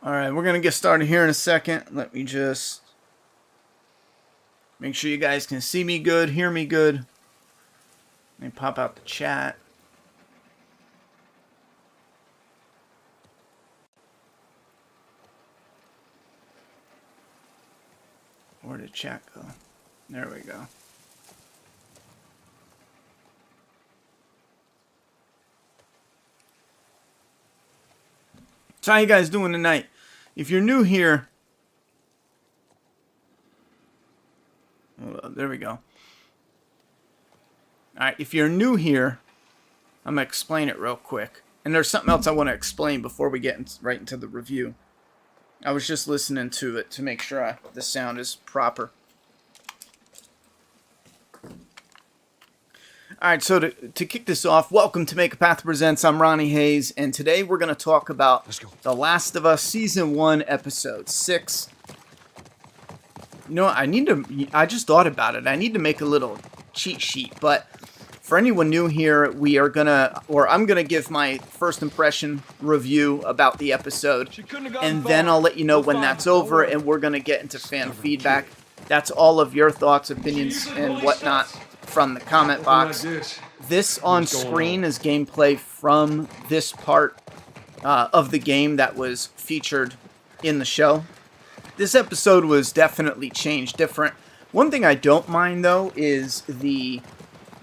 All right, we're going to get started here in a second. Let me just make sure you guys can see me good, hear me good. Let me pop out the chat. Where did chat go? There we go. So how you guys doing tonight? If you're new here, hold up, there we go. All right, if you're new here, I'm going to explain it real quick. And there's something else I want to explain before we get right into the review. I was just listening to it to make sure the sound is proper. Alright, so to kick this off, welcome to Make a Path Presents. I'm Ronnie Hayes, and today we're going to talk about The Last of Us Season 1, Episode 6. You know, I just thought about it. I need to make a little cheat sheet, but for anyone new here, I'm going to give my first impression review about the episode, and then I'll let you know when that's over, and we're going to get into fan feedback. That's all of your thoughts, opinions, and whatnot from the comment box. This on screen is gameplay from this part of the game that was featured in the show. This episode was definitely changed, different. One thing I don't mind, though, is the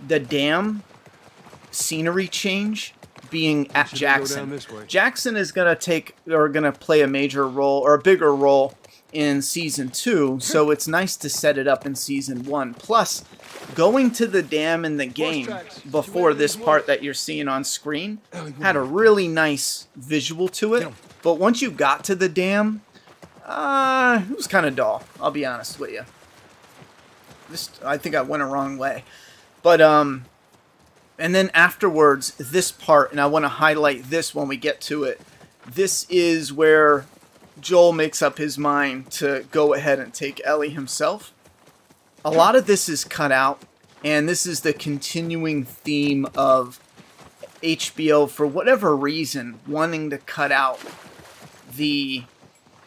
dam scenery change being at Jackson. Jackson is going to play a major role, or a bigger role, in Season 2, so it's nice to set it up in Season 1. Plus, going to the dam in the game before this part that you're seeing on screen had a really nice visual to it, but once you got to the dam, it was kind of dull, I'll be honest with you. I think I went a wrong way. But, and then afterwards, this part, and I want to highlight this when we get to it, this is where Joel makes up his mind to go ahead and take Ellie himself. A lot of this is cut out, and this is the continuing theme of HBO, for whatever reason, wanting to cut out the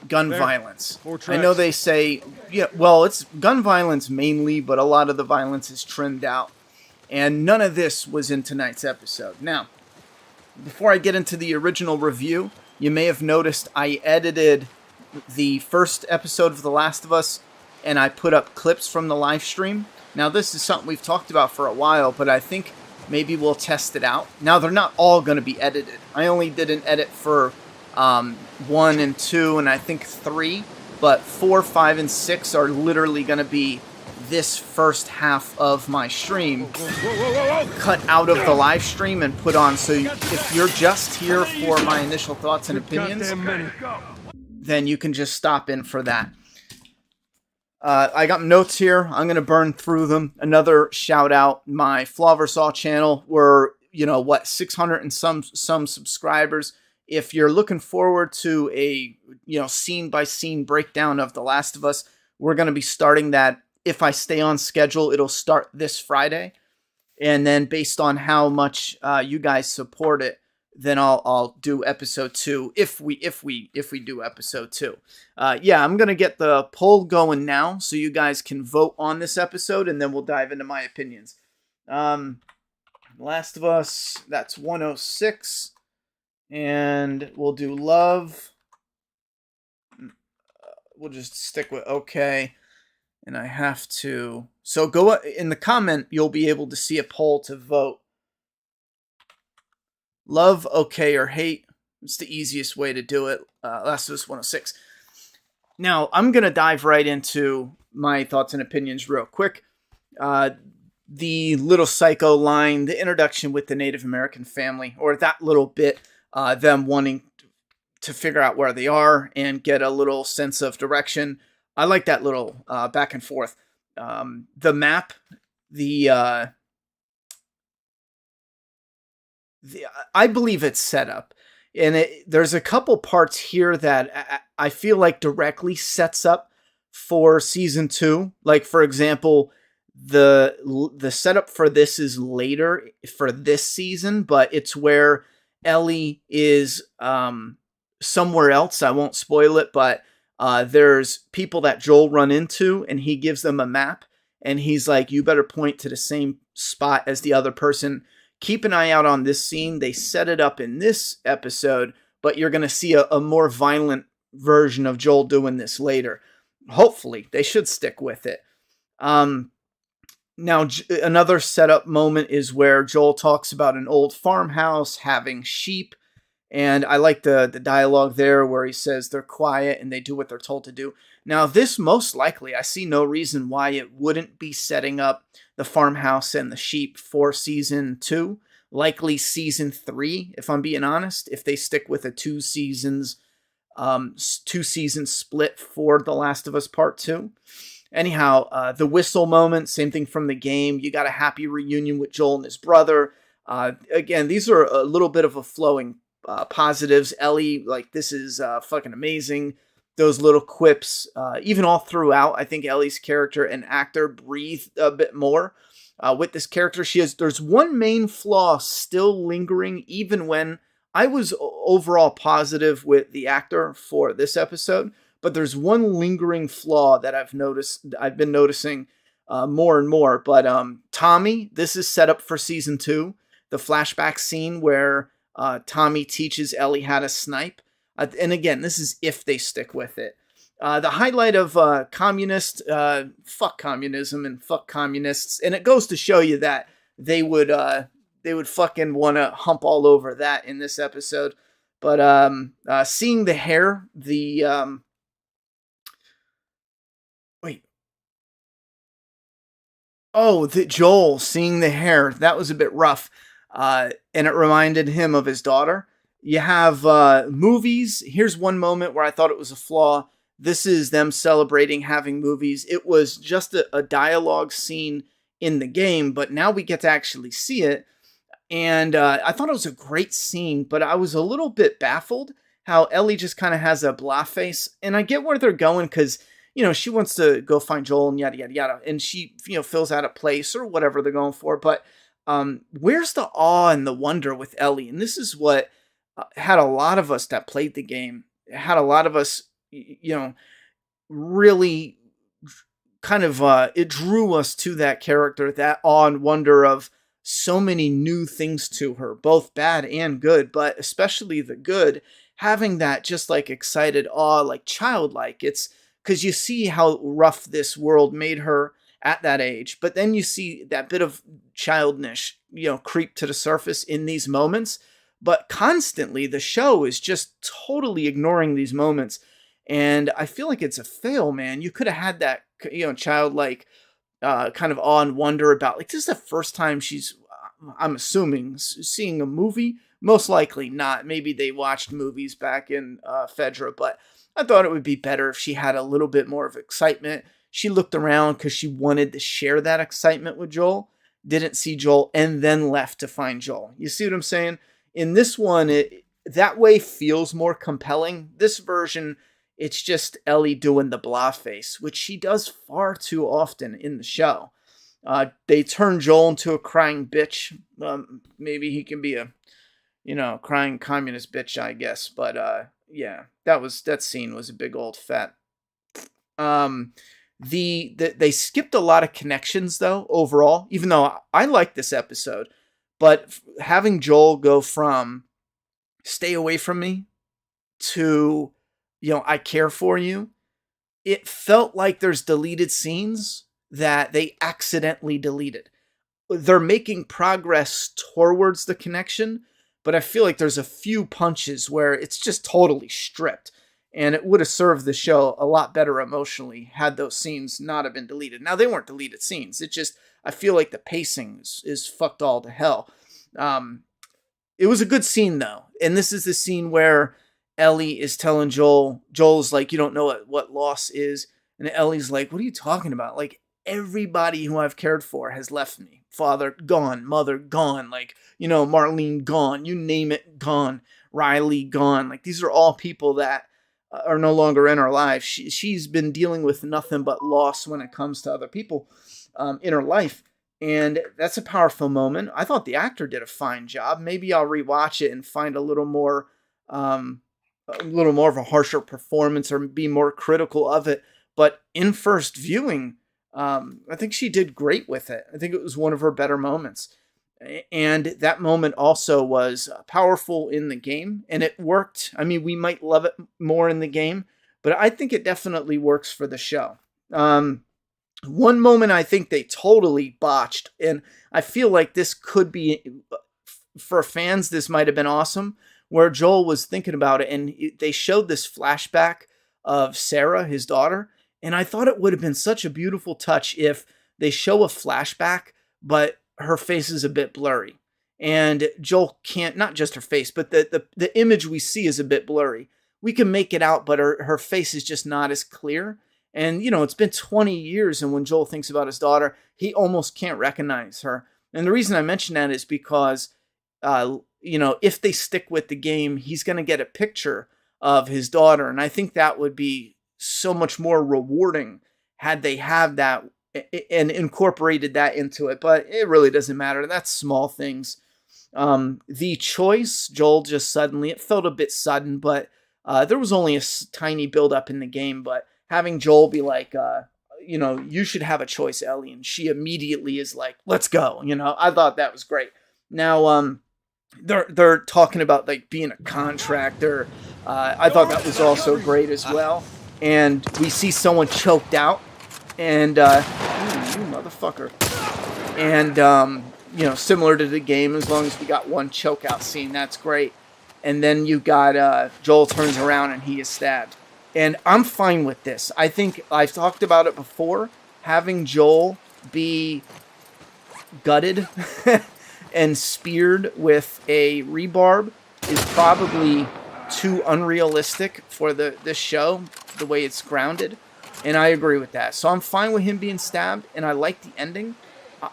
gun violence. I know they say, yeah, well, it's gun violence mainly, but a lot of the violence is trimmed out. And none of this was in tonight's episode. Now, before I get into the original review, you may have noticed I edited the first episode of The Last of Us, and I put up clips from the live stream. Now, this is something we've talked about for a while, but I think maybe we'll test it out. Now, they're not all going to be edited. I only did an edit for 1 and 2, and I think 3, but 4, 5, and 6 are literally going to be this first half of my stream cut out of the live stream and put on. So if you're just here for my initial thoughts and opinions, then you can just stop in for that. I got notes here. I'm going to burn through them. Another shout out, my Flaw channel. We're, 600 and some subscribers. If you're looking forward to a, scene by scene breakdown of The Last of Us, we're going to be starting that. If I stay on schedule, it'll start this Friday. And then based on how much you guys support it, then I'll do episode 2 if we do episode 2. I'm going to get the poll going now so you guys can vote on this episode, and then we'll dive into my opinions. Last of Us, that's 106. And we'll do love. We'll just stick with okay. And I have to... So go in the comment, you'll be able to see a poll to vote. Love, okay, or hate. It's the easiest way to do it. Last of Us 106. Now, I'm going to dive right into my thoughts and opinions real quick. The little psycho line, the introduction with the Native American family, or that little bit, them wanting to figure out where they are and get a little sense of direction. I like that little back and forth. The map, I believe it's set up. And there's a couple parts here that I feel like directly sets up for Season 2. Like, for example, the setup for this is later for this season, but it's where Ellie is somewhere else. I won't spoil it, but there's people that Joel run into, and he gives them a map, and he's like, "You better point to the same spot as the other person. Keep an eye out on this scene. They set it up in this episode, but you're gonna see a more violent version of Joel doing this later. Hopefully, they should stick with it." Um, Now, another setup moment is where Joel talks about an old farmhouse having sheep, and I like the dialogue there where he says they're quiet and they do what they're told to do. Now, this most likely, I see no reason why it wouldn't be setting up the farmhouse and the sheep for season 2. Likely season 3, if I'm being honest, if they stick with a 2 season split for The Last of Us Part 2. Anyhow, the whistle moment, same thing from the game. You got a happy reunion with Joel and his brother. Again, these are a little bit of a flowing positives. Ellie, like, this is fucking amazing. Those little quips, even all throughout, I think Ellie's character and actor breathe a bit more with this character. There's one main flaw still lingering, even when I was overall positive with the actor for this episode. But there's one lingering flaw that I've been noticing more and more. But Tommy, this is set up for season 2. The flashback scene where Tommy teaches Ellie how to snipe. And again, this is if they stick with it. The highlight of fuck communism and fuck communists. And it goes to show you that they would fucking want to hump all over that in this episode. But seeing the hair, the Joel seeing the hair, that was a bit rough. And it reminded him of his daughter. You have movies. Here's one moment where I thought it was a flaw. This is them celebrating having movies. It was just a dialogue scene in the game, but now we get to actually see it. And I thought it was a great scene, but I was a little bit baffled how Ellie just kind of has a blah face. And I get where they're going because, she wants to go find Joel and yada, yada, yada. And she, fills out a place or whatever they're going for. But where's the awe and the wonder with Ellie? And this is what had a lot of us that played the game, had a lot of us, really kind of, it drew us to that character, that awe and wonder of so many new things to her, both bad and good, but especially the good, having that just like excited awe, like childlike. It's because you see how rough this world made her at that age, but then you see that bit of childish, creep to the surface in these moments. But constantly, the show is just totally ignoring these moments. And I feel like it's a fail, man. You could have had that, childlike kind of awe and wonder about, like, this is the first time she's, I'm assuming, seeing a movie. Most likely not. Maybe they watched movies back in Fedra, but I thought it would be better if she had a little bit more of excitement. She looked around because she wanted to share that excitement with Joel. Didn't see Joel and then left to find Joel. You see what I'm saying? In this one, that way feels more compelling. This version, it's just Ellie doing the blah face, which she does far too often in the show. They turn Joel into a crying bitch. Maybe he can be a, crying communist bitch, I guess. But yeah, that scene was a big old fat. They skipped a lot of connections though overall. Even though I like this episode, but having Joel go from "stay away from me" to "I care for you," it felt like there's deleted scenes that they accidentally deleted. They're making progress towards the connection, but I feel like there's a few punches where it's just totally stripped. And it would have served the show a lot better emotionally had those scenes not have been deleted. Now, they weren't deleted scenes. It just, I feel like the pacing is fucked all to hell. It was a good scene, though. And this is the scene where Ellie is telling Joel's like, "You don't know what loss is." And Ellie's like, "What are you talking about? Like, everybody who I've cared for has left me. Father gone, mother gone, like, Marlene gone, you name it, gone. Riley gone. Like, these are all people that are no longer in our lives. She's been dealing with nothing but loss when it comes to other people in her life. And that's a powerful moment. I thought the actor did a fine job. Maybe I'll rewatch it and find a little more a little more of a harsher performance or be more critical of it. But in first viewing, I think she did great with it. I think it was one of her better moments. And that moment also was powerful in the game, and it worked. I mean, we might love it more in the game, but I think it definitely works for the show. One moment I think they totally botched, and I feel like this could be, for fans, this might have been awesome, where Joel was thinking about it, and they showed this flashback of Sarah, his daughter, and I thought it would have been such a beautiful touch if they show a flashback, but her face is a bit blurry. And Joel can't, not just her face, but the image we see is a bit blurry. We can make it out, but her face is just not as clear. And, you know, it's been 20 years, and when Joel thinks about his daughter, he almost can't recognize her. And the reason I mention that is because, you know, if they stick with the game, he's going to get a picture of his daughter. And I think that would be so much more rewarding had they have that and incorporated that into it. But it really doesn't matter. That's small things. The choice, Joel just suddenly, it felt a bit sudden, but there was only a tiny build-up in the game. But having Joel be like, you know, you should have a choice, Ellie. And she immediately is like, let's go. You know, I thought that was great. Now, they're talking about like being a contractor. I thought that was also great as well. And we see someone choked out. And, you motherfucker. And, you know, similar to the game, as long as we got one choke out scene, that's great. And then you got, Joel turns around and he is stabbed. And I'm fine with this. I think I've talked about it before. Having Joel be gutted and speared with a rebarb is probably too unrealistic for this show, the way it's grounded. And I agree with that. So I'm fine with him being stabbed, and I like the ending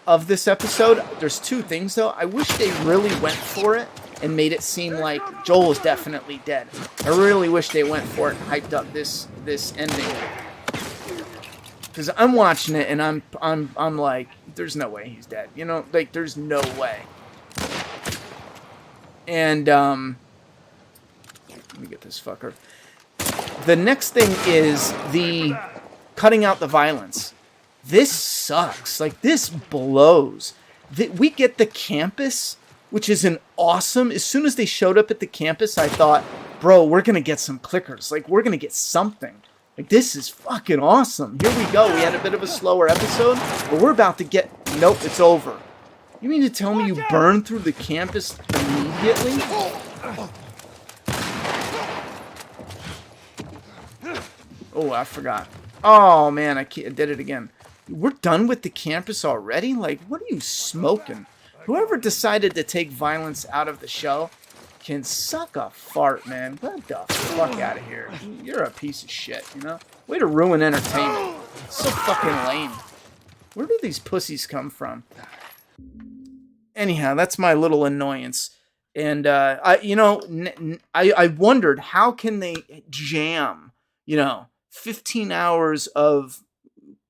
of this episode. There's two things, though. I wish they really went for it and made it seem like Joel is definitely dead. I really wish they went for it and hyped up this ending. Because I'm watching it, and I'm like, there's no way he's dead. You know, like, there's no way. And, let me get this fucker. The next thing is the cutting out the violence. This sucks. Like, this blows. We get the campus, which is an awesome... As soon as they showed up at the campus, I thought, bro, we're going to get some clickers. Like, we're going to get something. Like, this is fucking awesome. Here we go. We had a bit of a slower episode, but we're about to get... Nope, it's over. You mean to tell me you burned through the campus immediately? Oh, I forgot. Oh, man, I did it again. We're done with the campus already? Like, what are you smoking? Whoever decided to take violence out of the show can suck a fart, man. Get the fuck out of here. You're a piece of shit, you know? Way to ruin entertainment. So fucking lame. Where do these pussies come from? Anyhow, that's my little annoyance. And, I wondered, how can they jam, 15 hours of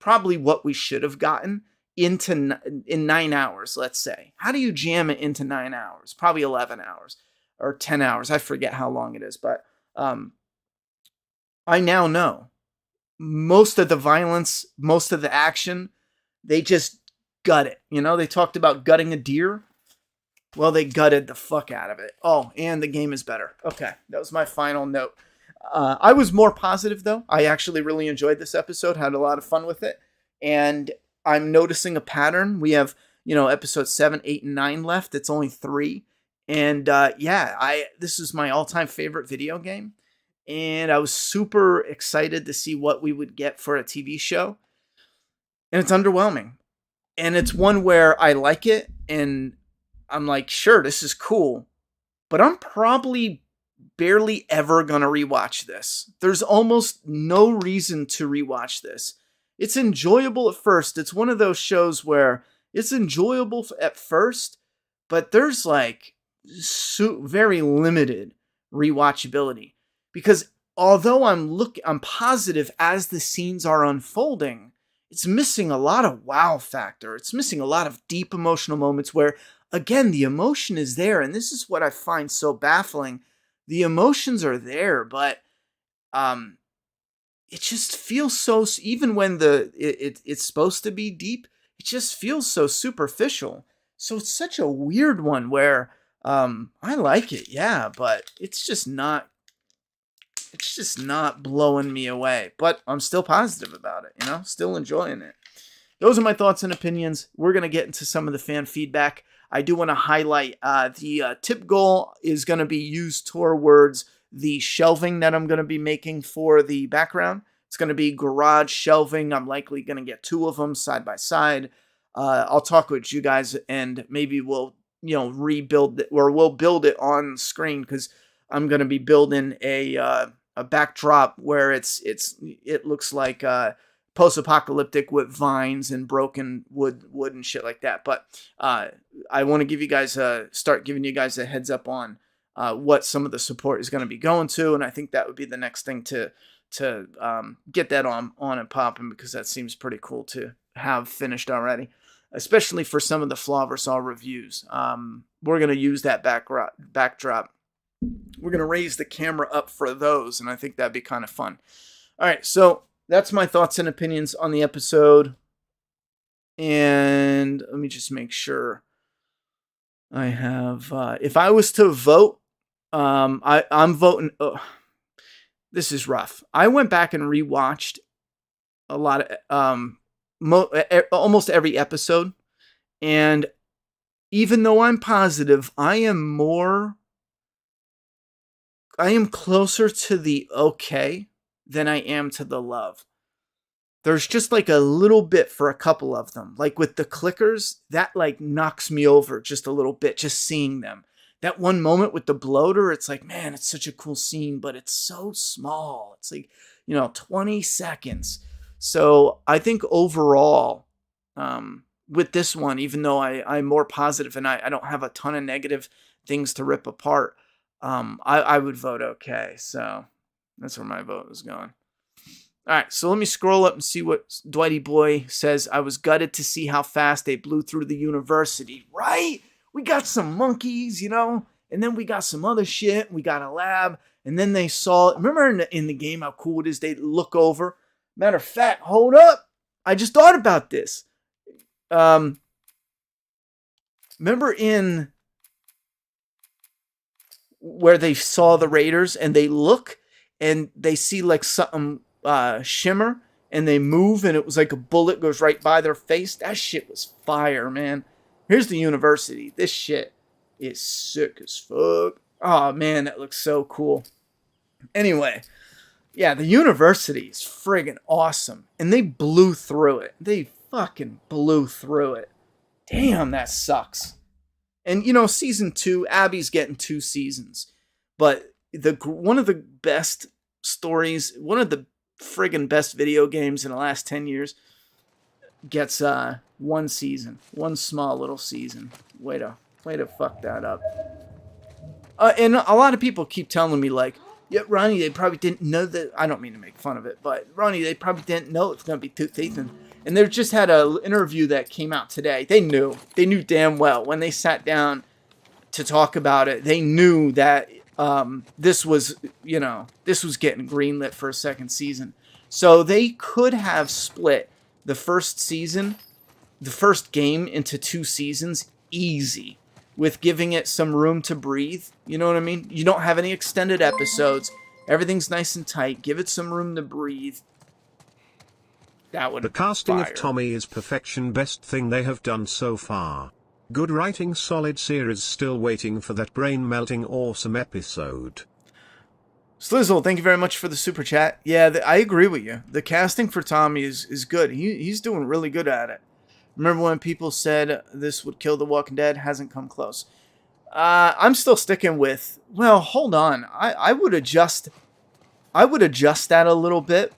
probably what we should have gotten in 9 hours, let's say. How do you jam it into 9 hours? Probably 11 hours or 10 hours. I forget how long it is, but I now know most of the violence, most of the action, they just gut it. They talked about gutting a deer. Well, they gutted the fuck out of it. Oh, and the game is better. Okay, that was my final note. I was more positive, though. I actually really enjoyed this episode, had a lot of fun with it. And I'm noticing a pattern. We have, episodes 7, 8, and 9 left. It's only 3. And this is my all-time favorite video game. And I was super excited to see what we would get for a TV show. And it's underwhelming. And it's one where I like it, and I'm like, sure, this is cool. But I'm probably barely ever gonna rewatch this. There's almost no reason to rewatch this. It's enjoyable at first. It's one of those shows where it's enjoyable at first, but there's like very limited rewatchability. Because although I'm positive as the scenes are unfolding, it's missing a lot of wow factor. It's missing a lot of deep emotional moments where, again, the emotion is there. And this is what I find so baffling. The emotions are there, but it just feels so, even when it's supposed to be deep, it just feels so superficial. So it's such a weird one where I like it, yeah, but it's just not blowing me away. But I'm still positive about it, still enjoying it. Those are my thoughts and opinions. We're going to get into some of the fan feedback. I do want to highlight the tip goal is going to be used towards the shelving that I'm going to be making for the background. It's going to be garage shelving. I'm likely going to get 2 of them side by side. I'll talk with you guys, and maybe we'll rebuild it, or we'll build it on screen, because I'm going to be building a backdrop where it looks like post-apocalyptic with vines and broken wood and shit like that. But I want to give you guys start giving you guys a heads up on what some of the support is going to be going to, and I think that would be the next thing to get that on and popping, because that seems pretty cool to have finished already, especially for some of the Flaw vs. All reviews. We're going to use that backdrop. We're going to raise the camera up for those, and I think that'd be kind of fun. All right, so that's my thoughts and opinions on the episode. And let me just make sure I have, if I was to vote, I'm voting. This is rough. I went back and rewatched a lot of, almost every episode. And even though I'm positive, I am closer to the okay than I am to the love. There's just like a little bit for a couple of them. Like with the clickers, that like knocks me over just a little bit, just seeing them. That one moment with the bloater, it's like, man, it's such a cool scene, but it's so small. It's like, 20 seconds. So I think overall, with this one, even though I'm more positive and I don't have a ton of negative things to rip apart, I would vote okay. So that's where my vote is going. All right, so let me scroll up and see what Dwighty Boy says. I was gutted to see how fast they blew through the university, right? We got some monkeys, and then we got some other shit. We got a lab, and then they saw, remember in the game how cool it is? They look over. Matter of fact, hold up. I just thought about this. Remember in where they saw the raiders and they look and they see like something shimmer and they move and it was like a bullet goes right by their face? That shit was fire, man. Here's the university. This shit is sick as fuck. Oh man, that looks so cool. Anyway, yeah, the university is friggin' awesome. And they blew through it. They fucking blew through it. Damn, that sucks. And season 2, Abby's getting 2 seasons. But one of the best stories, one of the friggin' best video games in the last 10 years gets 1 season. 1 small little season. Way to fuck that up. And a lot of people keep telling me like, yeah, Ronnie, they probably didn't know that. I don't mean to make fun of it, but Ronnie, they probably didn't know it's going to be Tooth Ethan. And they just had an interview that came out today. They knew damn well when they sat down to talk about it. They knew that this was getting greenlit for a 2nd season. So they could have split the first season, the first game into 2 seasons easy, with giving it some room to breathe. You know what I mean? You don't have any extended episodes. Everything's nice and tight. Give it some room to breathe. That would The casting fire. of Tommy is perfection, best thing they have done so far. Good writing, solid series, still waiting for that brain-melting awesome episode. Slizzle, thank you very much for the super chat. Yeah, I agree with you. The casting for Tommy is good. He's doing really good at it. Remember when people said this would kill The Walking Dead? Hasn't come close. I'm still sticking with, well, hold on. I would adjust that a little bit,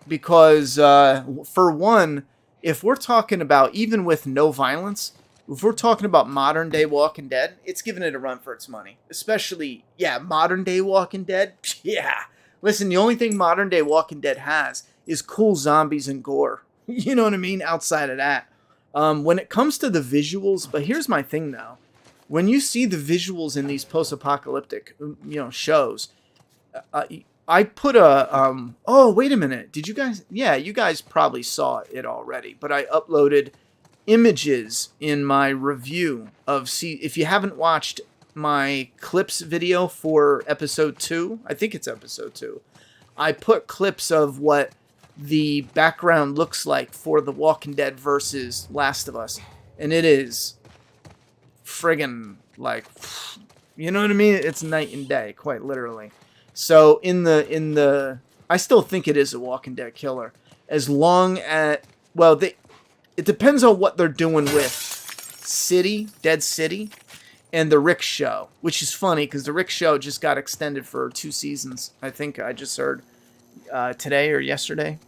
because for one, if we're talking about, even with no violence, if we're talking about modern day Walking Dead, it's giving it a run for its money. Especially, modern day Walking Dead. Yeah. Listen, the only thing modern day Walking Dead has is cool zombies and gore. You know what I mean? Outside of that. When it comes to the visuals, but here's my thing though. when you see the visuals in these post-apocalyptic, shows, I put oh, wait a minute. Did you guys? Yeah, you guys probably saw it already, but I uploaded images in my review of if you haven't watched my clips video for episode 2, I think it's episode 2, I put clips of what the background looks like for The Walking Dead versus Last of Us, and it is friggin' like, you know what I mean? It's night and day, quite literally. So I still think it is a Walking Dead killer, as long as, well, it depends on what they're doing with Dead City, and the Rick Show, which is funny because the Rick Show just got extended for 2 seasons. I think I just heard today or yesterday.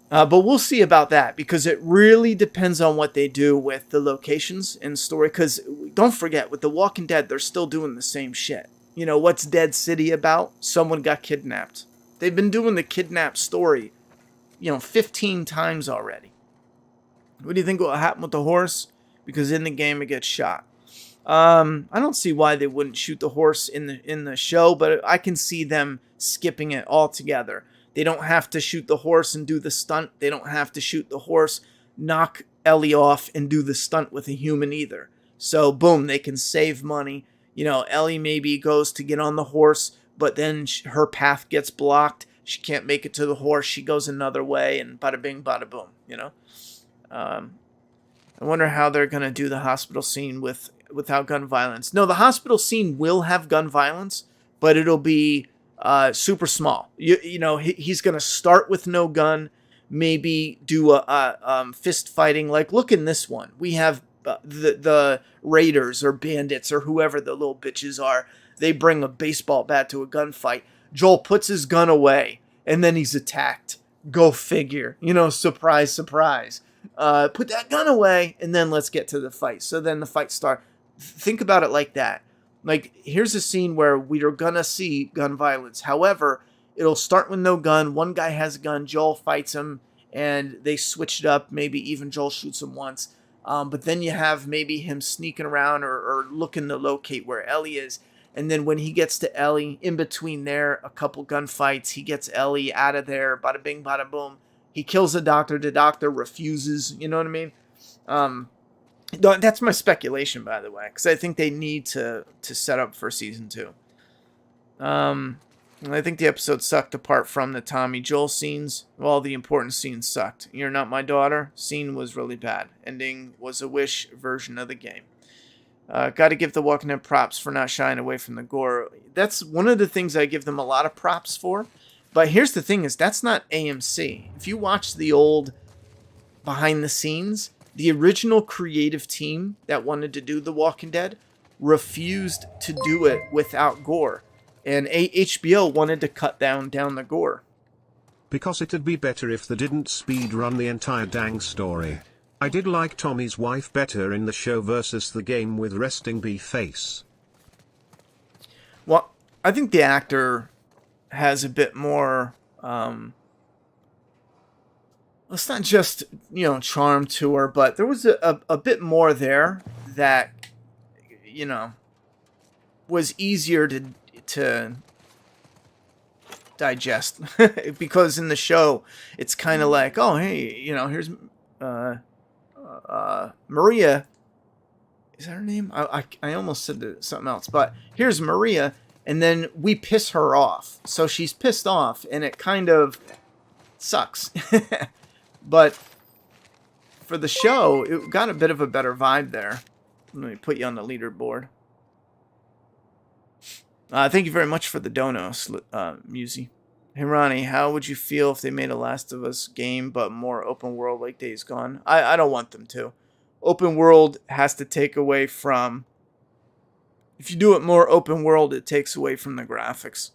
But we'll see about that, because it really depends on what they do with the locations and story. Because don't forget, with The Walking Dead, they're still doing the same shit. What's Dead City about? Someone got kidnapped. They've been doing the kidnap story, 15 times already. What do you think will happen with the horse? Because in the game it gets shot. I don't see why they wouldn't shoot the horse in the show, but I can see them skipping it altogether. They don't have to shoot the horse and do the stunt. They don't have to shoot the horse, knock Ellie off, and do the stunt with a human either. So, boom, they can save money. Ellie maybe goes to get on the horse, but then her path gets blocked. She can't make it to the horse. She goes another way, and bada bing, bada boom, I wonder how they're going to do the hospital scene without gun violence. No, the hospital scene will have gun violence, but it'll be super small. He's going to start with no gun, maybe do a fist fighting. Like, look in this one. We have the raiders or bandits or whoever the little bitches are. They bring a baseball bat to a gunfight. Joel puts his gun away, and then he's attacked. Go figure. Surprise, surprise. Put that gun away, and then let's get to the fight. So then the fight starts. Think about it like that. Like, here's a scene where we are gonna see gun violence. However, it'll start with no gun. One guy has a gun. Joel fights him, and they switch it up. Maybe even Joel shoots him once. But then you have maybe him sneaking around or looking to locate where Ellie is. And then when he gets to Ellie, in between there, a couple gunfights. He gets Ellie out of there. Bada bing, bada boom. He kills the doctor. The doctor refuses. You know what I mean? That's my speculation, by the way, because I think they need to set up for season 2. I think the episode sucked apart from the Tommy Joel scenes. All the important scenes sucked. You're Not My Daughter scene was really bad. Ending was a Wish version of the game. Got to give The Walking Dead props for not shying away from the gore. That's one of the things I give them a lot of props for. But here's the thing is, that's not AMC. If you watch the old behind the scenes, the original creative team that wanted to do The Walking Dead refused to do it without gore. And HBO wanted to cut down the gore. Because it'd be better if they didn't speed run the entire dang story. I did like Tommy's wife better in the show versus the game with resting bee face. Well, I think the actor has a bit more, it's not just, charm to her, but there was a bit more there that, was easier to digest. Because in the show, it's kind of like, oh, hey, here's Maria. Is that her name? I almost said something else, but here's Maria. And then we piss her off. So she's pissed off, and it kind of sucks. But for the show, it got a bit of a better vibe there. Let me put you on the leaderboard. Thank you very much for the donos, Musi. Hey, Ronnie, how would you feel if they made a Last of Us game, but more open world like Days Gone? I don't want them to. Open world has to take away from... If you do it more open world, it takes away from the graphics.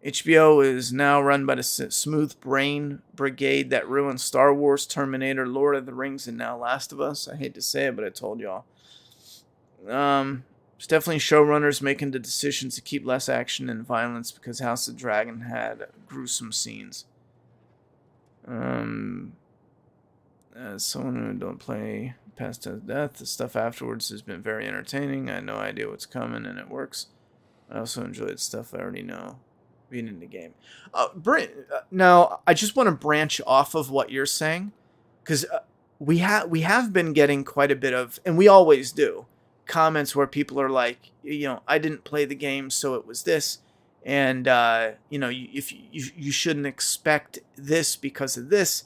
HBO is now run by the smooth brain brigade that ruined Star Wars, Terminator, Lord of the Rings, and now Last of Us. I hate to say it, but I told y'all. It's definitely showrunners making the decisions to keep less action and violence because House of Dragon had gruesome scenes. As someone who don't play past death, the stuff afterwards has been very entertaining. I had no idea what's coming, and it works. I also enjoyed stuff I already know. Being in the game. Now, I just want to branch off of what you're saying, because we have been getting quite a bit of, and we always do, comments where people are like, I didn't play the game, so it was this, and if you shouldn't expect this because of this.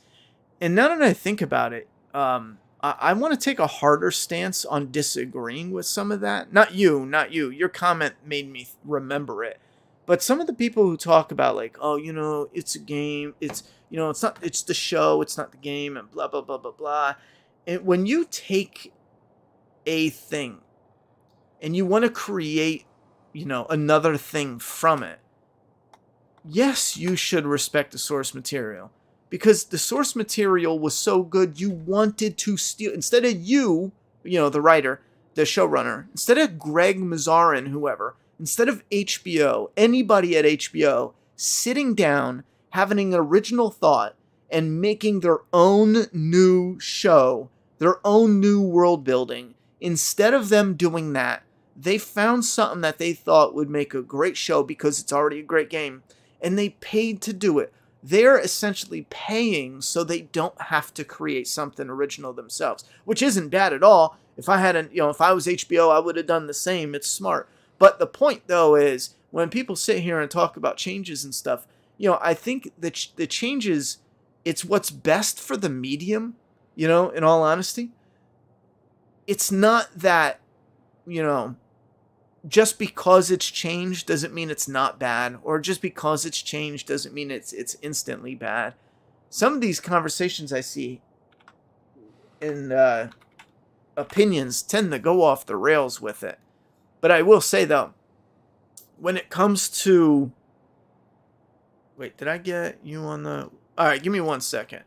And now that I think about it, I want to take a harder stance on disagreeing with some of that. Not you. Your comment made me remember it. But some of the people who talk about like, it's a game, it's not, it's the show, it's not the game, and blah, blah, blah, blah, blah. And when you take a thing and you want to create, another thing from it, yes, you should respect the source material. Because the source material was so good, you wanted to steal, instead of you, the writer, the showrunner, instead of Greg Mazarin, whoever, instead of HBO, anybody at HBO, sitting down, having an original thought, and making their own new show, their own new world building, instead of them doing that, they found something that they thought would make a great show because it's already a great game, and they paid to do it. They're essentially paying so they don't have to create something original themselves, which isn't bad at all. If I had if I was HBO, I would have done the same. It's smart. But the point, though, is when people sit here and talk about changes and stuff, I think that the changes, it's what's best for the medium, in all honesty. It's not that, just because it's changed doesn't mean it's not bad, or just because it's changed doesn't mean it's instantly bad. Some of these conversations I see in opinions tend to go off the rails with it. But I will say, though, when it comes to... Wait, did I get you on the... All right, give me 1 second.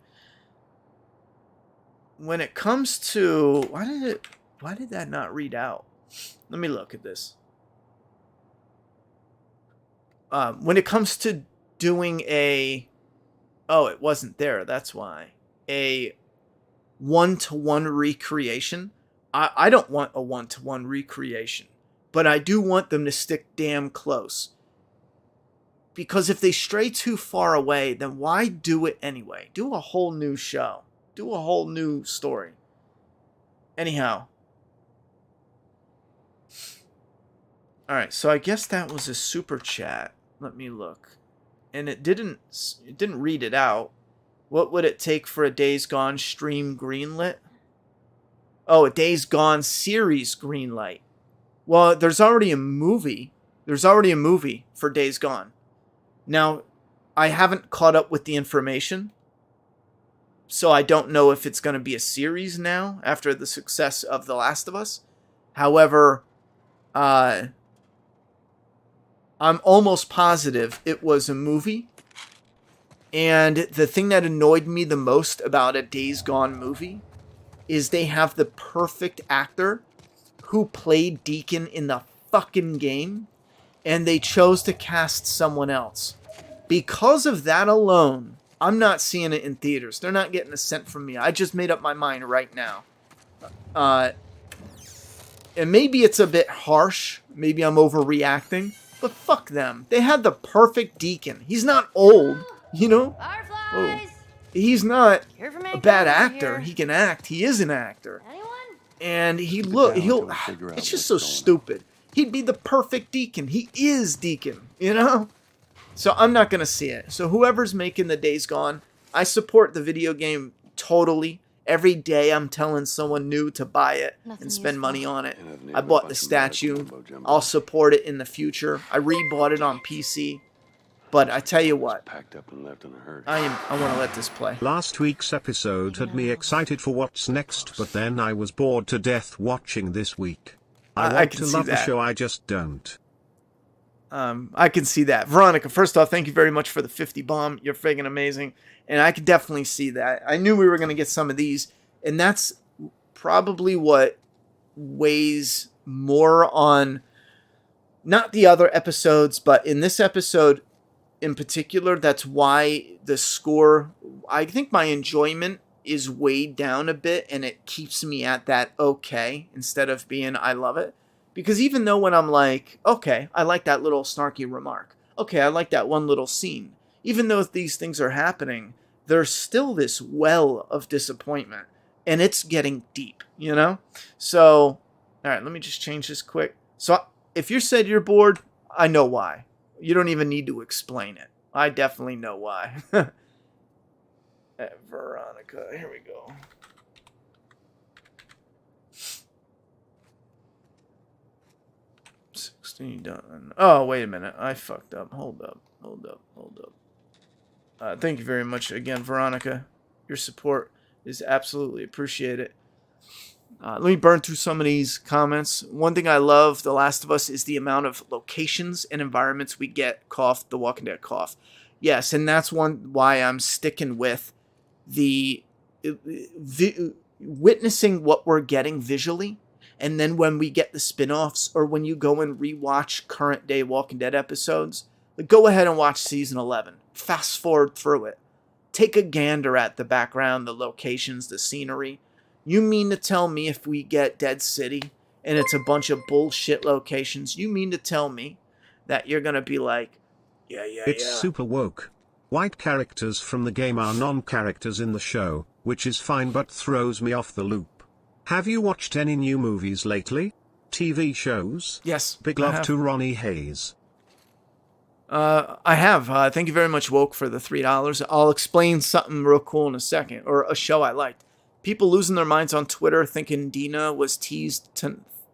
When it comes to... Why did that not read out? Let me look at this. When it comes to doing a... Oh, it wasn't there. That's why. A one-to-one recreation. I don't want a one-to-one recreation. But I do want them to stick damn close. Because if they stray too far away, then why do it anyway? Do a whole new show. Do a whole new story. Anyhow. Alright, so I guess that was a super chat. Let me look. And it didn't read it out. What would it take for a Days Gone stream greenlit? Oh, a Days Gone series greenlight. Well, there's already a movie. There's already a movie for Days Gone. Now, I haven't caught up with the information, so I don't know if it's going to be a series now after the success of The Last of Us. However, I'm almost positive it was a movie. And the thing that annoyed me the most about a Days Gone movie is they have the perfect actor who played Deacon in the fucking game, and they chose to cast someone else. Because of that alone, I'm not seeing it in theaters. They're not getting a cent from me. I just made up my mind right now. And maybe it's a bit harsh. Maybe I'm overreacting. But fuck them. They had the perfect Deacon. He's not old, Oh. He's not a bad actor. He can act. He is an actor. And it's just so stupid. He'd be the perfect Deacon. He is Deacon, So I'm not going to see it. So whoever's making the Days Gone, I support the video game totally. Every day I'm telling someone new to buy it and spend money on it. I bought the statue. I'll support it in the future. I rebought it on PC. But I tell you what, I want to let this play. Last week's episode had me excited for what's next, but then I was bored to death watching this week. I want to love the show, I just don't. I can see that. Veronica, first off, thank you very much for the 50 bomb. You're friggin' amazing. And I could definitely see that. I knew we were going to get some of these. And that's probably what weighs more on, not the other episodes, but in this episode in particular, that's why the score, I think my enjoyment is weighed down a bit, and it keeps me at that okay instead of being I love it. Because even though when I'm like, okay, I like that little snarky remark. Okay, I like that one little scene. Even though these things are happening, there's still this well of disappointment. And it's getting deep, you know? So, alright, let me just change this quick. So, if you said you're bored, I know why. You don't even need to explain it. I definitely know why. Veronica, here we go. Done. Oh, wait a minute. I fucked up. Hold up. Thank you very much again, Veronica. Your support is absolutely appreciated. Let me burn through some of these comments. One thing I love, The Last of Us, is the amount of locations and environments we get. Cough, The Walking Dead cough. Yes, and that's why I'm sticking with the witnessing what we're getting visually. And then when we get the spin-offs, or when you go and rewatch current day Walking Dead episodes, go ahead and watch season 11. Fast forward through it. Take a gander at the background, the locations, the scenery. You mean to tell me if we get Dead City and it's a bunch of bullshit locations, you mean to tell me that you're going to be like, It's super woke. White characters from the game are non-characters in the show, which is fine but throws me off the loop. Have you watched any new movies lately? TV shows? Yes. Big love to Ronnie Hayes. I have. Thank you very much, Woke, for the $3. I'll explain something real cool in a second, or a show I liked. People losing their minds on Twitter thinking Dina was teased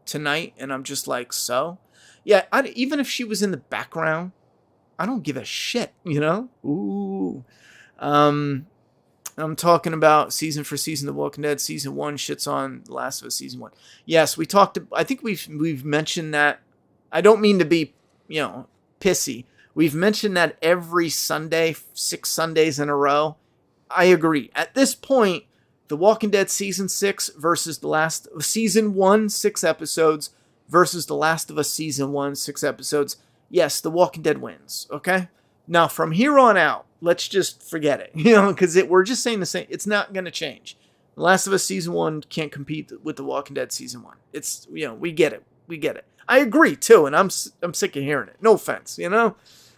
tonight, and I'm just like, so? Yeah, even if she was in the background, I don't give a shit, you know? Ooh. I'm talking about season for season, The Walking Dead season 1 shits on The Last of Us season 1. Yes, we talked. I think we've mentioned that. I don't mean to be, pissy. We've mentioned that every Sunday, 6 Sundays in a row. I agree. At this point, The Walking Dead season 6 versus season 1, 6 episodes versus The Last of Us season 1, 6 episodes. Yes, The Walking Dead wins. Okay. Now from here on out, let's just forget it, because we're just saying the same. It's not going to change. The Last of Us season 1 can't compete with The Walking Dead season 1. It's, we get it. I agree too, and I'm sick of hearing it. No offense,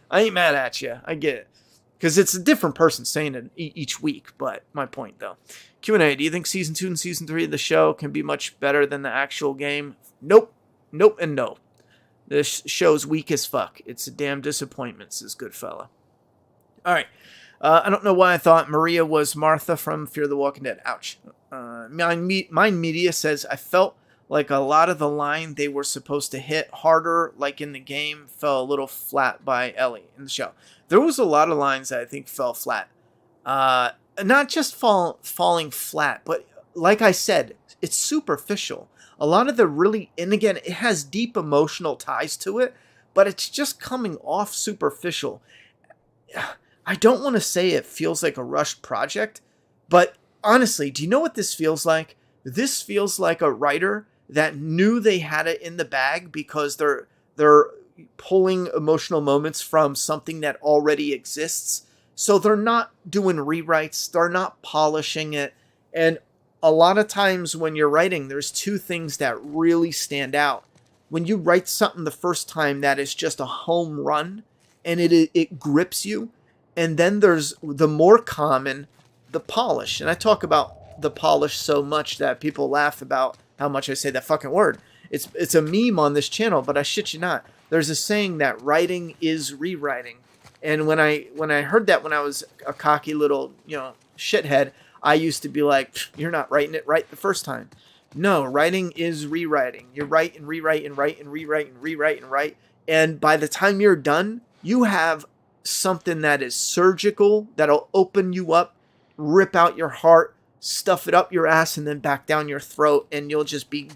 I ain't mad at you. I get it, because it's a different person saying it each week. But my point though, Q&A. Do you think season 2 and season 3 of the show can be much better than the actual game? Nope, and no. This show's weak as fuck. It's a damn disappointment, says Goodfella. All right. I don't know why I thought Maria was Martha from Fear the Walking Dead. Ouch. Mind Media says, I felt like a lot of the line they were supposed to hit harder, like in the game, fell a little flat by Ellie in the show. There was a lot of lines that I think fell flat. Not just falling flat, but like I said, it's superficial. A lot of and again, it has deep emotional ties to it, but it's just coming off superficial. I don't want to say it feels like a rushed project, but honestly, do you know what this feels like? This feels like a writer that knew they had it in the bag because they're pulling emotional moments from something that already exists. So they're not doing rewrites, they're not polishing it, and a lot of times when you're writing, there's 2 things that really stand out. When you write something the first time that is just a home run and it grips you, and then there's the more common, the polish. And I talk about the polish so much that people laugh about how much I say that fucking word. It's a meme on this channel, but I shit you not. There's a saying that writing is rewriting. And when I heard that when I was a cocky little, shithead, I used to be like, you're not writing it right the first time. No, writing is rewriting. You write and rewrite and write and rewrite and rewrite and write. And by the time you're done, you have something that is surgical, that'll open you up, rip out your heart, stuff it up your ass, and then back down your throat. And you'll just be,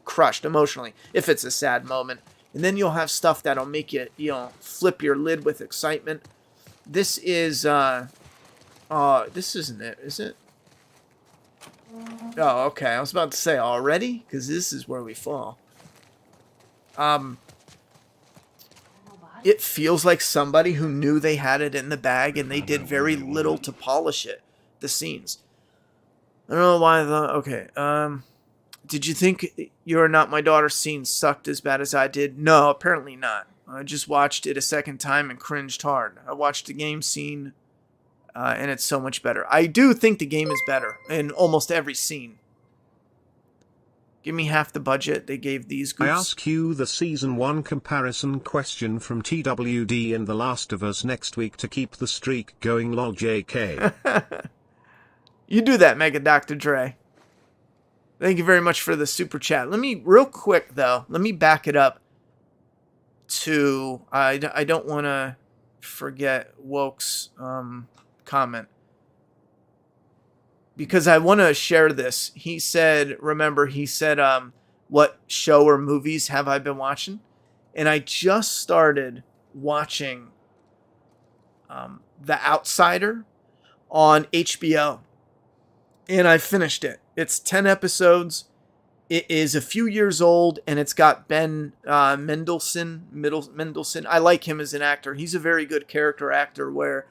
crushed emotionally if it's a sad moment. And then you'll have stuff that'll make you, flip your lid with excitement. This is, this isn't it, is it? Oh, okay. I was about to say already, because this is where we fall. It feels like somebody who knew they had it in the bag and they did very little to polish it, the scenes. don't know why I thought, okay, did you think You're Not My Daughter scene sucked as bad as I did? No, apparently not. I just watched it a second time and cringed hard. I watched the game scene, and it's so much better. I do think the game is better in almost every scene. Give me half the budget they gave these goofs. I ask you the Season 1 comparison question from TWD and The Last of Us next week to keep the streak going, lol JK. You do that, Mega Dr. Dre. Thank you very much for the super chat. Let me, real quick though, let me back it up to, I don't want to forget Woke's comment. Because I want to share this. He said, what show or movies have I been watching? And I just started watching The Outsider on HBO. And I finished it. It's 10 episodes. It is a few years old, and it's got Ben Mendelsohn. I like him as an actor. He's a very good character actor where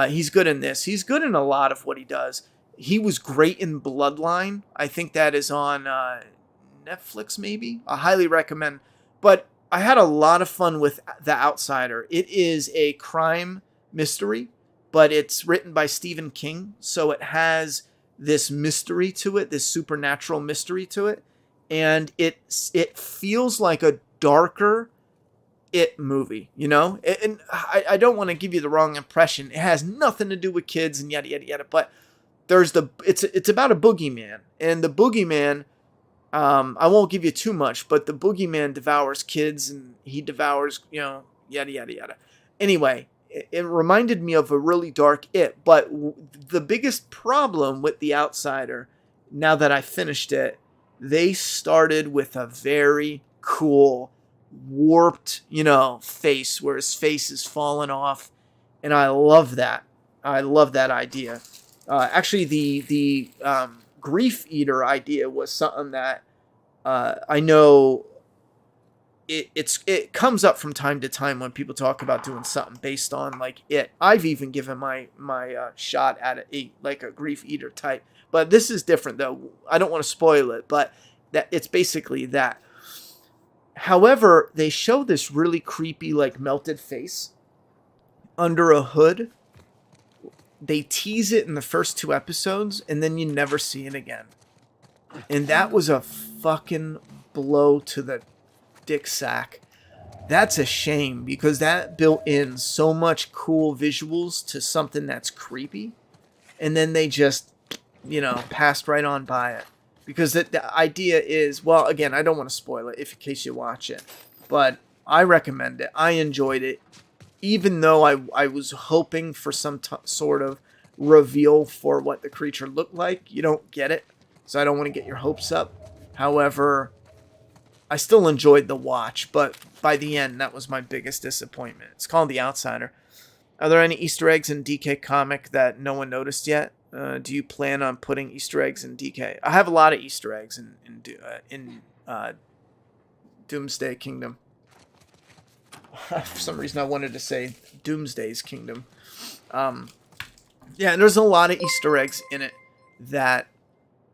he's good in this. He's good in a lot of what he does. He was great in Bloodline. I think that is on Netflix, maybe. I highly recommend. But I had a lot of fun with The Outsider. It is a crime mystery, but it's written by Stephen King. So it has this mystery to it, this supernatural mystery to it. And it feels like a darker It movie, you know? And I don't want to give you the wrong impression. It has nothing to do with kids and yada, yada, yada. But it's about a boogeyman, and the boogeyman, I won't give you too much, but the boogeyman devours kids, and he devours, yada, yada, yada. Anyway, it reminded me of a really dark It, but the biggest problem with The Outsider, now that I finished it, they started with a very cool, warped, face, where his face is falling off, and I love that. I love that idea. Actually, the Grief Eater idea was something that I know it comes up from time to time when people talk about doing something based on like It. I've even given my shot at a Grief Eater type, but this is different though. I don't want to spoil it, but that it's basically that. However, they show this really creepy melted face under a hood. They tease it in the first 2 episodes, and then you never see it again. And that was a fucking blow to the dick sack. That's a shame, because that built in so much cool visuals to something that's creepy. And then they just, passed right on by it. Because the idea is, well, again, I don't want to spoil it in case you watch it. But I recommend it. I enjoyed it. Even though I was hoping for some sort of reveal for what the creature looked like, you don't get it. So I don't want to get your hopes up. However, I still enjoyed the watch, but by the end, that was my biggest disappointment. It's called The Outsider. Are there any Easter eggs in DK comic that no one noticed yet? Do you plan on putting Easter eggs in DK? I have a lot of Easter eggs in Doomsday Kingdom. For some reason, I wanted to say Doomsday's Kingdom. Yeah, and there's a lot of Easter eggs in it that,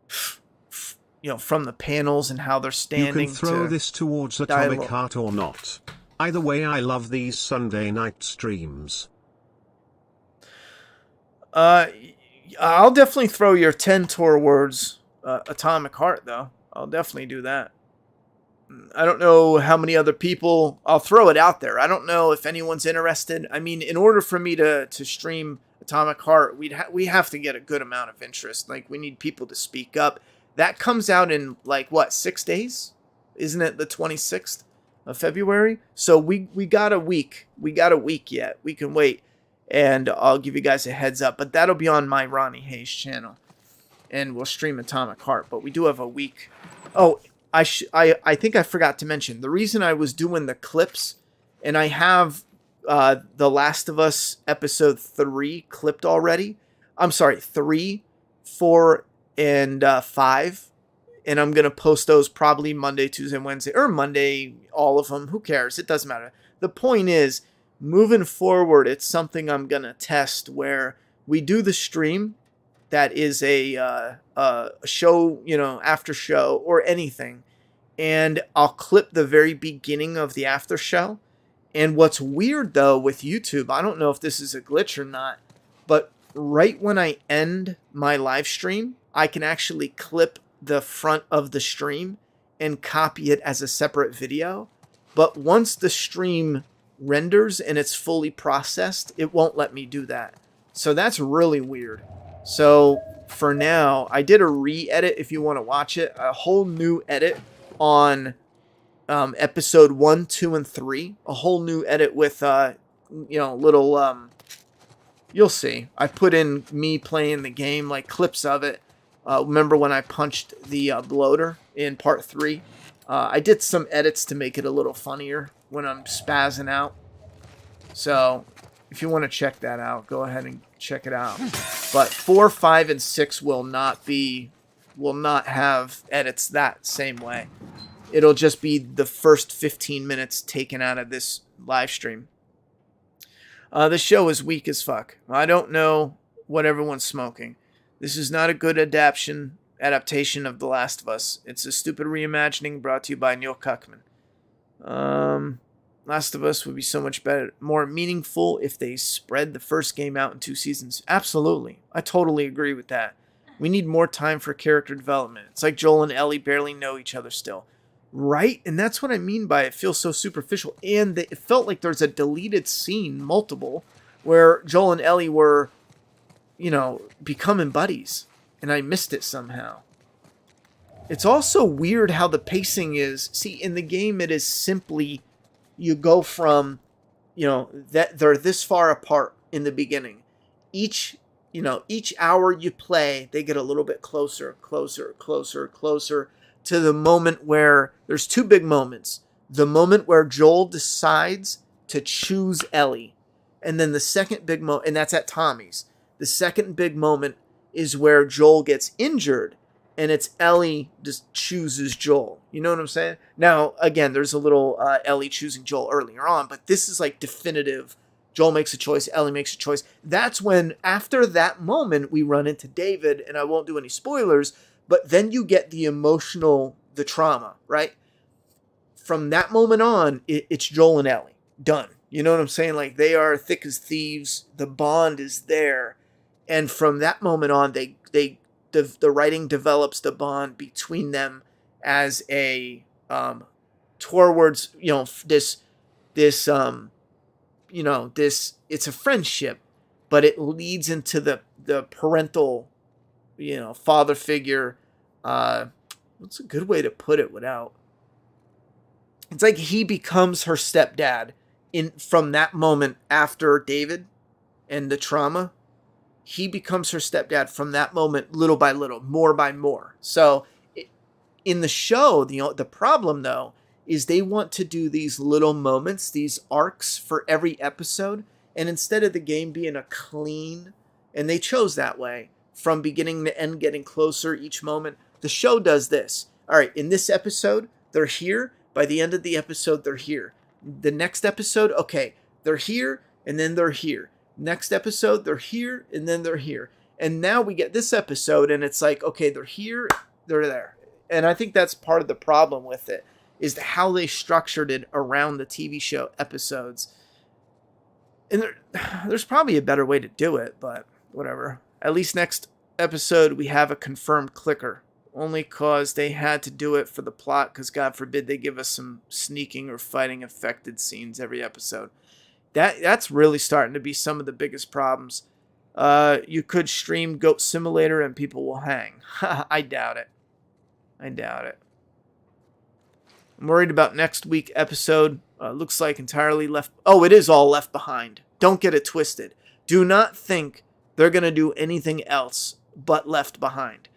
from the panels and how they're standing. You can throw this towards Atomic Heart or not. Either way, I love these Sunday night streams. I'll definitely throw your 10 towards Atomic Heart, though. I'll definitely do that. I don't know how many other people. I'll throw it out there. I don't know if anyone's interested. I mean, in order for me to stream Atomic Heart, we have to get a good amount of interest. We need people to speak up. That comes out in 6 days? Isn't it the 26th of February? So we got a week. We got a week yet. We can wait, and I'll give you guys a heads up. But that'll be on my Ronnie Hayes channel, and we'll stream Atomic Heart. But we do have a week. Oh. I think I forgot to mention, the reason I was doing the clips, and I have The Last of Us episode 3 clipped already. I'm sorry, 3, 4, and 5. And I'm going to post those probably Monday, Tuesday, and Wednesday. Or Monday, all of them. Who cares? It doesn't matter. The point is, moving forward, it's something I'm going to test where we do the stream that is a show, you know, after show or anything, and I'll clip the very beginning of the after show. And what's weird though with YouTube, I don't know if this is a glitch or not, but right when I end my live stream, I can actually clip the front of the stream and copy it as a separate video. But once the stream renders and it's fully processed, it won't let me do that. So that's really weird. So for now, I did a re-edit if you want to watch it, a whole new edit on episode 1, 2, and 3, a whole new edit with you know, little you'll see. I put in me playing the game, like clips of it. Remember when I punched the bloater in part 3? I did some edits to make it a little funnier when I'm spazzing out. So if you want to check that out, go ahead and check it out. But 4, 5, and 6 will not have edits that same way. It'll just be the first 15 minutes taken out of this live stream. The show is weak as fuck. I don't know what everyone's smoking. This is not a good adaptation of The Last of Us. It's a stupid reimagining brought to you by Neil Cuckman. Last of Us would be so much better, more meaningful if they spread the first game out in 2 seasons. Absolutely. I totally agree with that. We need more time for character development. It's like Joel and Ellie barely know each other still. Right? And that's what I mean by it feels so superficial. And it felt like there's a deleted scene, multiple, where Joel and Ellie were, you know, becoming buddies. And I missed it somehow. It's also weird how the pacing is. See, in the game, it is simply, you go from, you know, that they're this far apart in the beginning. Each hour you play, they get a little bit closer to the moment where there's 2 big moments. The moment where Joel decides to choose Ellie. And then the second big moment, and that's at Tommy's. The second big moment is where Joel gets injured, and it's Ellie just chooses Joel. You know what I'm saying? Now, again, there's a little Ellie choosing Joel earlier on, but this is like definitive. Joel makes a choice, Ellie makes a choice. That's when, after that moment, we run into David, and I won't do any spoilers, but then you get the emotional, the trauma, right? From that moment on, it's Joel and Ellie. Done. You know what I'm saying? Like, they are thick as thieves. The bond is there. And from that moment on, the writing develops the bond between them as a towards, you know, this it's a friendship, but it leads into the parental, you know, father figure. What's a good way to put it without? It's like he becomes her stepdad from that moment after David and the trauma. He becomes her stepdad from that moment, little by little, more by more. So in the show, the problem, though, is they want to do these little moments, these arcs for every episode. And instead of the game being a clean, and they chose that way, from beginning to end, getting closer each moment, the show does this. All right, in this episode, they're here. By the end of the episode, they're here. The next episode, okay, they're here, and then they're here. Next episode, they're here, and then they're here. And now we get this episode, and it's like, okay, they're here, they're there. And I think that's part of the problem with it, is how they structured it around the TV show episodes. And there's probably a better way to do it, but whatever. At least next episode, we have a confirmed clicker. Only cause they had to do it for the plot, because God forbid they give us some sneaking or fighting affected scenes every episode. That's really starting to be some of the biggest problems. You could stream Goat Simulator and people will hang. I doubt it. I'm worried about next week episode. Looks like entirely left. Oh, it is all Left Behind. Don't get it twisted. Do not think they're going to do anything else but Left Behind.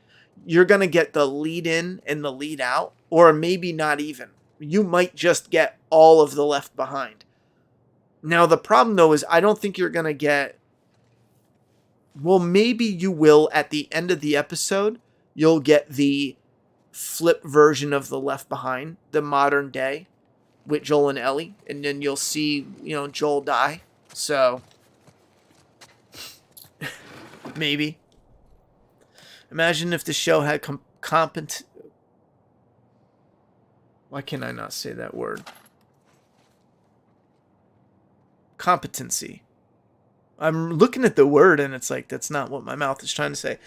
You're going to get the lead in and the lead out, or maybe not even. You might just get all of the Left Behind. Now, the problem, though, is I don't think you're going to get... Well, maybe you will at the end of the episode. You'll get the flip version of the Left Behind, the modern day, with Joel and Ellie. And then you'll see, Joel die. So, maybe. Imagine if the show had competent... Why can I not say that word? Competency. I'm looking at the word and it's like, that's not what my mouth is trying to say.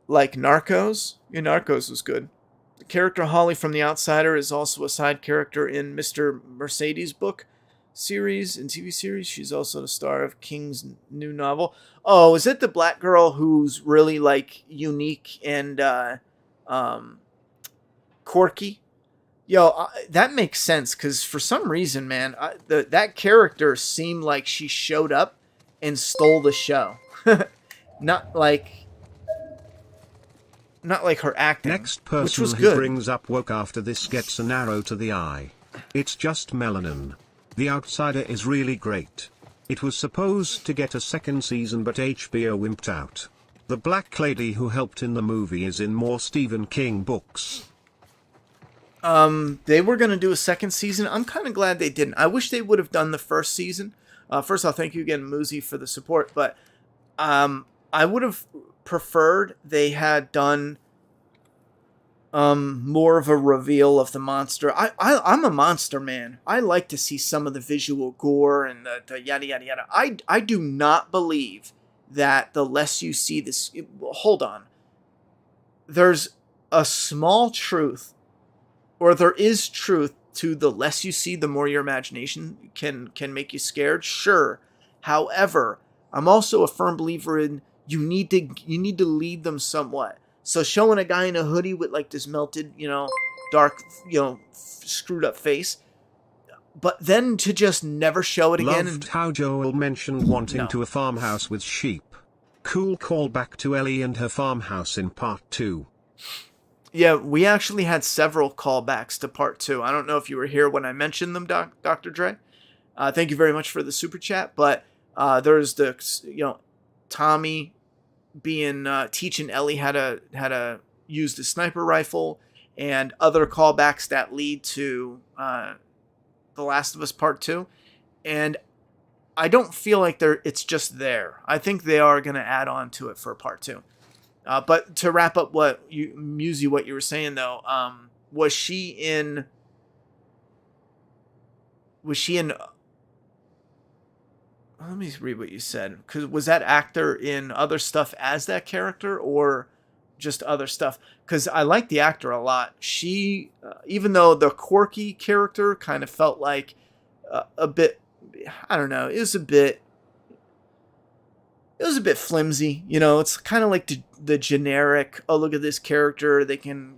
Like Narcos. Yeah, Narcos was good. The character Holly from The Outsider is also a side character in Mr. Mercedes' book series and TV series. She's also the star of King's new novel. Oh, is it the black girl who's really like unique and quirky? Yo, that makes sense because for some reason, man, that character seemed like she showed up and stole the show. Not like her acting. Next person which was who good. brings up woke after this gets an arrow to the eye. It's just melanin. The Outsider is really great. It was supposed to get a second season but HBO wimped out. The black lady who helped in the movie is in more Stephen King books. They were going to do a second season. I'm kind of glad they didn't. I wish they would have done the first season. First of all, thank you again, Muzi, for the support. But I would have preferred they had done more of a reveal of the monster. I'm a monster man. I like to see some of the visual gore and the yada, yada, yada. I do not believe that the less you see this... Hold on. There's a small truth, or there is truth to the less you see, the more your imagination can make you scared. Sure. However, I'm also a firm believer in you need to lead them somewhat. So showing a guy in a hoodie with like this melted, dark, screwed up face, but then to just never show it again. Loved how Joel mentioned wanting to a farmhouse with sheep. Cool callback to Ellie and her farmhouse in part 2. Yeah, we actually had several callbacks to part 2. I don't know if you were here when I mentioned them, Dr. Dre. Thank you very much for the super chat. But there's the, Tommy being teaching Ellie how to use the sniper rifle, and other callbacks that lead to The Last of Us Part 2. And I don't feel like it's just there. I think they are going to add on to it for Part 2. But to wrap up what you were saying though, was she in? Let me read what you said. Because was that actor in other stuff as that character, or just other stuff? Because I like the actor a lot. She, even though the quirky character kind of felt like a bit, I don't know, it was a bit flimsy. It's kind of like the generic, oh, look at this character. They can,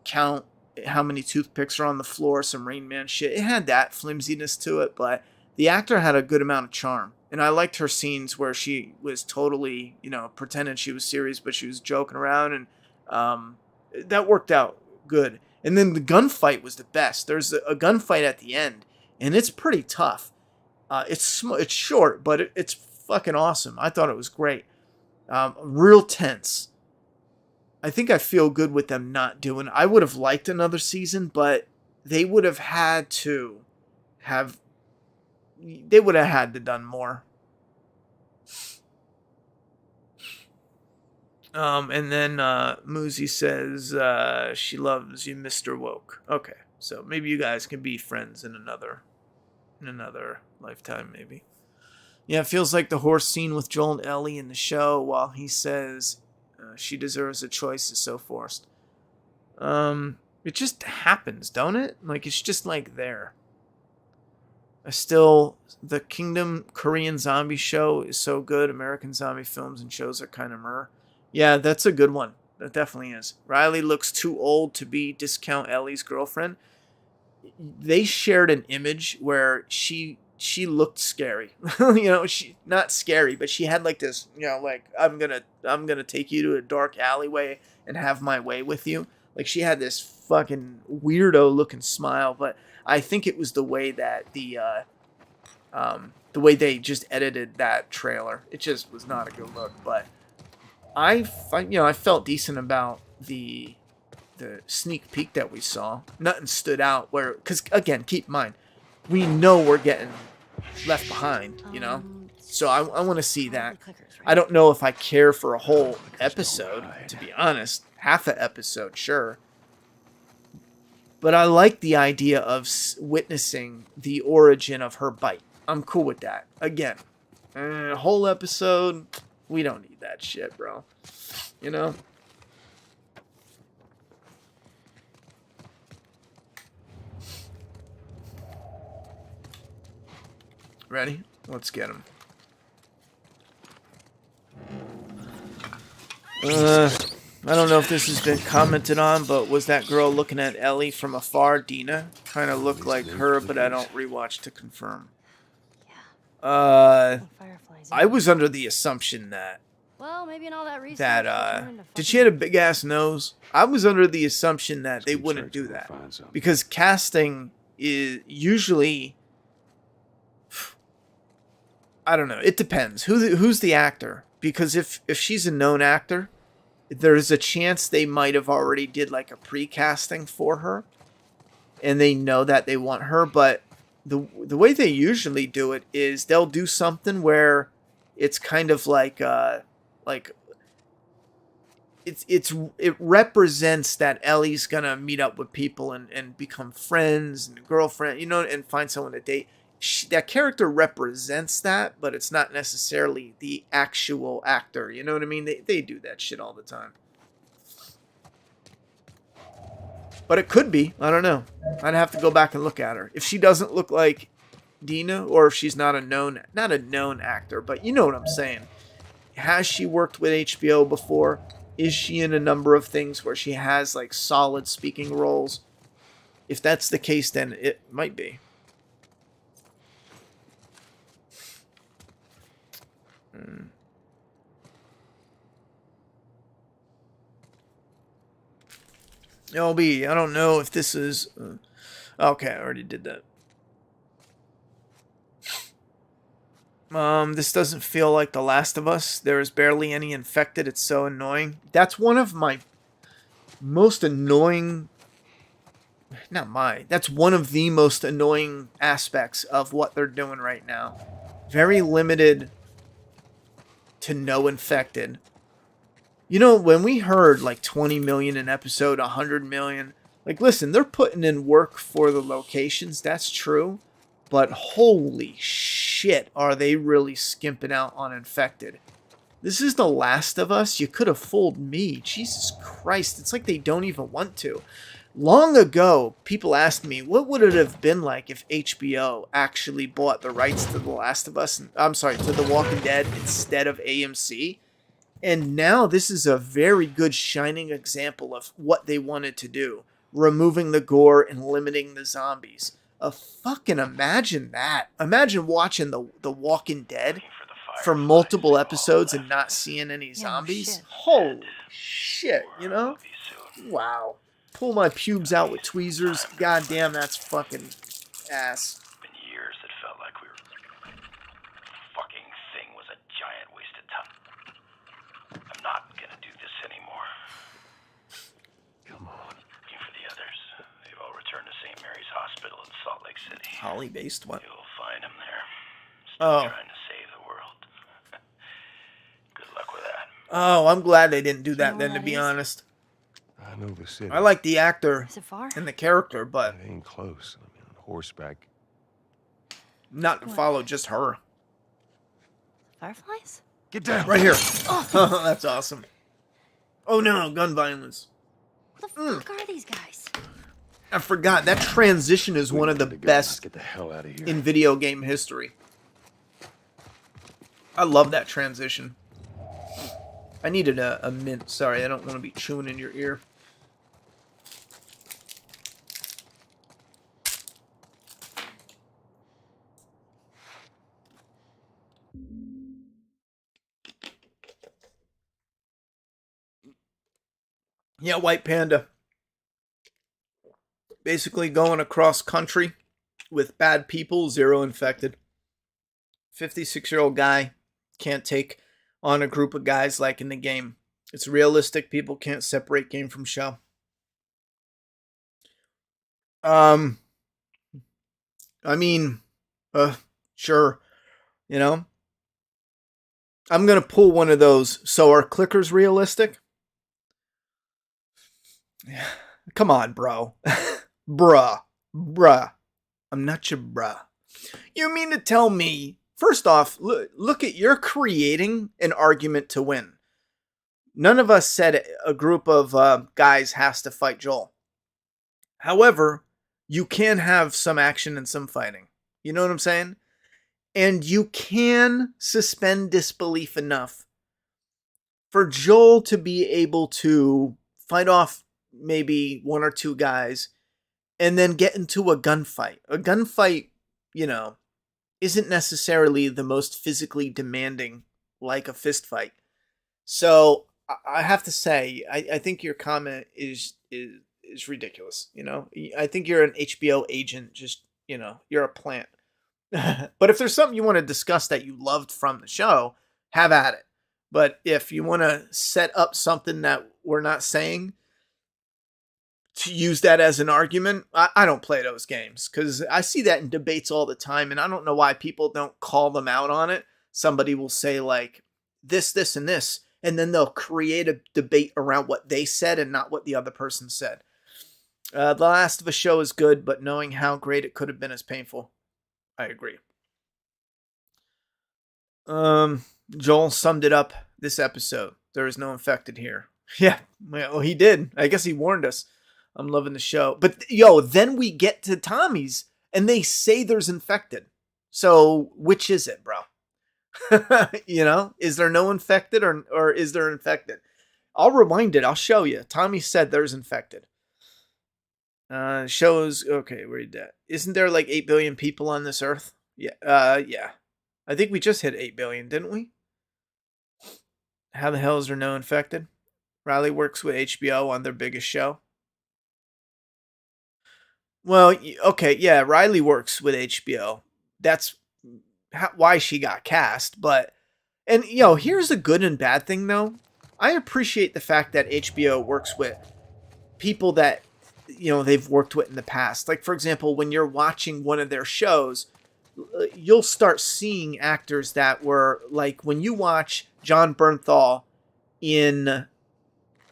count how many toothpicks are on the floor, some Rain Man shit. It had that flimsiness to it, but the actor had a good amount of charm. And I liked her scenes where she was totally, pretending she was serious, but she was joking around. And that worked out good. And then the gunfight was the best. There's a gunfight at the end, and it's pretty tough. It's short, but it's fucking awesome. I thought it was great. Real tense. I think I feel good with them not doing. I would have liked another season, but they would have had to have. They would have had to done more. And then Muzi says she loves you, Mr. Woke. Okay, so maybe you guys can be friends in another lifetime, maybe. Yeah, it feels like the horse scene with Joel and Ellie in the show while he says she deserves a choice is so forced. It just happens, don't it? Like, it's just like there. The Kingdom Korean zombie show is so good. American zombie films and shows are kind of meh. Yeah, that's a good one. That definitely is. Riley looks too old to be discount Ellie's girlfriend. They shared an image where she looked scary. She not scary, but she had like this, like I'm gonna take you to a dark alleyway and have my way with you. Like she had this fucking weirdo looking smile, but I think it was the way that the way they just edited that trailer. It just was not a good look, but I felt decent about the sneak peek that we saw. Nothing stood out because again, keep in mind, we know we're getting left behind, So I want to see that. I don't know if I care for a whole episode, to be honest. Half an episode, sure. But I like the idea of witnessing the origin of her bite. I'm cool with that. Again, a whole episode, we don't need that shit, bro. You know? Ready? Let's get him. I don't know if this has been commented on, but was that girl looking at Ellie from afar, Dina? Kind of looked like her, but I don't rewatch to confirm. I was under the assumption that maybe in all that research, did she have a big ass nose? I was under the assumption that they wouldn't do that because casting is usually, I don't know. It depends who's the actor, because if she's a known actor, there's a chance they might have already did like a pre-casting for her, and they know that they want her. But the way they usually do it is they'll do something where it's kind of like it represents that Ellie's gonna meet up with people and become friends and girlfriend, you know, and find someone to date. That character represents that, but it's not necessarily the actual actor. You know what I mean? They do that shit all the time. But it could be. I don't know. I'd have to go back and look at her. If she doesn't look like Dina, or if she's not a known actor, but you know what I'm saying. Has she worked with HBO before? Is she in a number of things where she has like solid speaking roles? If that's the case, then it might be. LB, I don't know if this is... okay, I already did that. This doesn't feel like The Last of Us. There is barely any infected. It's so annoying. That's one of my most annoying... That's one of the most annoying aspects of what they're doing right now. Very limited to no infected. You know, when we heard like 20 million an episode, 100 million, like, listen, they're putting in work for the locations. That's true. But holy shit, are they really skimping out on infected? This is The Last of Us. You could have fooled me. Jesus Christ. It's like they don't even want to. Long ago, people asked me, what would it have been like if HBO actually bought the rights to The Last of Us, to The Walking Dead instead of AMC? And now this is a very good shining example of what they wanted to do. Removing the gore and limiting the zombies. Fucking imagine that. Imagine watching The Walking Dead for multiple episodes and not seeing any zombies. Holy shit, you know? Wow. Pull my pubes out with tweezers. God damn, that's fucking ass. Been years that felt like we were... fucking thing was a giant waste of time. I'm not gonna do this anymore. Come on. Looking for the others. They've all returned to St. Mary's Hospital in Salt Lake City. Holly-based one. You'll find them there. Still trying to save the world. Good luck with that. Oh, I'm glad they didn't do that then, to be honest. I know the city. I like the actor and the character, but it ain't close. I mean, on horseback. Not to follow just her. Fireflies? Get down. Right here. Oh, that's awesome. Oh no, gun violence. What the fuck are these guys? I forgot. That transition is one of the best Get the hell out of here. in video game history. I love that transition. I needed a mint. Sorry, I don't want to be chewing in your ear. Yeah, White Panda. Basically going across country with bad people, 0 infected. 56-year-old guy can't take on a group of guys like in the game. It's realistic. People can't separate game from show. I mean, sure, you know, I'm going to pull one of those. So are clickers realistic? Come on, bro. Bruh. I'm not your bruh. You mean to tell me, first off, look at, you're creating an argument to win. None of us said a group of guys has to fight Joel. However, you can have some action and some fighting. You know what I'm saying? And you can suspend disbelief enough for Joel to be able to fight off maybe one or two guys and then get into a gunfight. A gunfight, you know, isn't necessarily the most physically demanding like a fist fight. So I have to say, I think your comment is ridiculous. You know, I think you're an HBO agent. Just, you know, you're a plant. But if there's something you want to discuss that you loved from the show, have at it. But if you want to set up something that we're not saying, to use that as an argument, I don't play those games, because I see that in debates all the time, and I don't know why people don't call them out on it. Somebody will say like this, and this, and then they'll create a debate around what they said and not what the other person said. The Last of Us show is good, but knowing how great it could have been is painful. I agree. Joel summed it up this episode. There is no infected here. Yeah, well, he did. I guess he warned us. I'm loving the show. But, then we get to Tommy's, and they say there's infected. So, which is it, bro? You know? Is there no infected, or is there infected? I'll rewind it. I'll show you. Tommy said there's infected. Shows, okay, read that. Isn't there like 8 billion people on this earth? Yeah. Yeah. I think we just hit 8 billion, didn't we? How the hell is there no infected? Riley works with HBO on their biggest show. Well, okay, yeah, Riley works with HBO. That's why she got cast. But, and here's the good and bad thing though. I appreciate the fact that HBO works with people that, they've worked with in the past. Like, for example, when you're watching one of their shows, you'll start seeing actors that were, like, when you watch John Bernthal in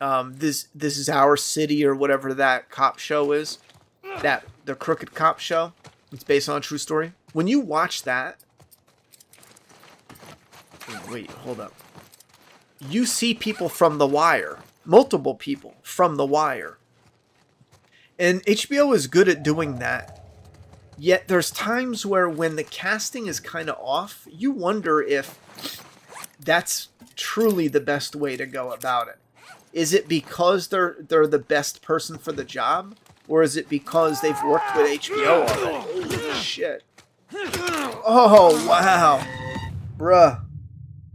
This Is Our City, or whatever that cop show is, that the Crooked Cop show, it's based on a true story. When you watch that, wait, hold up. You see people from The Wire, multiple people from The Wire. And HBO is good at doing that. Yet there's times where when the casting is kind of off, you wonder if that's truly the best way to go about it. Is it because they're the best person for the job? Or is it because they've worked with HBO already? Holy shit. Oh, wow. Bruh.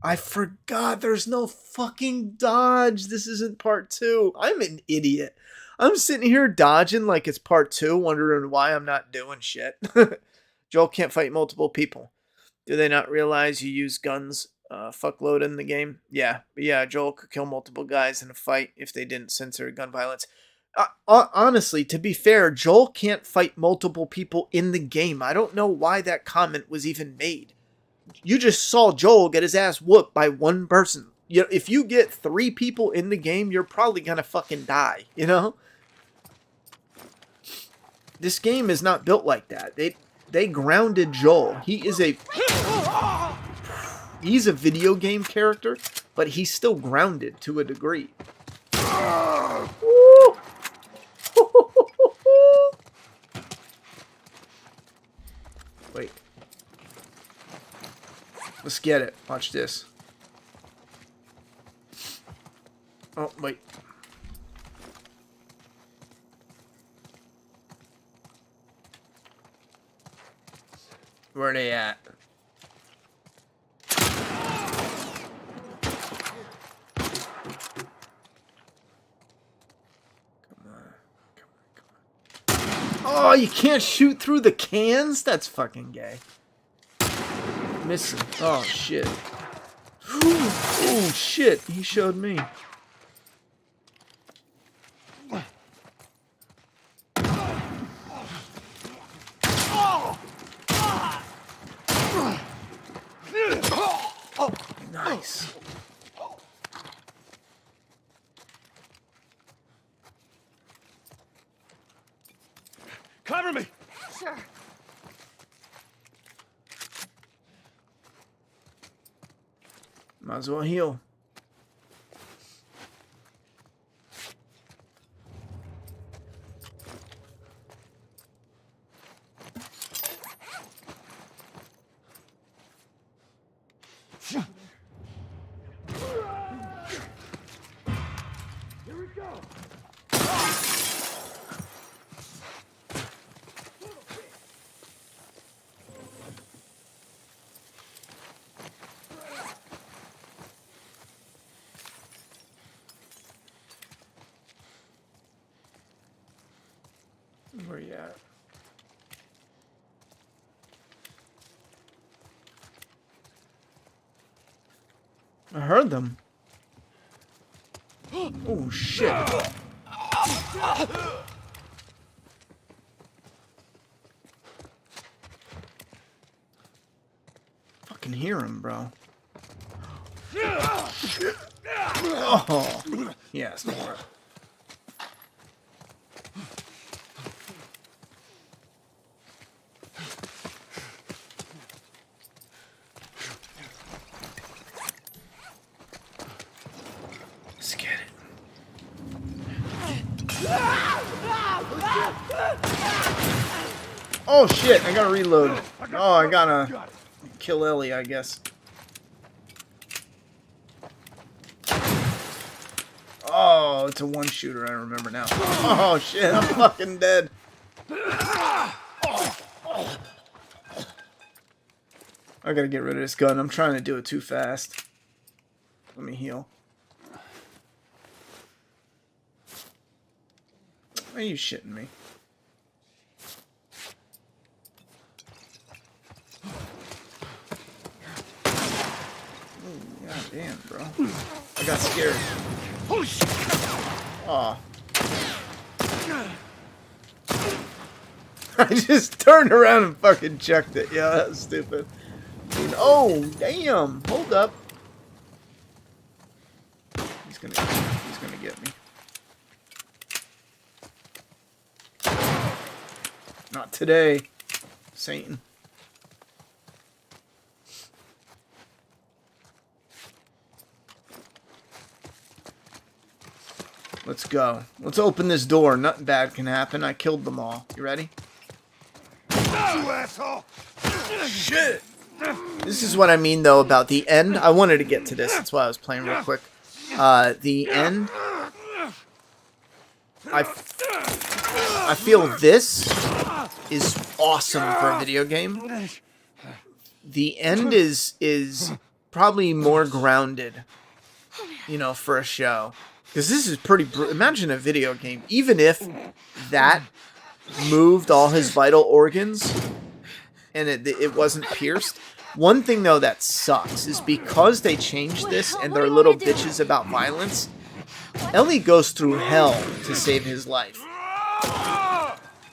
I forgot there's no fucking dodge. This isn't part 2. I'm an idiot. I'm sitting here dodging like it's part 2, wondering why I'm not doing shit. Joel can't fight multiple people. Do they not realize you use guns fuckload in the game? Yeah, Joel could kill multiple guys in a fight if they didn't censor gun violence. Honestly, to be fair, Joel can't fight multiple people in the game. I don't know why that comment was even made. You just saw Joel get his ass whooped by one person. If you get 3 people in the game, you're probably gonna fucking die, This game is not built like that. They grounded Joel. He's a video game character, but he's still grounded to a degree. Wait. Let's get it. Watch this. Oh, wait. Where are they at? Oh, you can't shoot through the cans? That's fucking gay. Missing. Oh, shit. Oh, shit. He showed me. Nice. Cover me! Sure. Might as well heal. Where you at? I heard them. Oh shit. Fucking hear him, bro. Oh. Yes, more. Let's get it. Oh shit, I gotta reload. Oh, I gotta kill Ellie, I guess. Oh, it's a one shooter, I remember now. Oh shit, I'm fucking dead. I gotta get rid of this gun. I'm trying to do it too fast. Let me heal. Are you shitting me? Oh, god damn, bro. I got scared. Aw. I just turned around and fucking chucked it. Yeah, that was stupid. Oh, damn. Hold up. He's gonna get me. Not today, Satan. Let's go. Let's open this door. Nothing bad can happen. I killed them all. You ready? You asshole! Shit! This is what I mean, though, about the end. I wanted to get to this. That's why I was playing real quick. The end. I feel this is awesome for a video game. The end is probably more grounded, you know, for a show. Because this is pretty... Imagine a video game. Even if that moved all his vital organs and it wasn't pierced. One thing, though, that sucks is because they changed this and they're little bitches about violence, Ellie goes through hell to save his life.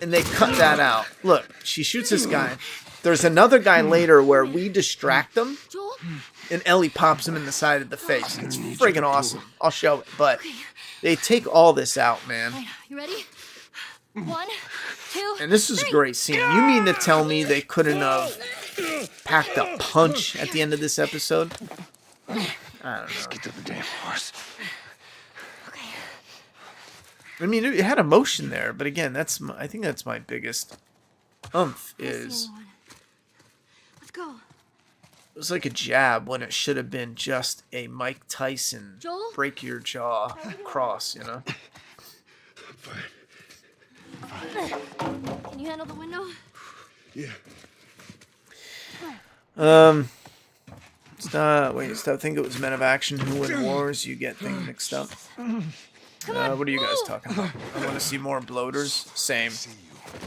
And they cut that out. Look, she shoots this guy. There's another guy later where we distract them, and Ellie pops him in the side of the face. It's friggin' awesome. I'll show it, but they take all this out, man. You ready? 1, 2. And this is a great scene. You mean to tell me they couldn't have packed a punch at the end of this episode? I don't know. Get to the damn horse. I mean, it had emotion there, but again, I think that's my biggest is Let's go. it was like a jab when it should have been just a Mike Tyson Joel? break your jaw cross, you know? Can you handle the window? Yeah. I think it was Men of Action Who Win Wars. You get things mixed up. What are you guys talking about? I want to see more bloaters. Same.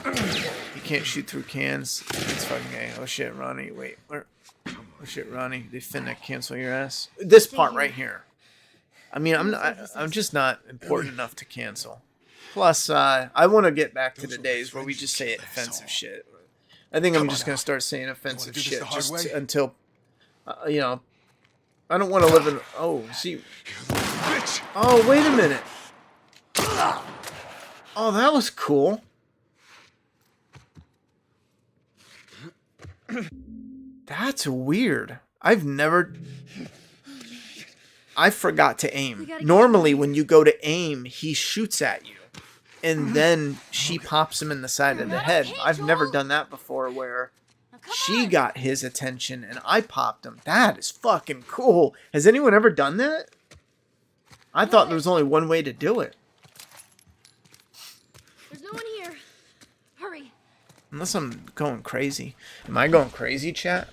You can't shoot through cans. It's fucking gay. Oh shit, Ronnie. Wait. Where? Oh shit, Ronnie. They finna cancel your ass. This part right here. I mean, I'm just not important enough to cancel. Plus, I want to get back to the days where we just say offensive shit. I think I'm just gonna start saying offensive shit just until, you know, I don't want to live in... Oh, see... Bitch! Oh, wait a minute. Oh, that was cool. That's weird. I've never... I forgot to aim. Normally, when you go to aim, he shoots at you. And then she pops him in the side of the head. I've never done that before where she got his attention and I popped him. That is fucking cool. Has anyone ever done that? I thought there was only one way to do it. There's no one here. Hurry. Unless I'm going crazy. Am I going crazy, chat?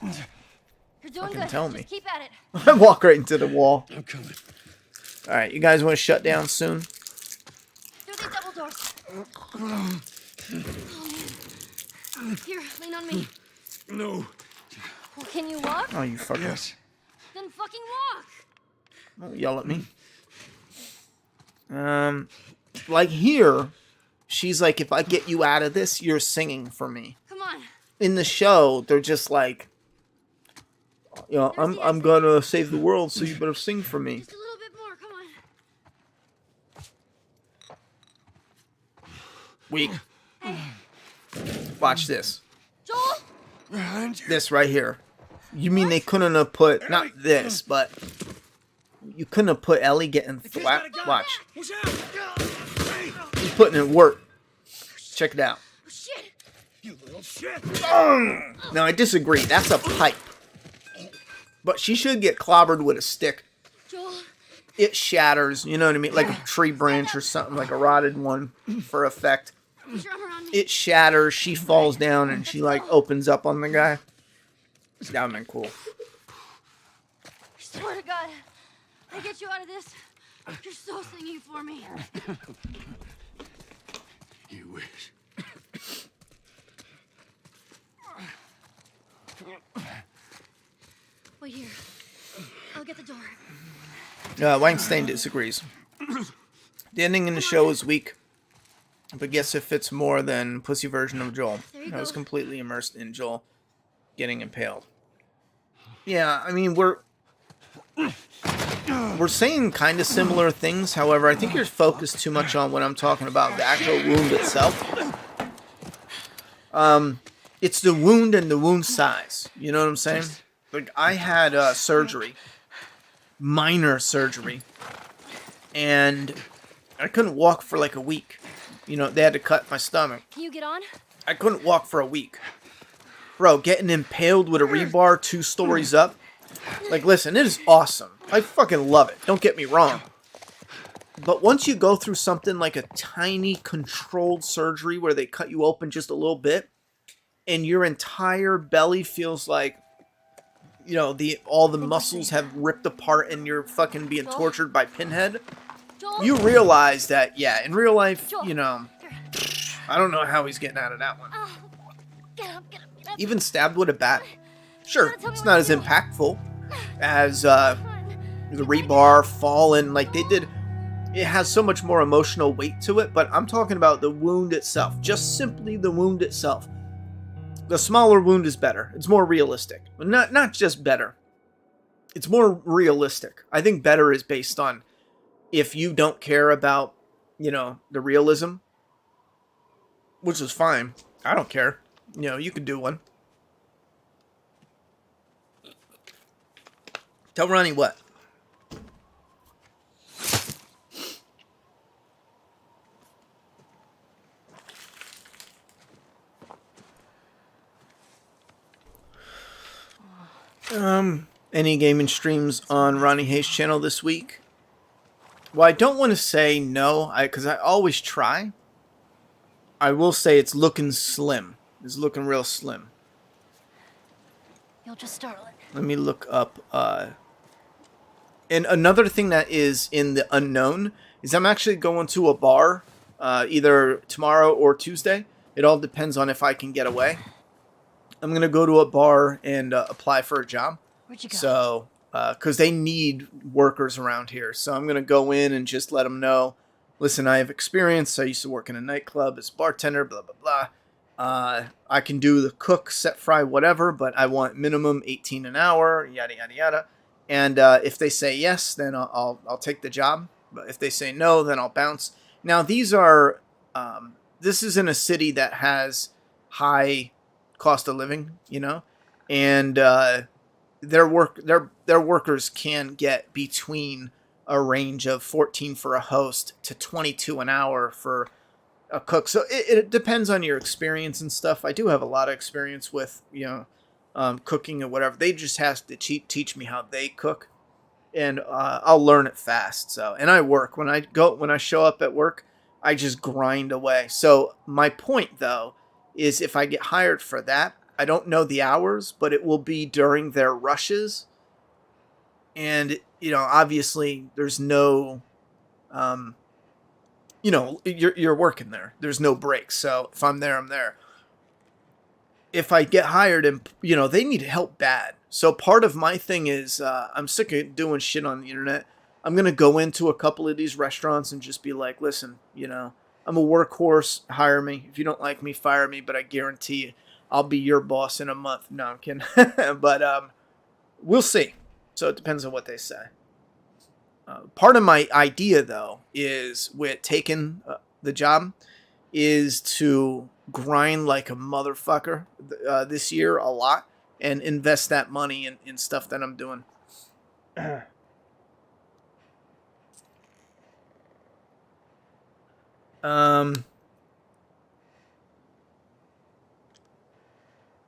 You're doing Fucking good. tell me. Just keep at it. I walk right into the wall. I'm coming. Alright, you guys want to shut down soon? Through these double doors. Oh, man. Here, lean on me. No. Well, can you walk? Oh, you fucker. Yes. Then fucking walk. Don't yell at me. Like here, she's like, if I get you out of this, you're singing for me. Come on. In the show, they're just like, you know, I'm gonna save the world, so you better sing for me. Just a little bit more. Come on. Weak. Watch this. Joel. Behind you. This right here. You mean they couldn't have put, not this, but you couldn't have put Ellie getting flat? Watch. Watch out. Hey, He's putting in work. Check it out. Oh, shit. you little shit. No, I disagree. That's a pipe. But she should get clobbered with a stick. Joel. It shatters, you know what I mean? Like a tree branch or something, like a rotted one for effect. Put your arm around me. It shatters, she falls down, and she like opens up on the guy. That would've been cool. I swear to God, I get you out of this. You're so singing for me. You wish. Wait here. I'll get the door. Weinstein disagrees. The ending in the show is weak, but guess it fits more than pussy version of Joel. I was completely immersed in Joel getting impaled. Yeah, I mean, we're saying kind of similar things. However, I think you're focused too much on what I'm talking about, the actual wound itself. It's the wound and the wound size. You know what I'm saying? Like, I had surgery, minor surgery, and I couldn't walk for like a week. You know, they had to cut my stomach. Can you get on? I couldn't walk for a week. Bro, getting impaled with a rebar 2 stories up. Like, listen, it is awesome. I fucking love it. Don't get me wrong. But once you go through something like a tiny controlled surgery where they cut you open just a little bit, and your entire belly feels like, you know, all the muscles have ripped apart and you're fucking being tortured by Pinhead, Joel. you realize that, yeah, in real life, Joel. you know, I don't know how he's getting out of that one. Oh, get up, get up, get up. Even stabbed with a bat. Sure, it's not as impactful as the rebar falling like they did. It has so much more emotional weight to it, but I'm talking about the wound itself. Just simply the wound itself. The smaller wound is better. It's more realistic. Not just better. It's more realistic. I think better is based on if you don't care about, you know, the realism, which is fine. I don't care. You know, you could do one. Tell Ronnie what? Any gaming streams on Ronnie Hayes' channel this week? Well, I don't want to say no, because I always try. I will say it's looking slim. It's looking real slim. You'll just startle it. Let me look up. And another thing that is in the unknown is I'm actually going to a bar either tomorrow or Tuesday. It all depends on if I can get away. I'm going to go to a bar and apply for a job. Where'd you go? So, because they need workers around here. So I'm going to go in and just let them know, listen, I have experience. I used to work in a nightclub as a bartender, blah, blah, blah. I can do the cook, set fry, whatever, but I want minimum 18 an hour, yada, yada, yada. And if they say yes, then I'll take the job. But if they say no, then I'll bounce. Now, these are, this is in a city that has high cost of living, you know, and their workers can get between a range of 14 for a host to 22 an hour for a cook. So it depends on your experience and stuff. I do have a lot of experience with, cooking and whatever. They just have to teach me how they cook, and I'll learn it fast. So, and I work when I show up at work, I just grind away. So my point though is if I get hired for that, I don't know the hours, but it will be during their rushes. And, obviously there's no, you're working there. There's no breaks. So if I'm there, I'm there. If I get hired and, they need help bad. So part of my thing is I'm sick of doing shit on the internet. I'm going to go into a couple of these restaurants and just be like, listen, I'm a workhorse. Hire me. If you don't like me, fire me. But I guarantee you, I'll be your boss in a month. No, I'm kidding. But we'll see. So it depends on what they say. Part of my idea, though, is with taking the job is to grind like a motherfucker this year a lot and invest that money in stuff that I'm doing.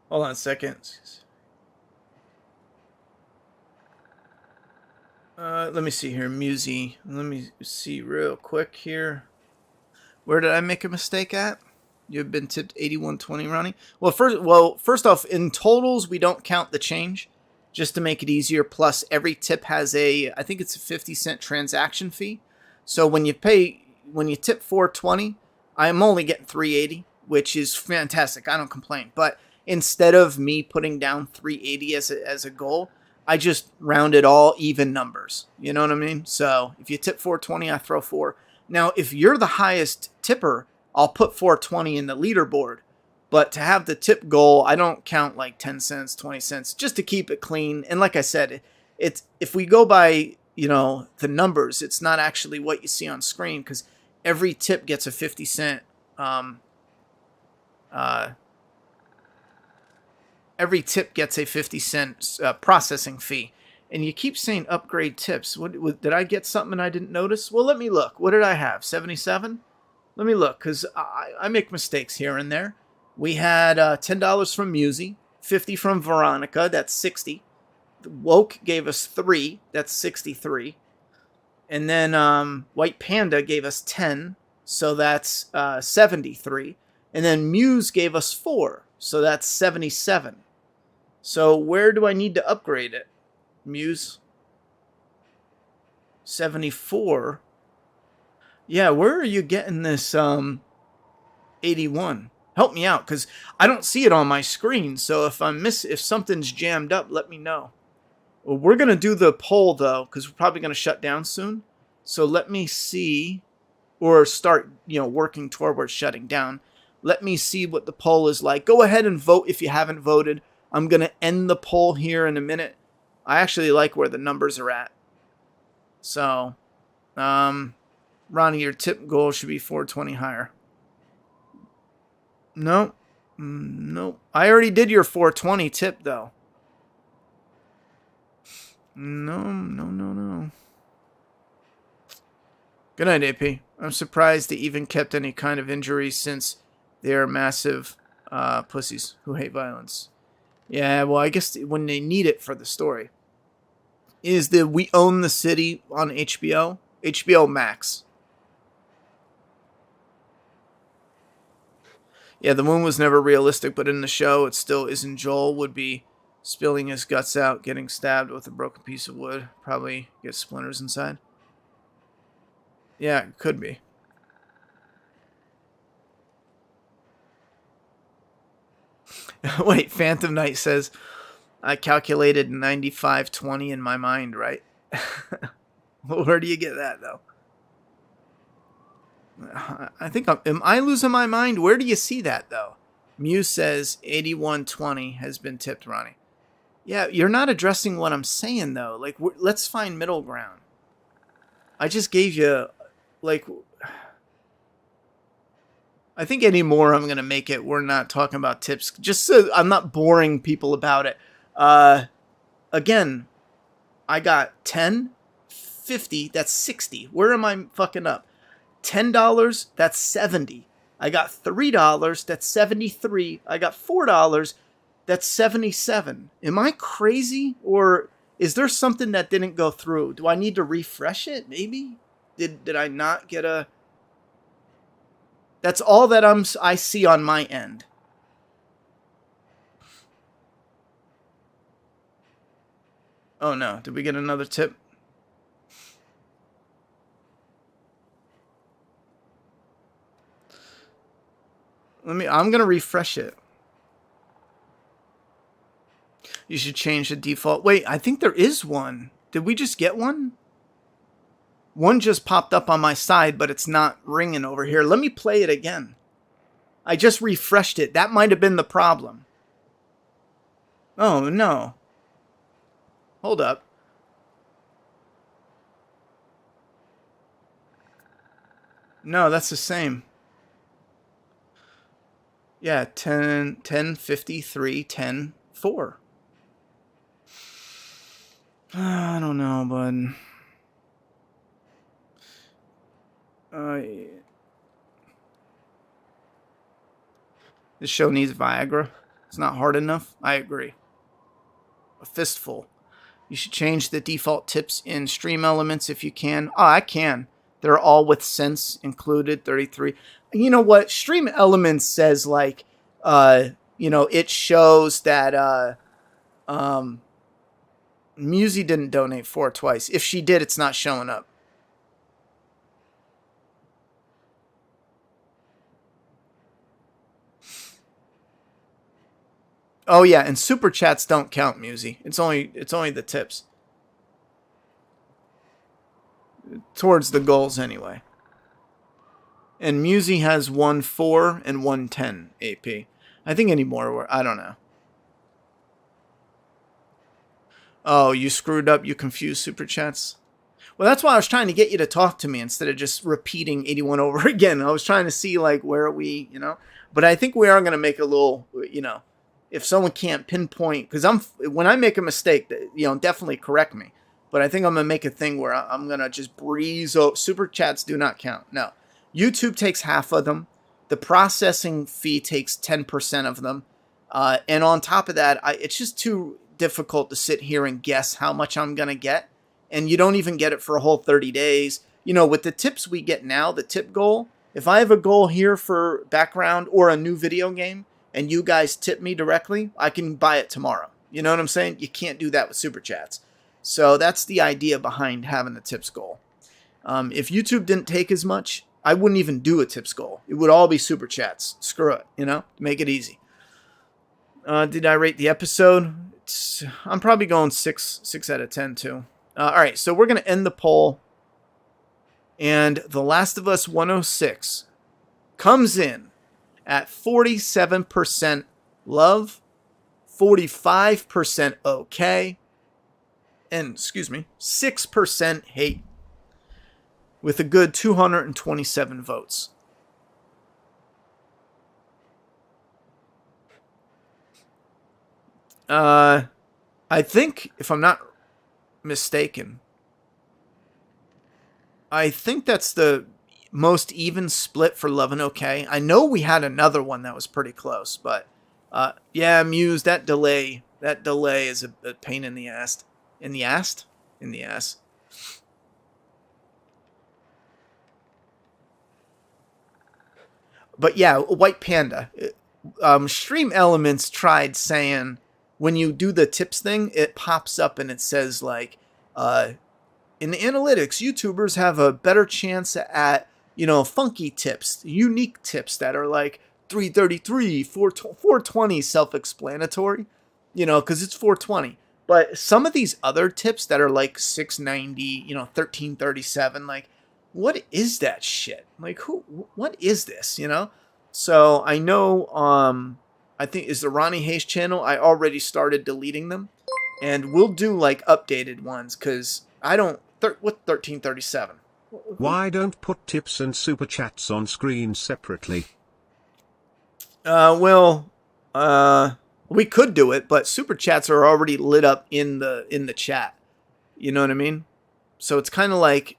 Hold on a second. Let me see here, Musey. Let me see real quick here. Where did I make a mistake at? You've been tipped 81.20, Ronnie. First off, in totals, we don't count the change, just to make it easier. Plus, every tip has I think it's a 50-cent transaction fee. So when you tip 4.20, I'm only getting 3.80, which is fantastic. I don't complain. But instead of me putting down 3.80 as a goal, I just rounded all even numbers. You know what I mean? So if you tip 4.20, I throw 4. Now, if you're the highest tipper, I'll put 4.20 in the leaderboard. But to have the tip goal, I don't count like 10 cents, 20 cents, just to keep it clean. And like I said, it's if we go by, the numbers, it's not actually what you see on screen, because every tip gets a 50-cent every tip gets a 50-cent processing fee. And you keep saying upgrade tips. Did I get something I didn't notice? Well, let me look. What did I have? 77? Let me look, because I make mistakes here and there. We had $10 from Musey, 50 from Veronica, that's 60. Woke gave us 3, that's 63. And then White Panda gave us 10, so that's 73. And then Muse gave us 4, so that's 77. So where do I need to upgrade it? Muse? 74. Yeah, where are you getting this 81? Help me out, because I don't see it on my screen. So if something's jammed up, let me know. Well, we're going to do the poll, though, because we're probably going to shut down soon. So let me see, or start, working towards shutting down. Let me see what the poll is like. Go ahead and vote if you haven't voted. I'm going to end the poll here in a minute. I actually like where the numbers are at. So, Ronnie, your tip goal should be 4.20 higher. No. I already did your 4.20 tip, though. No. Good night, AP. I'm surprised they even kept any kind of injury, since they are massive pussies who hate violence. Yeah, well, I guess when they need it for the story. Is the We Own the City on HBO? HBO Max. Yeah, the wound was never realistic, but in the show, it still isn't. Joel would be spilling his guts out, getting stabbed with a broken piece of wood. Probably get splinters inside. Yeah, it could be. Wait, Phantom Knight says, I calculated 95.20 in my mind, right? Where do you get that, though? I think am I losing my mind? Where do you see that, though? Muse says 8120 has been tipped, Ronnie. Yeah, you're not addressing what I'm saying, though. Like, let's find middle ground. I just gave you, like, I think any more I'm going to make it, we're not talking about tips. Just so I'm not boring people about it. Again, I got 10, 50, that's 60. Where am I fucking up? $10, that's 70. I got $3, that's 73. I got $4, that's 77. Am I crazy? Or is there something that didn't go through? Do I need to refresh it? Maybe? Did I not get a... That's all that I see on my end. Oh no, did we get another tip? I'm going to refresh it. You should change the default. Wait, I think there is one. Did we just get one? One just popped up on my side, but it's not ringing over here. Let me play it again. I just refreshed it. That might have been the problem. Oh, no. Hold up. No, that's the same. Yeah, 10, 53, 10, 4. I don't know, bud. This show needs Viagra. It's not hard enough. I agree. A fistful. You should change the default tips in stream elements if you can. Oh, I can. They're all with cents included, 33. You know what? Stream elements says like, it shows that Musi didn't donate 4 twice. If she did, it's not showing up. Oh yeah, and super chats don't count, Musi. It's only the tips. Towards the goals anyway. And Musi has 1.4 and 1.10 AP. I think any more, I don't know. Oh, you screwed up. You confused super chats. Well, that's why I was trying to get you to talk to me instead of just repeating 81 over again. I was trying to see like where are we, But I think we are going to make a little, if someone can't pinpoint, because when I make a mistake, definitely correct me. But I think I'm going to make a thing where I'm going to just breeze over. Super chats do not count. No. YouTube takes half of them. The processing fee takes 10% of them. And on top of that, it's just too difficult to sit here and guess how much I'm going to get. And you don't even get it for a whole 30 days. With the tips we get now, the tip goal, if I have a goal here for background or a new video game, and you guys tip me directly, I can buy it tomorrow. You know what I'm saying? You can't do that with super chats. So that's the idea behind having the tips goal. If YouTube didn't take as much, I wouldn't even do a tips goal. It would all be super chats. Screw it, make it easy. Did I rate the episode? I'm probably going 6 out of 10 too. All right, so we're going to end the poll. And The Last of Us 106 comes in at 47% love, 45% okay, and 6% hate, with a good 227 votes. I think, if I'm not mistaken, I think that's the most even split for Love and Okay. I know we had another one that was pretty close, but yeah, Muse, that delay is a pain in the ass. In the ass? In the ass. But yeah, White Panda. Stream Elements tried saying when you do the tips thing, it pops up and it says like, in the analytics, YouTubers have a better chance at, funky tips, unique tips that are like 333, 420 self-explanatory, because it's 420. But some of these other tips that are like 690, 1337, like, what is that shit? Like, what is this, So I know, I think is the Ronnie Hayes channel. I already started deleting them, and we'll do like updated ones because I don't. What 1337? Why don't put tips and super chats on screen separately? We could do it, but super chats are already lit up in the chat. You know what I mean? So it's kind of like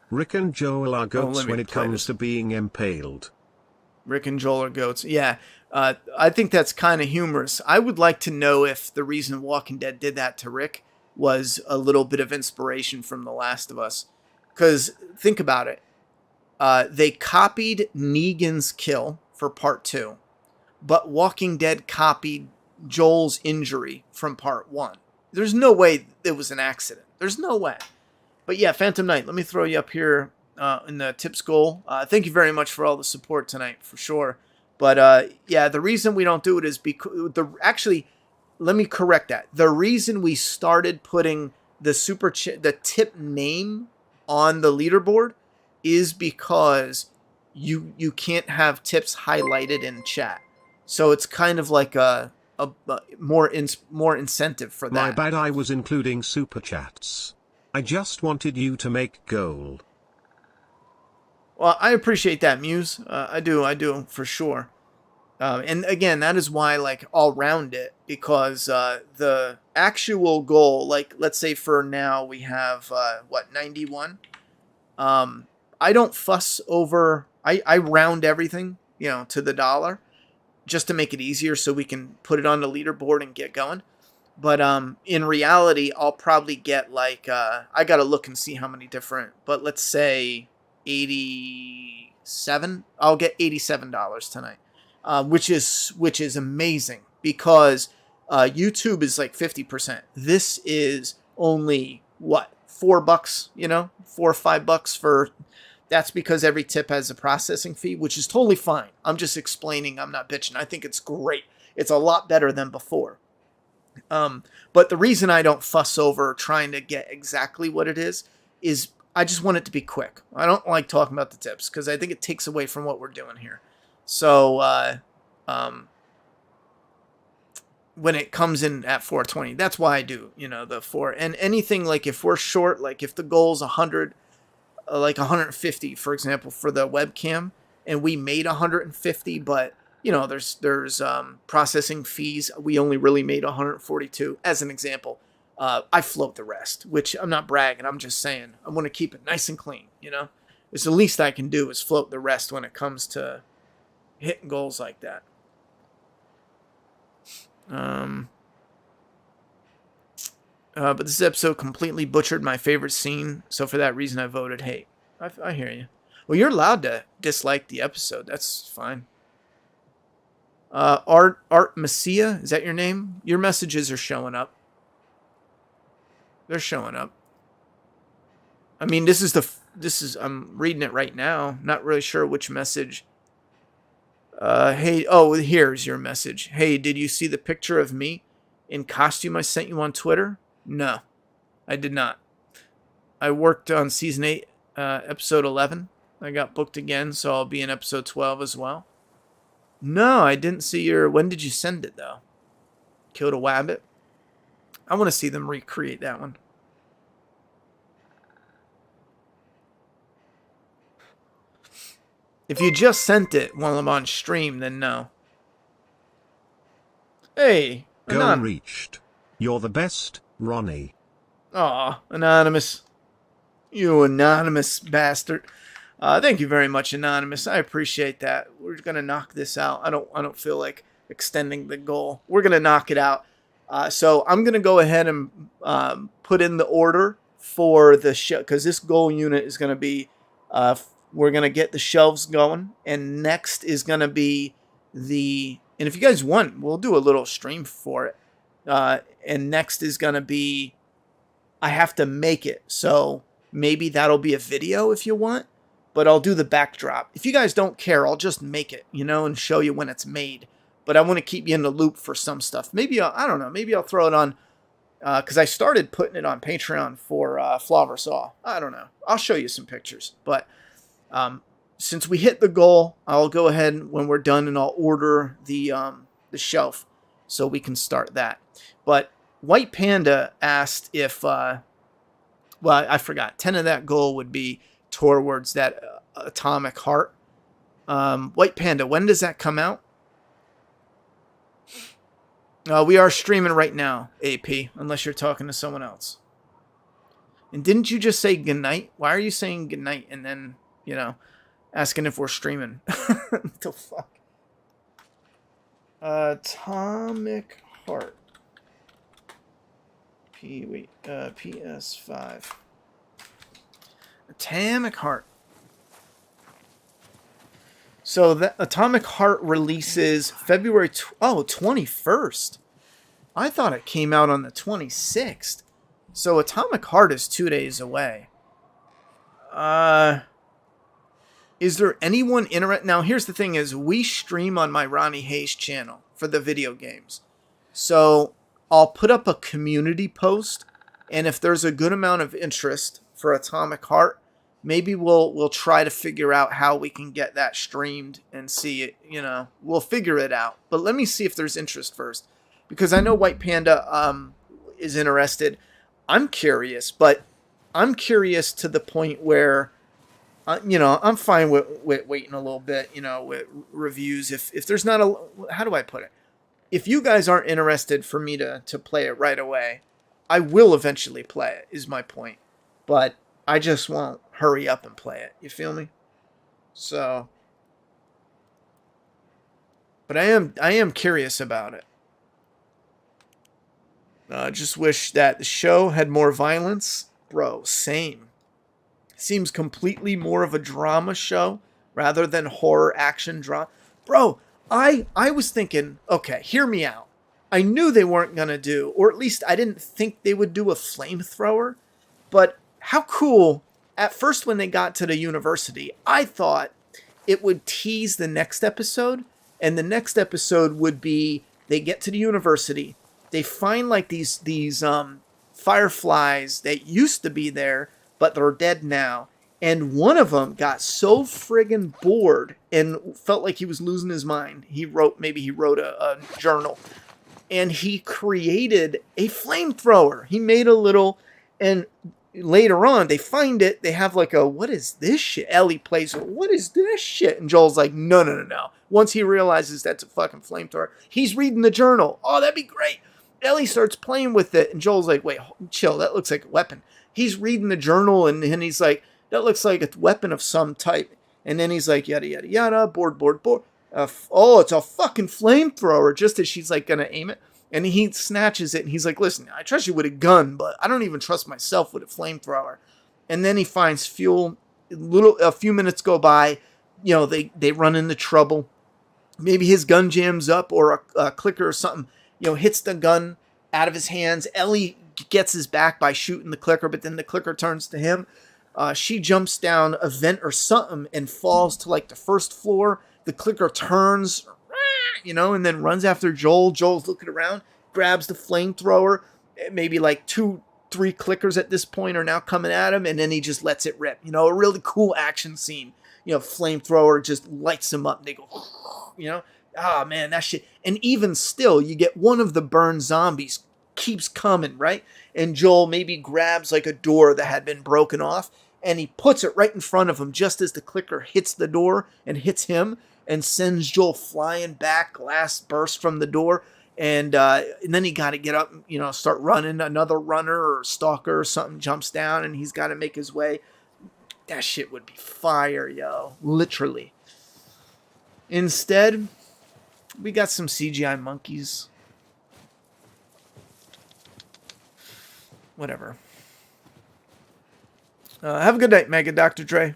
Rick and Joel are goats let me when it play comes this. to being impaled. Rick and Joel are goats. Yeah. I think that's kind of humorous. I would like to know if the reason Walking Dead did that to Rick was a little bit of inspiration from The Last of Us. Because think about it. They copied Negan's kill for part 2, but Walking Dead copied Joel's injury from part 1. There's no way it was an accident. There's no way. But yeah, Phantom Knight, let me throw you up here in the tips goal. Thank you very much for all the support tonight, for sure. But yeah, the reason we don't do it is because actually, let me correct that. The reason we started putting the tip name on the leaderboard is because you can't have tips highlighted in chat. So it's kind of like a more incentive for that. My bad, I was including super chats. I just wanted you to make gold. Well, I appreciate that, Muse. I do, for sure. And again, that is why, like, I'll round it, because the actual goal, like, let's say for now we have, 91? I don't fuss over, I round everything, to the dollar, just to make it easier so we can put it on the leaderboard and get going. But in reality, I'll probably get, like, I gotta look and see how many different, but let's say 87. I'll get $87 tonight, which is amazing, because YouTube is like 50%. This is only what, $4, $4 or $5 for. That's because every tip has a processing fee, which is totally fine. I'm just explaining. I'm not bitching. I think it's great. It's a lot better than before. But the reason I don't fuss over trying to get exactly what it is I just want it to be quick. I don't like talking about the tips because I think it takes away from what we're doing here. So, when it comes in at 420, that's why I do, the 4. And anything, like, if we're short, like if the goal's 100, like 150, for example, for the webcam, and we made 150, but there's processing fees. We only really made 142 as an example. I float the rest, which I'm not bragging. I'm just saying I want to keep it nice and clean. It's the least I can do is float the rest when it comes to hitting goals like that. But this episode completely butchered my favorite scene, so for that reason I voted hate. I hear you. Well, you're allowed to dislike the episode. That's fine. Art Messia, is that your name? Your messages are showing up. They're showing up. I mean, this is I'm reading it right now. Not really sure which message. Hey, here's your message. Hey, did you see the picture of me in costume I sent you on Twitter? No, I did not. I worked on season 8, episode 11. I got booked again, so I'll be in episode 12 as well. No, I didn't see your... When did you send it, though? Killed a wabbit? I want to see them recreate that one. If you just sent it while I'm on stream, then no. Hey, Goal reached. You're the best, Ronnie. Aw, Anonymous. You anonymous bastard. Thank you very much, Anonymous. I appreciate that. We're gonna knock this out. I don't feel like extending the goal. We're gonna knock it out. So I'm gonna go ahead and put in the order for the show, because this goal unit is gonna be. We're gonna get the shelves going, and next is gonna be the. And if you guys want, we'll do a little stream for it. And next is gonna be. I have to make it, so maybe that'll be a video if you want. But I'll do the backdrop. If you guys don't care, I'll just make it, and show you when it's made. But I want to keep you in the loop for some stuff. Maybe I don't know. Maybe I'll throw it on, because I started putting it on Patreon for Flaw vs. Saw. I don't know. I'll show you some pictures. But Since we hit the goal, I'll go ahead when we're done and I'll order the shelf so we can start that. But White Panda asked if, well, I forgot. 10 of that goal would be towards that atomic heart. White Panda, when does that come out? We are streaming right now, AP, unless you're talking to someone else. And didn't you just say goodnight? Why are you saying goodnight and then, asking if we're streaming? What the fuck? Atomic Heart. PS5. Atomic Heart. So that Atomic Heart releases February 21st. I thought it came out on the 26th. So Atomic Heart is 2 days away. Is there anyone interested? Now, here's the thing is, we stream on my Ronnie Hayes channel for the video games. So I'll put up a community post, and if there's a good amount of interest for Atomic Heart, maybe we'll try to figure out how we can get that streamed and see it, we'll figure it out. But let me see if there's interest first, because I know White Panda is interested. I'm curious, but I'm curious to the point where, I'm fine with waiting a little bit, with reviews. If there's not how do I put it? If you guys aren't interested for me to play it right away, I will eventually play it, is my point. But I just won't hurry up and play it. You feel me? So, but I am curious about it. Just wish that the show had more violence. Bro, same. Seems completely more of a drama show rather than horror action drama. Bro, I was thinking, okay, hear me out. I knew they weren't going to do, or at least I didn't think they would do a flamethrower. But how cool, at first when they got to the university, I thought it would tease the next episode. And the next episode would be, they get to the university. They find like these fireflies that used to be there, but they're dead now. And one of them got so friggin' bored and felt like he was losing his mind. He wrote a journal. And he created a flamethrower. He made a little, and later on, they find it. They have like a, what is this shit? Ellie plays, what is this shit? And Joel's like, no. Once he realizes that's a fucking flamethrower, he's reading the journal. Oh, that'd be great. Ellie starts playing with it, and Joel's like, wait, chill, that looks like a weapon. He's reading the journal, and he's like, that looks like a weapon of some type. And then he's like, yada, yada, yada, board. Oh, it's a fucking flamethrower, just as she's like gonna aim it. And he snatches it, and he's like, listen, I trust you with a gun, but I don't even trust myself with a flamethrower. And then he finds fuel. A few minutes go by, they run into trouble. Maybe his gun jams up, or a clicker or something, hits the gun out of his hands. Ellie gets his back by shooting the clicker, but then the clicker turns to him. She jumps down a vent or something and falls to like the first floor. The clicker turns, and then runs after Joel. Joel's looking around, grabs the flamethrower. Maybe like 2-3 clickers at this point are now coming at him, and then he just lets it rip. A really cool action scene. Flamethrower just lights him up. And they go, oh man, that shit. And even still, you get one of the burned zombies keeps coming, right? And Joel maybe grabs like a door that had been broken off, and he puts it right in front of him just as the clicker hits the door and hits him and sends Joel flying back. Glass bursts from the door, and then he got to get up, start running. Another runner or stalker or something jumps down, and he's got to make his way. That shit would be fire, yo. Literally. Instead, we got some CGI monkeys. Whatever. Have a good night, Mega Dr. Dre.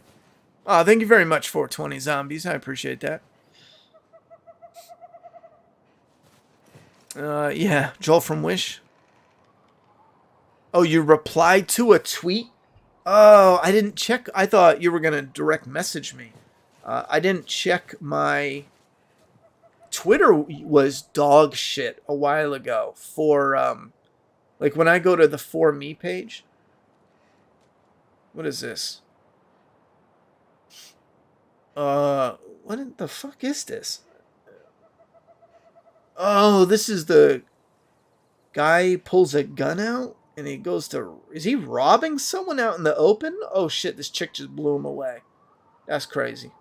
Thank you very much for 20 zombies. I appreciate that. Yeah, Joel from Wish. Oh, you replied to a tweet? Oh, I didn't check. I thought you were going to direct message me. I didn't check my... Twitter was dog shit a while ago for, like when I go to the For Me page. What is this? What in the fuck is this? Oh, this is the guy pulls a gun out and he goes to... Is he robbing someone out in the open? Oh shit, this chick just blew him away. That's crazy.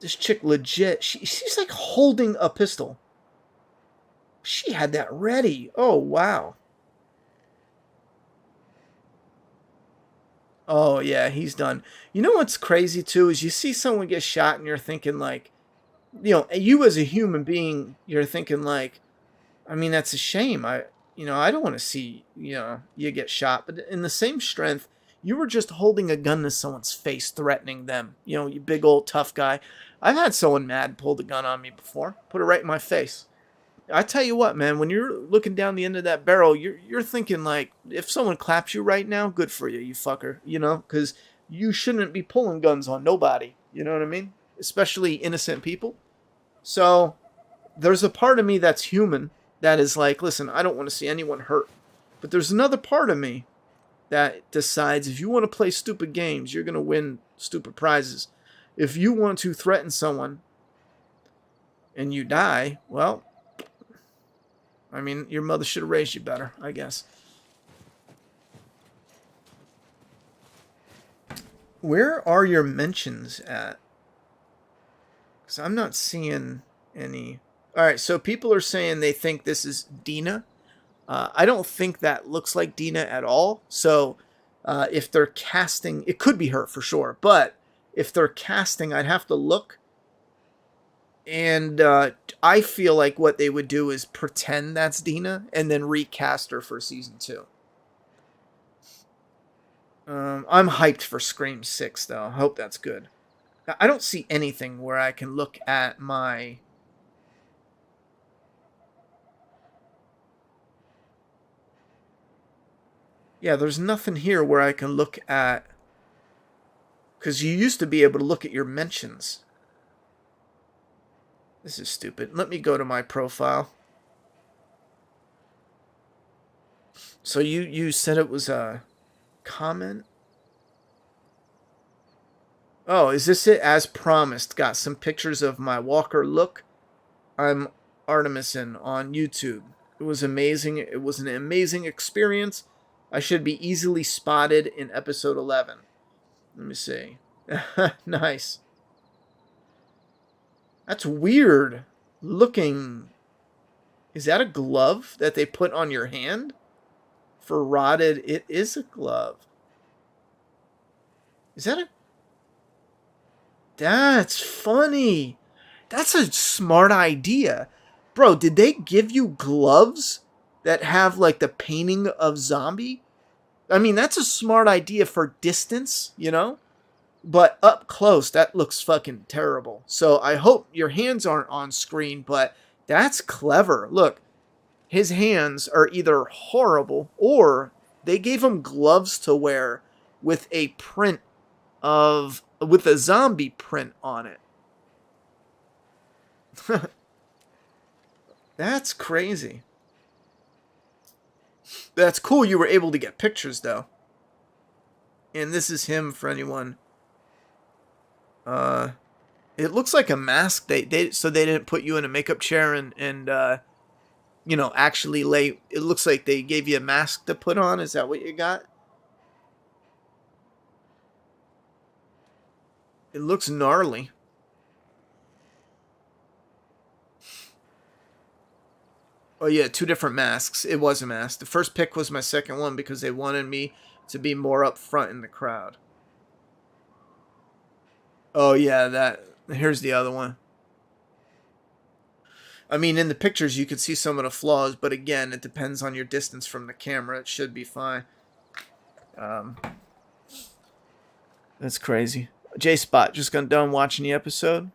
This chick legit, she's like holding a pistol. She had that ready. Oh, wow. Oh, yeah, he's done. You know what's crazy, too, is you see someone get shot and you're thinking, like, you know, you as a human being, you're thinking, like, I mean, that's a shame. I don't want to see, you get shot. But in the same strength, you were just holding a gun to someone's face, threatening them. You know, you big old tough guy. I've had someone mad pull the gun on me before. Put it right in my face. I tell you what, man, when you're looking down the end of that barrel, you're thinking, like, if someone claps you right now, good for you, you fucker, because you shouldn't be pulling guns on nobody, you know what I mean? Especially innocent people. So, there's a part of me that's human that is like, listen, I don't want to see anyone hurt. But there's another part of me that decides if you want to play stupid games, you're going to win stupid prizes. If you want to threaten someone and you die, well, I mean, your mother should have raised you better, I guess. Where are your mentions at? Because I'm not seeing any. Alright, so people are saying they think this is Dina. I don't think that looks like Dina at all. So if they're casting, it could be her for sure. But if they're casting, I'd have to look. And I feel like what they would do is pretend that's Dina and then recast her for season 2. I'm hyped for Scream 6, though. I hope that's good. I don't see anything where I can look at my... Yeah, there's nothing here where I can look at... Because you used to be able to look at your mentions. This is stupid. Let me go to my profile. So you said it was a comment? Oh, is this it? As promised. Got some pictures of my Walker look. I'm Artemison on YouTube. It was amazing. It was an amazing experience. I should be easily spotted in episode 11. Let me see. Nice. That's weird looking. Is that a glove that they put on your hand? For rotted, it is a glove. Is that a... That's funny. That's a smart idea. Bro, did they give you gloves that have like the painting of zombie? I mean, that's a smart idea for distance, But up close, that looks fucking terrible. So I hope your hands aren't on screen, but that's clever. Look, his hands are either horrible or they gave him gloves to wear with a print of... with a zombie print on it. That's crazy. That's cool you were able to get pictures, though. And this is him for anyone. It looks like a mask. So they didn't put you in a makeup chair and actually lay... It looks like they gave you a mask to put on. Is that what you got? It looks gnarly. Oh yeah, 2 different masks. It was a mask. The first pick was my second one because they wanted me to be more up front in the crowd. Oh yeah, here's the other one. I mean, in the pictures you could see some of the flaws, but again, it depends on your distance from the camera. It should be fine. That's crazy. J-Spot, just got done watching the episode.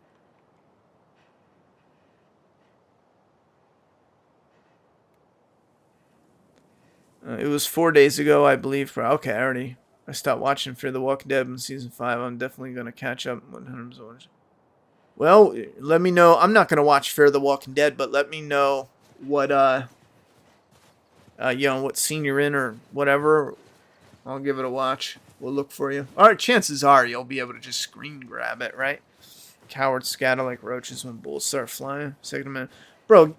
It was 4 days ago, I believe. Okay, I stopped watching Fear the Walking Dead in season 5. I'm definitely going to catch up. Well, let me know. I'm not going to watch Fear the Walking Dead, but let me know what what scene you're in or whatever. I'll give it a watch. We'll look for you. Alright, chances are you'll be able to just screen grab it, right? Cowards scatter like roaches when bullets start flying. Second minute. Bro,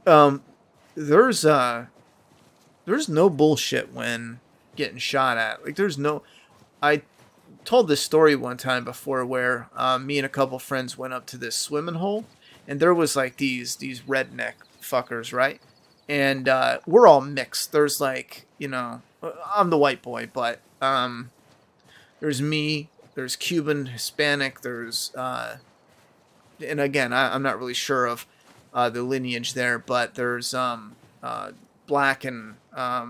there's no bullshit when getting shot at. Like, there's no... I told this story one time before where me and a couple friends went up to this swimming hole, and there was like these redneck fuckers, right? And we're all mixed. There's like, you know, I'm the white boy, but there's me, there's Cuban, Hispanic, there's and again, I'm not really sure of the lineage there, but there's black and I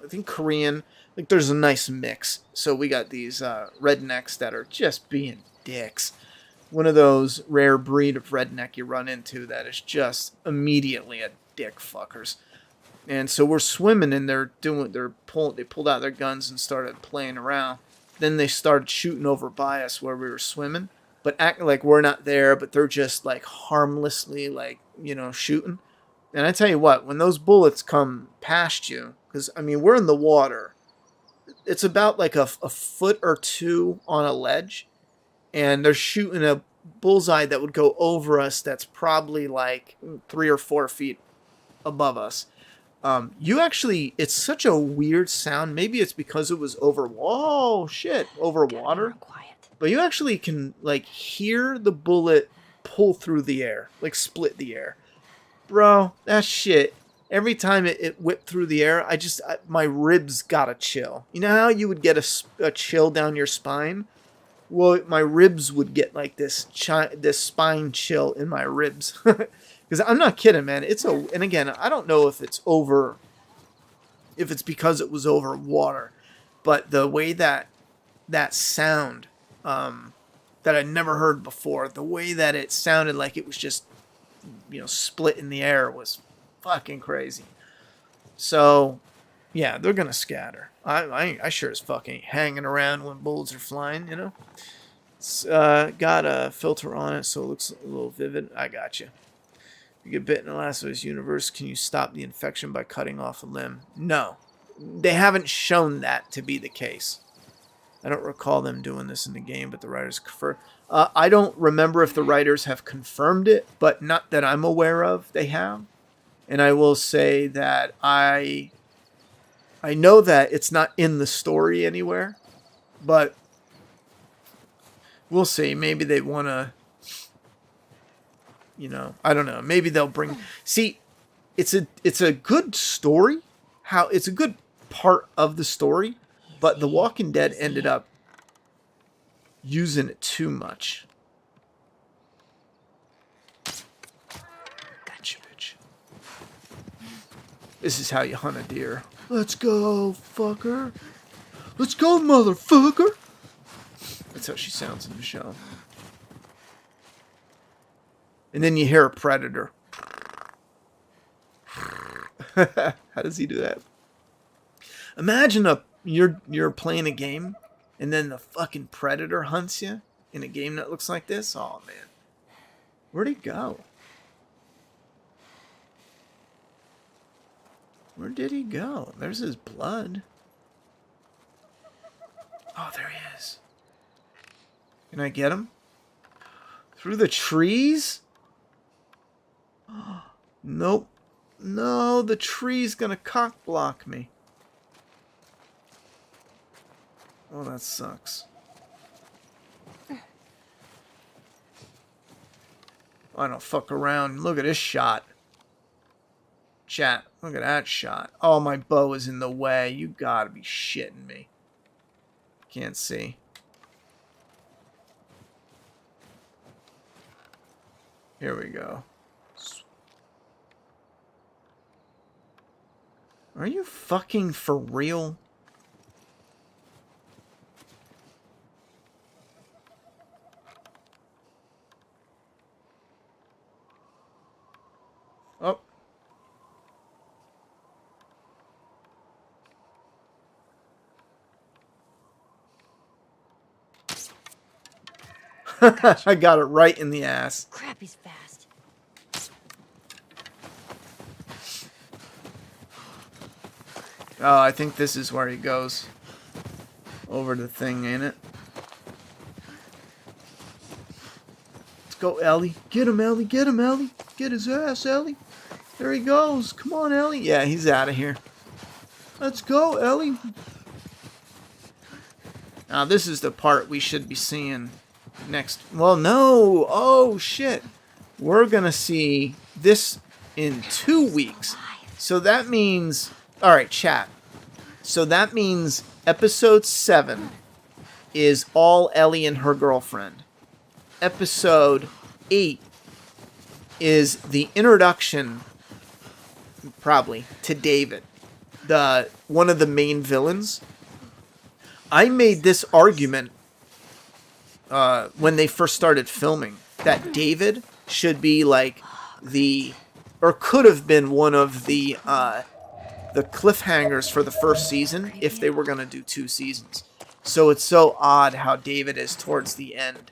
think Korean. Like, there's a nice mix. So we got these rednecks that are just being dicks. One of those rare breed of redneck you run into that is just immediately a dick fuckers. And so we're swimming and they pulled out their guns and started playing around. Then they started shooting over by us where we were swimming, but acting like we're not there, but they're just like harmlessly, like, you know, shooting. And I tell you what, when those bullets come past you, because I mean, we're in the water. It's about like a foot or two on a ledge, and they're shooting a bullseye that would go over us that's probably like 3 or 4 feet above us. It's such a weird sound. Maybe it's because it was over water. But you actually can like hear the bullet pull through the air, like split the air. Bro, that shit. Every time it whipped through the air, my ribs got a chill. You know how you would get a chill down your spine? Well, my ribs would get like this spine chill in my ribs. Because I'm not kidding, man. And again, I don't know if it's because it was over water, but the way that sound that I'd never heard before, the way that it sounded like it was just, you know, split in the air was fucking crazy. So, yeah, they're gonna scatter. I sure as fuck ain't hanging around when bullets are flying, you know. It's got a filter on it, so it looks a little vivid. I got you. If you get bit in the Last of Us universe, can you stop the infection by cutting off a limb? No. They haven't shown that to be the case. I don't recall them doing this in the game, but the writers prefer. I don't remember if the writers have confirmed it, but not that I'm aware of. They have. And I will say that I know that it's not in the story anywhere, but we'll see. Maybe they want to, you know, I don't know. Maybe they'll bring... See, it's a good story. It's a good part of the story, but The Walking Dead ended up using it too much. Gotcha, bitch. This is how you hunt a deer. Let's go, fucker. Let's go, motherfucker. That's how she sounds in the show. And then you hear a predator. How does he do that? Imagine you're playing a game and then the fucking predator hunts you in a game that looks like this. Oh, man. Where'd he go? Where did he go? There's his blood. Oh, there he is. Can I get him? Through the trees? Nope. No, the tree's gonna cock block me. Oh, that sucks. I don't fuck around. Look at this shot. Chat, look at that shot. Oh, my bow is in the way. You gotta be shitting me. Can't see. Here we go. Are you fucking for real? Oh. I got it right in the ass. Crap, he's fast. Oh, I think this is where he goes. over the thing, ain't it? Let's go, Ellie. Get him, Ellie. Get him, Ellie. Get his ass, Ellie. There he goes. Come on, Ellie. Yeah, he's out of here. Let's go, Ellie. Now, this is the part we should be seeing next. Well, no. Oh, shit. We're going to see this in 2 weeks. So that means... Alright, chat. So that means episode 7 is all Ellie and her girlfriend. Episode 8 is the introduction, probably, to David, one of the main villains. I made this argument when they first started filming, that David should be like or could have been one of the cliffhangers for the first season if they were going to do 2 seasons. So it's so odd how David is towards the end.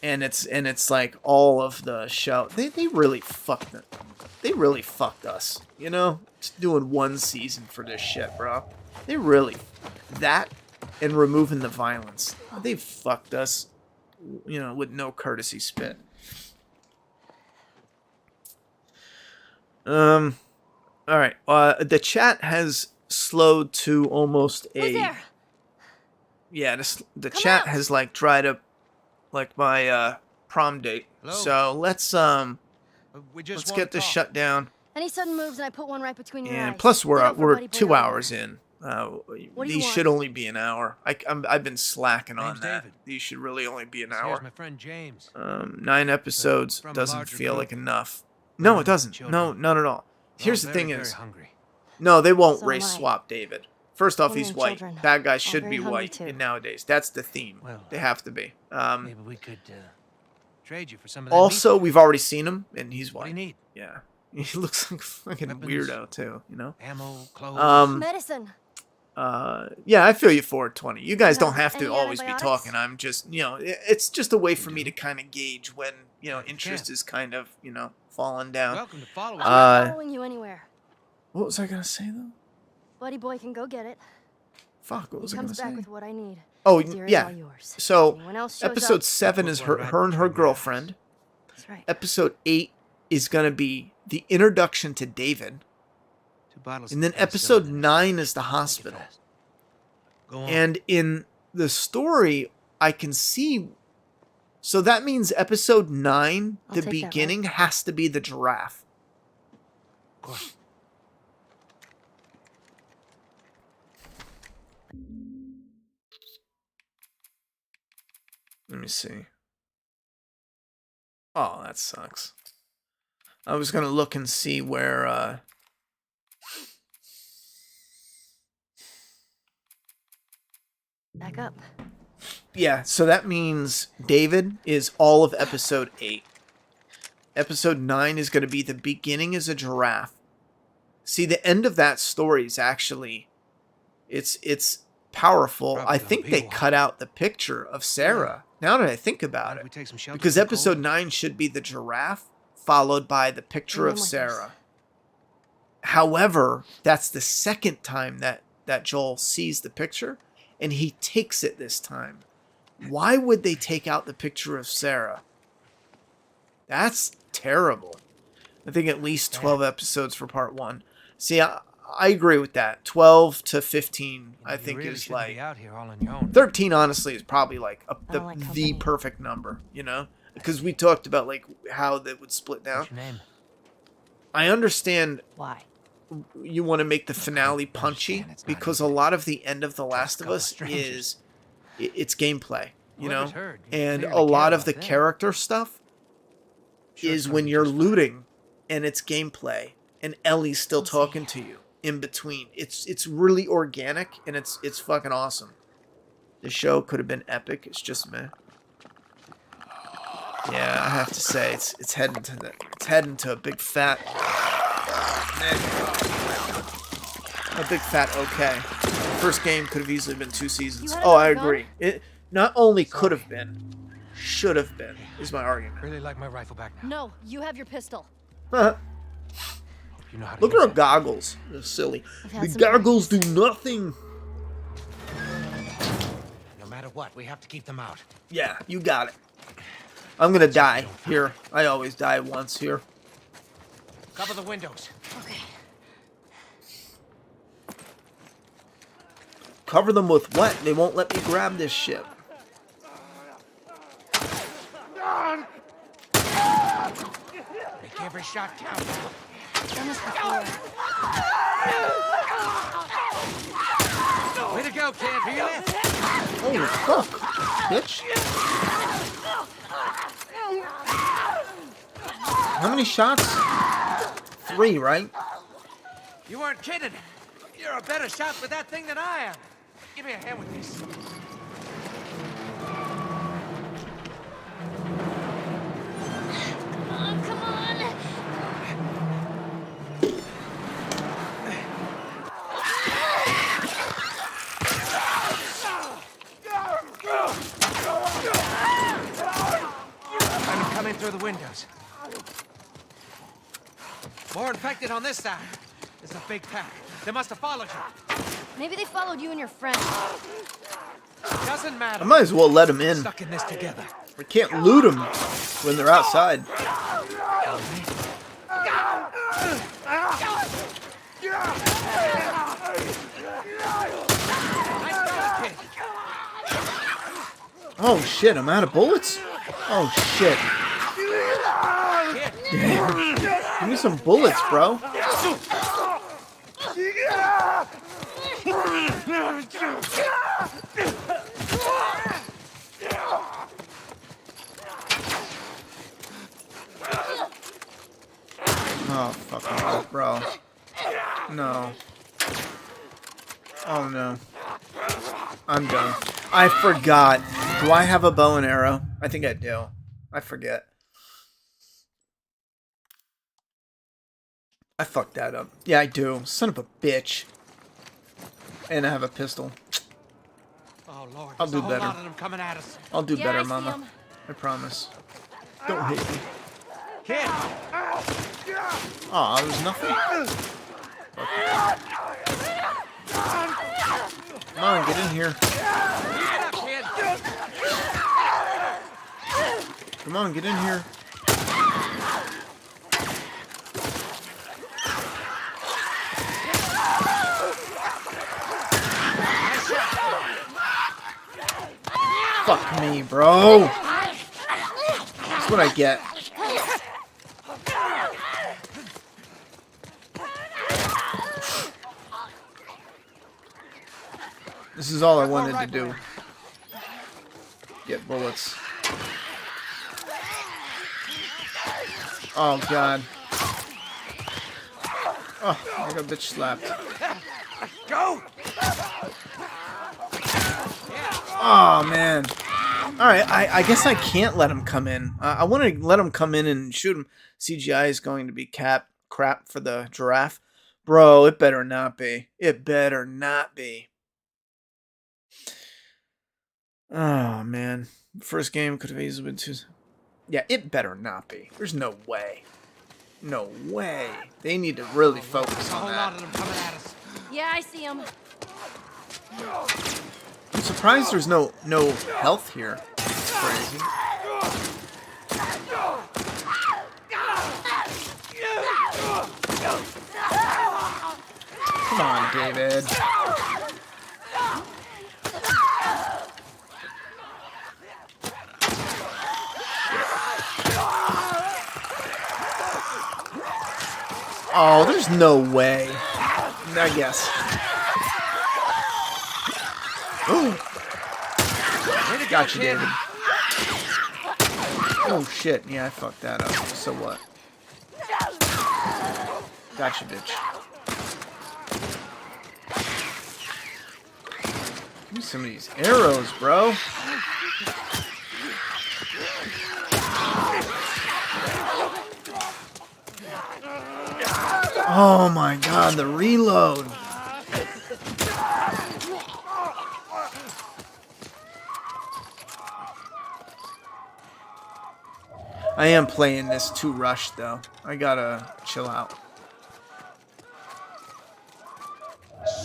And it's like all of the show. They really fucked it. They really fucked us. You know? Just doing 1 season for this shit, bro. They really... That and removing the violence. They fucked us, you know, with no courtesy spit. Alright. The chat has slowed to almost a... Who's there? Yeah, the chat has like dried up like my prom date. Hello? So let's get this shut down. Any sudden moves and I put one right between your eyes. And plus Look out for we're Buddy Boy 2 over hours there. in. What do you These want? should only be an hour. I've been slacking on Name's that. David. These should really only be an Here's hour. my friend James. 9 episodes From a doesn't larger feel group. like enough. No, it doesn't. Children. No, not at all. Here's All the thing very, is, very hungry. no, they won't So race am I. swap David. First off, Women he's and white. children. Bad guys All should very be hungry white too. in nowadays. That's the theme. Well, They have to be. Maybe we could trade you for some of that Also, meat. we've already seen him, and he's What do you white. need? Yeah. He looks like a fucking Weapons. weirdo, too, you know? Ammo, clothes. Medicine. Yeah, I feel you for 20. You guys Yeah, don't have to any always be antibiotics? talking. I'm just, you know, it's just a way for me to kind of gauge when, you know, interest is kind of, you know, falling down. Welcome to follow I'm us. not following you anywhere. What was I gonna say though? Buddy Boy can go get it. Fuck, what was He I gonna comes back say? with what I need. Oh, Dear is yeah. all yours. So, Anyone else shows episode up, 7 is her and her girlfriend. that's right. Episode 8 is gonna be the introduction to David. 2 bottles And then of episode penicillin. 9 is the Take it hospital. fast. Go on. And in the story, I can see... So that means episode 9, I'll the take that, beginning, has to be the giraffe. Of course. Let me see. Oh, that sucks. I was gonna look and see where, Back up. Yeah, so that means David is all of episode 8. Episode 9 is gonna be the beginning as a giraffe. See, the end of that story is actually... It's powerful. Probably I gonna think be they one. cut out the picture of Sarah. Now that I think about Mind if it. we take some shelter Because from the episode cold? 9 should be the giraffe, followed by the picture of Remember this. Sarah. However, that's the second time that Joel sees the picture, and he takes it this time. Why would they take out the picture of Sarah? That's terrible. I think at least 12 episodes for part 1. See, I agree with that. 12 to 15, I You think, really is shouldn't like... be out here all on your own. 13, honestly, is probably like I don't like the company. perfect number, you know? Because we talked about like how that would split down. What's your name? I understand Why? you want to make the finale punchy understand it's not because a easy. lot of the end of The Last of couple Us of strangers. is it's gameplay, you know? Whoever's heard, you And clearly a lot care of the about them. character stuff Sure, is it's gonna when be you're just fine. looting and it's gameplay and Ellie's still talking to you in between. It's really organic and it's fucking awesome. The show could have been epic. It's just meh. Yeah, I have to say it's heading to a big fat a big fat okay. The first game could have easily been 2 seasons. You had Oh, I another gun? agree. It not only could have been, should have been is my argument. Really like my rifle back now. No, you have your pistol. Look You know how to at use her it. goggles. They're silly. I've had The some goggles do nothing. matter what, we have to keep them out. Yeah, you got it. I'm gonna die here. I always die once here. Cover the windows. Okay. Cover them with what? They won't let me grab this shit. Make every shot count. Done this before. Way to go, kid. To your left. Holy fuck, bitch. How many shots? 3, right? You weren't kidding. You're a better shot with that thing than I am. Give me a hand with this. Come on. Let them come in through the windows. More infected on this side. It's a big pack. They must have followed you. Maybe they followed you and your friend. Doesn't matter. I might as well let them in. Stuck in this together. We can't loot them when they're outside. Nice going, kid. Oh shit, I'm out of bullets? Oh shit. Kid. Damn. Give me some bullets, bro. Oh, fucking hell, bro. No. Oh, no. I'm done. I forgot. Do I have a bow and arrow? I think I do. I forget. I fucked that up. Yeah, I do. Son of a bitch. And I have a pistol. Oh, Lord. I'll do There's a whole better. lot of them coming at us. I'll do Yeah, better, I see Mama. 'em. I promise. Don't hate me. Kid. Oh, there's nothing. Come on, get in here. Get up, kid. Come on, get in here. Fuck me, bro. That's what I get. This is all I wanted to do. Get bullets. Oh, God. Oh, I got bitch slapped. Go. Oh, man. Alright, I guess I can't let him come in. I want to let him come in and shoot him. CGI is going to be crap for the giraffe. Bro, it better not be. It better not be. Oh, man. First game could have easily been 2. Yeah, it better not be. There's no way. No way. They need to really focus There's a on whole lot that. of them coming at us. Yeah, I see him. I'm surprised there's no health here. That's crazy. Come on, David. Oh, there's no way. I guess. Gotcha, David. Oh, shit. Yeah, I fucked that up. So what? Gotcha, bitch. Give me some of these arrows, bro. Oh my god, the reload. I am playing this too rushed though. I gotta chill out.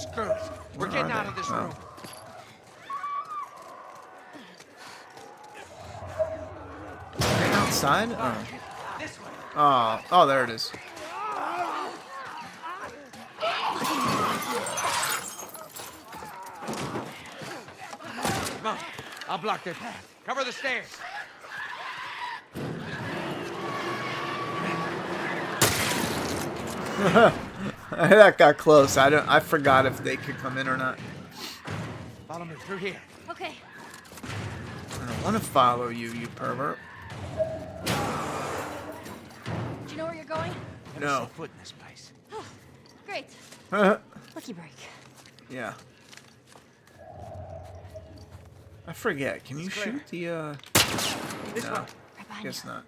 Screw it. We're getting out of this room. side? Oh. This way. Oh, there it is. Come on. I'll block their path. Cover the stairs. That got close. I forgot if they could come in or not. Follow me through here. Okay. I don't want to follow you, you pervert. Do you know where you're going? No. Set foot in this place. Oh, great. Yeah. Lucky break. I forget. Can you shoot the This no. one. Right behind Guess you. not.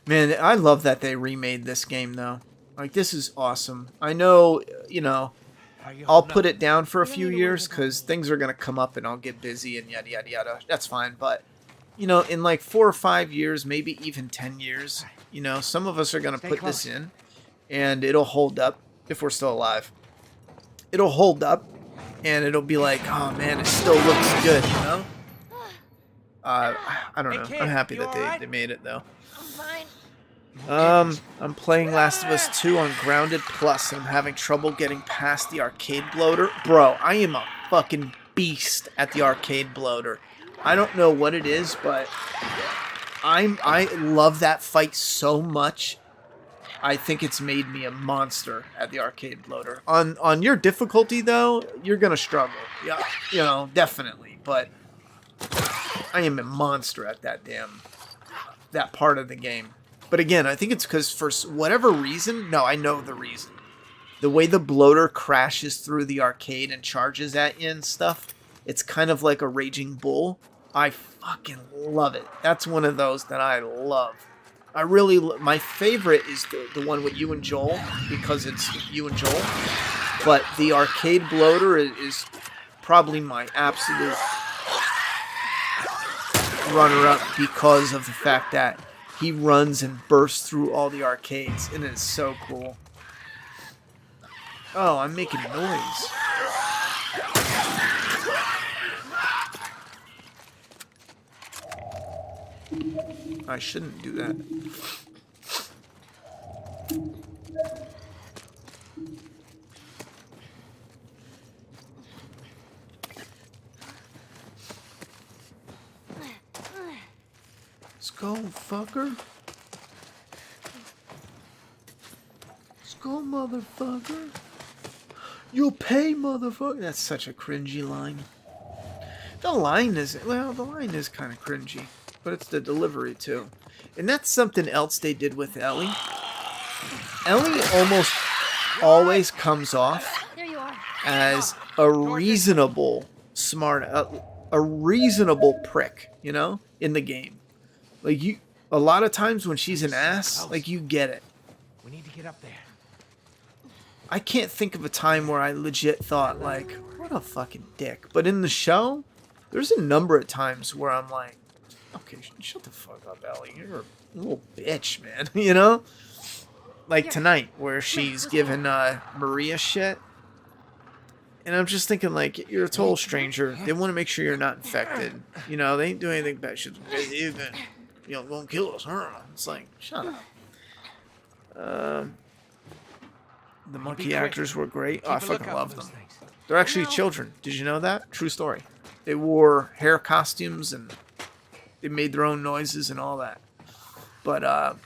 Man, I love that they remade this game though. Like, this is awesome. I know, you know, How you I'll holding put up? it down for a You don't few need to worry years about because me. things are going to come up and I'll get busy and yada, yada, yada. That's fine. But, you know, in like 4 or 5 years, maybe even 10 years, you know, some of us are going to Stay put close. this in and it'll hold up if we're still alive. It'll hold up and it'll be like, oh man, it still looks good, you know? I don't Hey, know. kid, I'm happy you that alright? they made it though. I'm fine. I'm playing Last of Us 2 on Grounded Plus, and I'm having trouble getting past the arcade bloater. Bro, I am a fucking beast at the arcade bloater. I don't know what it is, but I love that fight so much. I think it's made me a monster at the arcade bloater. On your difficulty though, you're gonna struggle. Yeah, you know, definitely. But I am a monster at that part of the game. But again, I think it's because for whatever reason, no, I know the reason. The way the bloater crashes through the arcade and charges at you and stuff, it's kind of like a raging bull. I fucking love it. That's one of those that I love. I really, my favorite is the one with you and Joel, because it's you and Joel. But the arcade bloater is probably my absolute runner-up because of the fact that he runs and bursts through all the arcades, and it is so cool. Oh, I'm making noise. I shouldn't do that. Let's go, fucker. Let's go, motherfucker. You'll pay, motherfucker. That's such a cringy line. The line is kind of cringy, but it's the delivery too. And that's something else they did with Ellie. Ellie almost always comes off There you are. as a reasonable a reasonable prick, you know, in the game. Like, you, a lot of times when she's an ass, like, you get it. We need to get up there. I can't think of a time where I legit thought, like, what a fucking dick. But in the show, there's a number of times where I'm like, okay, shut the fuck up, Ellie. You're a little bitch, man. You know? Like tonight, where she's giving Maria shit. And I'm just thinking, like, you're a total stranger. They want to make sure you're not infected. You know, they ain't doing anything bad. She's you know, gonna kill us, huh? It's like, shut up. The monkey actors were great. Oh, I fucking love them. They're actually children. Did you know that? True story. They wore hair costumes and they made their own noises and all that. But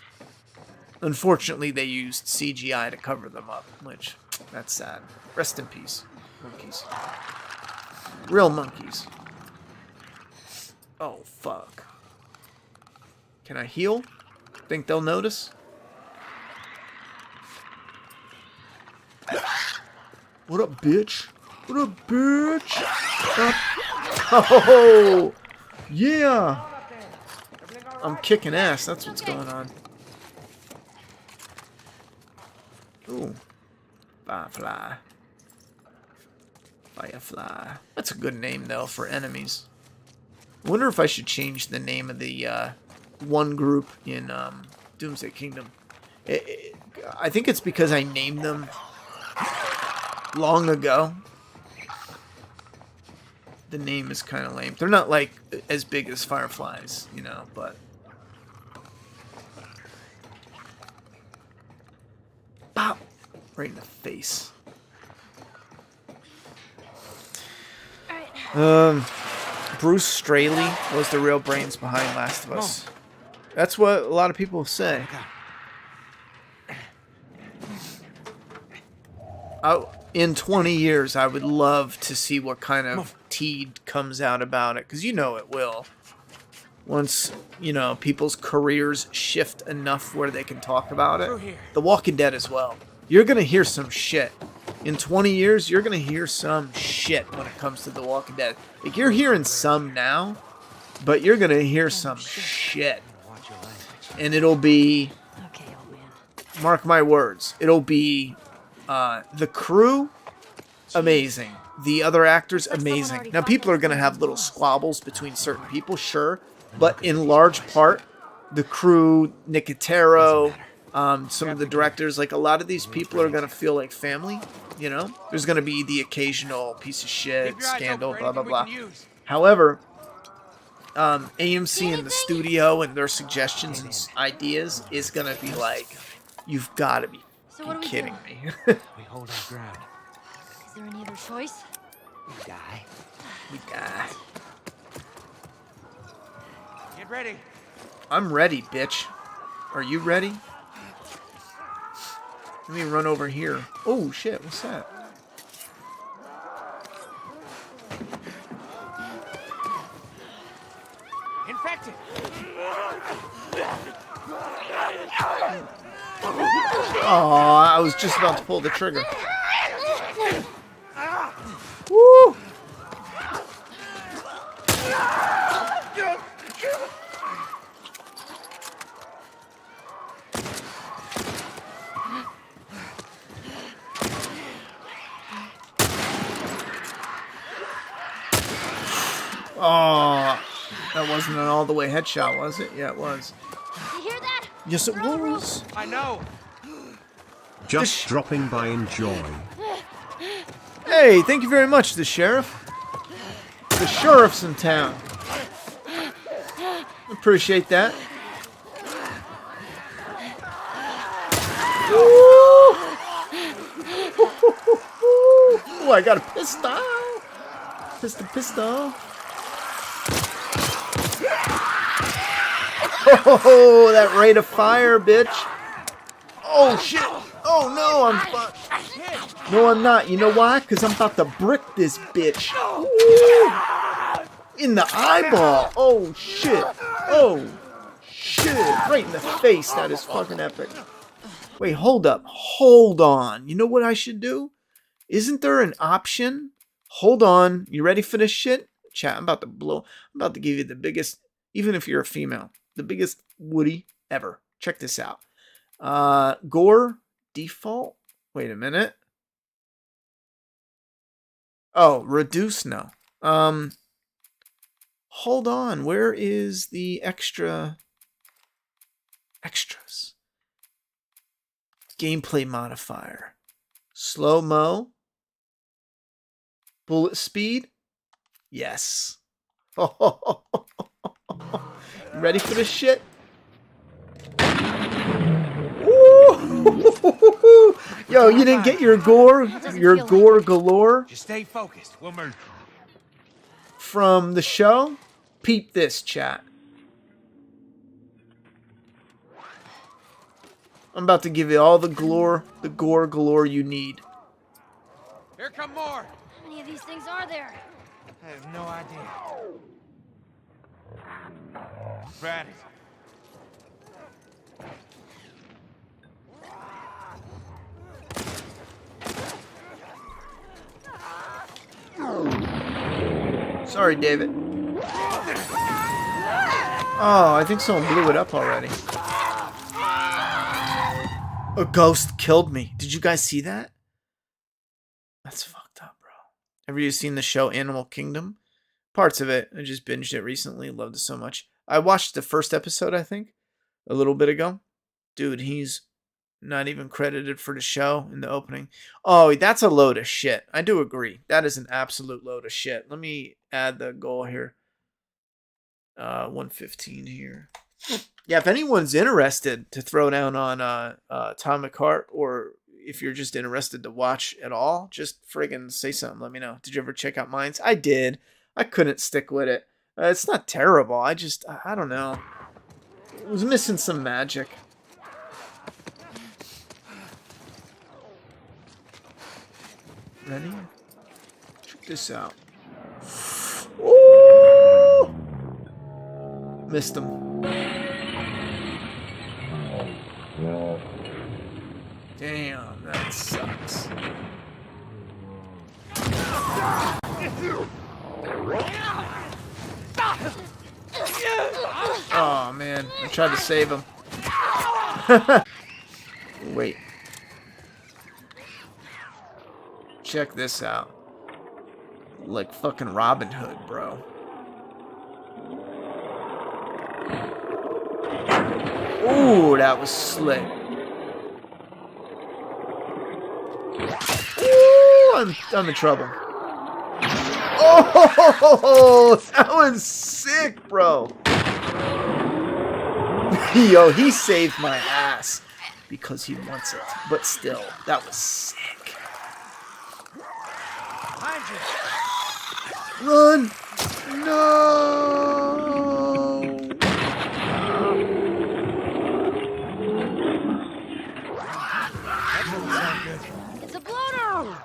unfortunately, they used CGI to cover them up, which, that's sad. Rest in peace, monkeys. Real monkeys. Oh, fuck. Can I heal? Think they'll notice? What up, bitch? What up, bitch? Oh, yeah. I'm kicking ass. That's what's going on. Ooh. Firefly. Firefly. That's a good name, though, for enemies. I wonder if I should change the name of the one group in Doomsday Kingdom. I think it's because I named them long ago. the name is kind of lame. They're not like as big as fireflies, you know, but pop right in the face. Bruce Straley was the real brains behind Last of Us. That's what a lot of people say. In 20 years, I would love to see what kind of teed comes out about it, because you know it will. Once, you know, people's careers shift enough where they can talk about it. The Walking Dead as well. You're going to hear some shit. In 20 years, you're going to hear some shit when it comes to The Walking Dead. Like, you're hearing some now, but you're going to hear some shit. And it'll be, mark my words, it'll be the crew, amazing. The other actors, amazing. Now, people are going to have little squabbles between certain people, sure. But in large part, the crew, Nicotero, some of the directors, like a lot of these people are going to feel like family, you know? There's going to be the occasional piece of shit, scandal, blah, blah, blah. However, AMC in the studio and their suggestions and ideas is going to be like, you've got to be kidding me. We hold our ground. Is there any other choice? We die. We die. Get ready. I'm ready, bitch. Are you ready? Let me run over here. Oh, shit. What's that? Infected. Oh, I was just about to pull the trigger. Woo! Oh, that wasn't an all-the-way headshot, was it? Yeah, it was. You hear that? Yes, it was. I know. Just dropping by, enjoy. Hey, thank you very much, the sheriff. The sheriff's in town. Appreciate that. Ooh, I got a pistol. Pistol. Oh, that rate of fire, bitch. Oh, shit. Oh, no, I'm fucked. No, I'm not. You know why? Because I'm about to brick this bitch. Ooh. In the eyeball. Oh, shit. Oh, shit. Right in the face. That is fucking epic. Wait, hold up. Hold on. You know what I should do? Isn't there an option? Hold on. You ready for this shit? Chat, I'm about to blow. I'm about to give you the biggest, even if you're a female, the biggest Woody ever. Check this out. Gore default. Wait a minute. Oh, reduce no. Hold on. Where is the extras? Gameplay modifier. Slow-mo. Bullet speed. Yes. Ready for this shit? Woo! Yo, you didn't get your gore galore Just stay focused. We'll merge. from the show? Peep this, chat. I'm about to give you all the gore galore you need. Here come more. How many of these things are there? I have no idea. Brad. Sorry, David. Oh, I think someone blew it up already. A ghost killed me. Did you guys see that? That's fucked up, bro. Have you seen the show Animal Kingdom? Parts of it. I just binged it recently. Loved it so much. I watched the first episode, I think, a little bit ago. Dude, he's Not even credited for the show in the opening. Oh, that's a load of shit. I do agree. That is an absolute load of shit. Let me add the goal here. 115 here. Yeah, if anyone's interested to throw down on Atomic Heart, or if you're just interested to watch at all, just friggin' say something. Let me know. Did you ever check out Mines? I did. I couldn't stick with it. It's not terrible. I don't know. It was missing some magic. Ready? Check this out. Ooh! Missed him. Damn, that sucks. Oh man, I tried to save him. Wait. Check this out. Like fucking Robin Hood, bro. Ooh, that was slick. Ooh, I'm in trouble. Oh, that was sick, bro. Yo, he saved my ass because he wants it. But still, that was sick. Run! No! It's a bloater!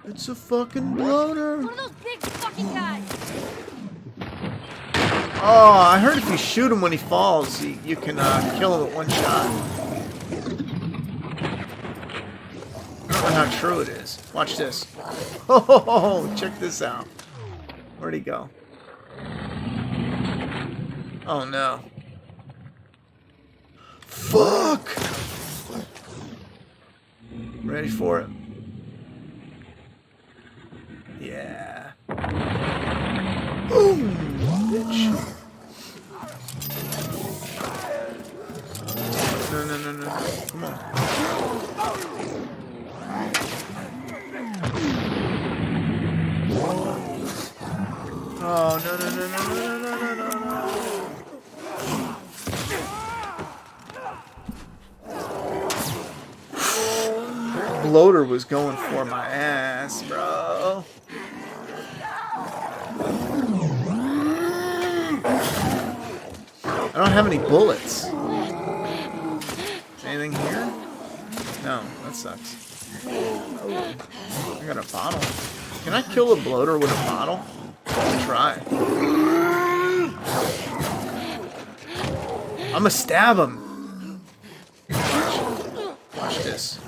It's a fucking bloater. One of those big fucking guys. Oh, I heard if you shoot him when he falls, you can kill him with one shot. I don't know how true it is. Watch this. Oh, check this out. Where'd he go? Oh no. Fuck! Ready for it? Yeah. Boom! Bitch. No. Come on. Oh, no. Bloater was going for my ass, bro. I don't have any bullets. Anything here? No, that sucks. Oh, I got a bottle. Can I kill a bloater with a bottle? I'll try. I'm gonna stab him. Watch this.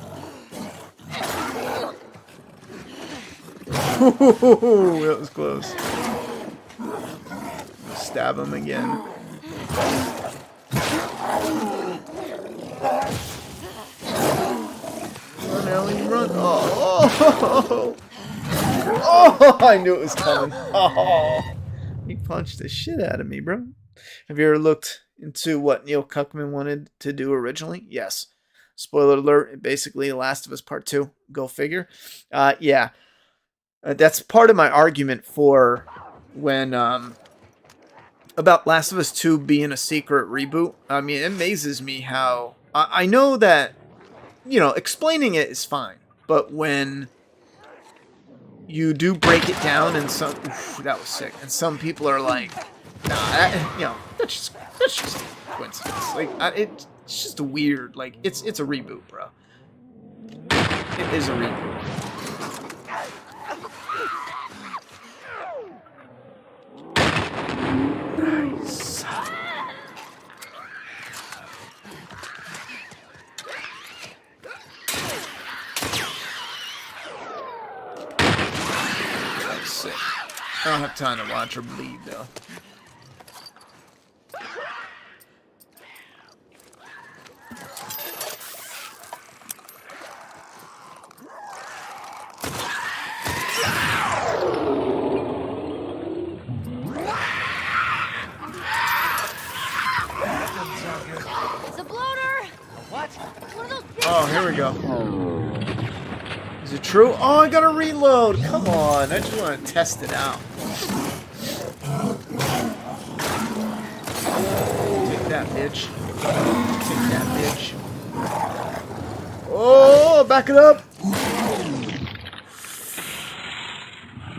Ooh, that was close. Stab him again. Run, Ellie, run. Oh, I knew it was coming. Oh, he punched the shit out of me, bro. Have you ever looked into what Neil Cuckman wanted to do originally? Yes. Spoiler alert, basically Last of Us Part 2. Go figure. Yeah. That's part of my argument for when about Last of Us 2 being a secret reboot. I mean, it amazes me how I know that, you know, explaining it is fine, but when you do break it down and some that was sick, and some people are like, nah, that's just coincidence. Like it's just weird. Like it's a reboot, bro. It is a reboot. Nice. That's sick. I don't have time to watch her bleed though. It's a bloater! What? One of those Oh, here we go. Is it true? Oh, I gotta reload. Come on. I just want to test it out. Take that, bitch. Take that, bitch. Oh, back it up.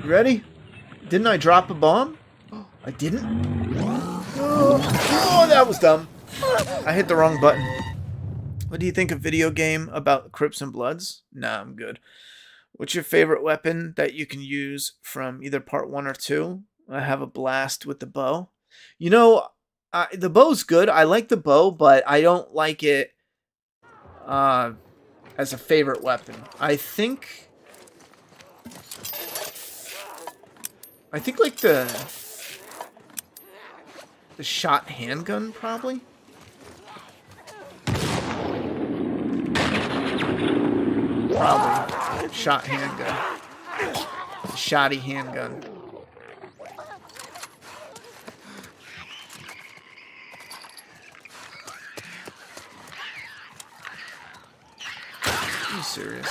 You ready? Didn't I drop a bomb? I didn't? Oh, that was dumb. I hit the wrong button. What do you think of video game about Crips and Bloods? Nah, I'm good. What's your favorite weapon that you can use from either part 1 or 2? I have a blast with the bow. You know, the bow's good. I like the bow, but I don't like it as a favorite weapon. I think like the shot handgun probably. Probably shot handgun. Shotty handgun. Are you serious?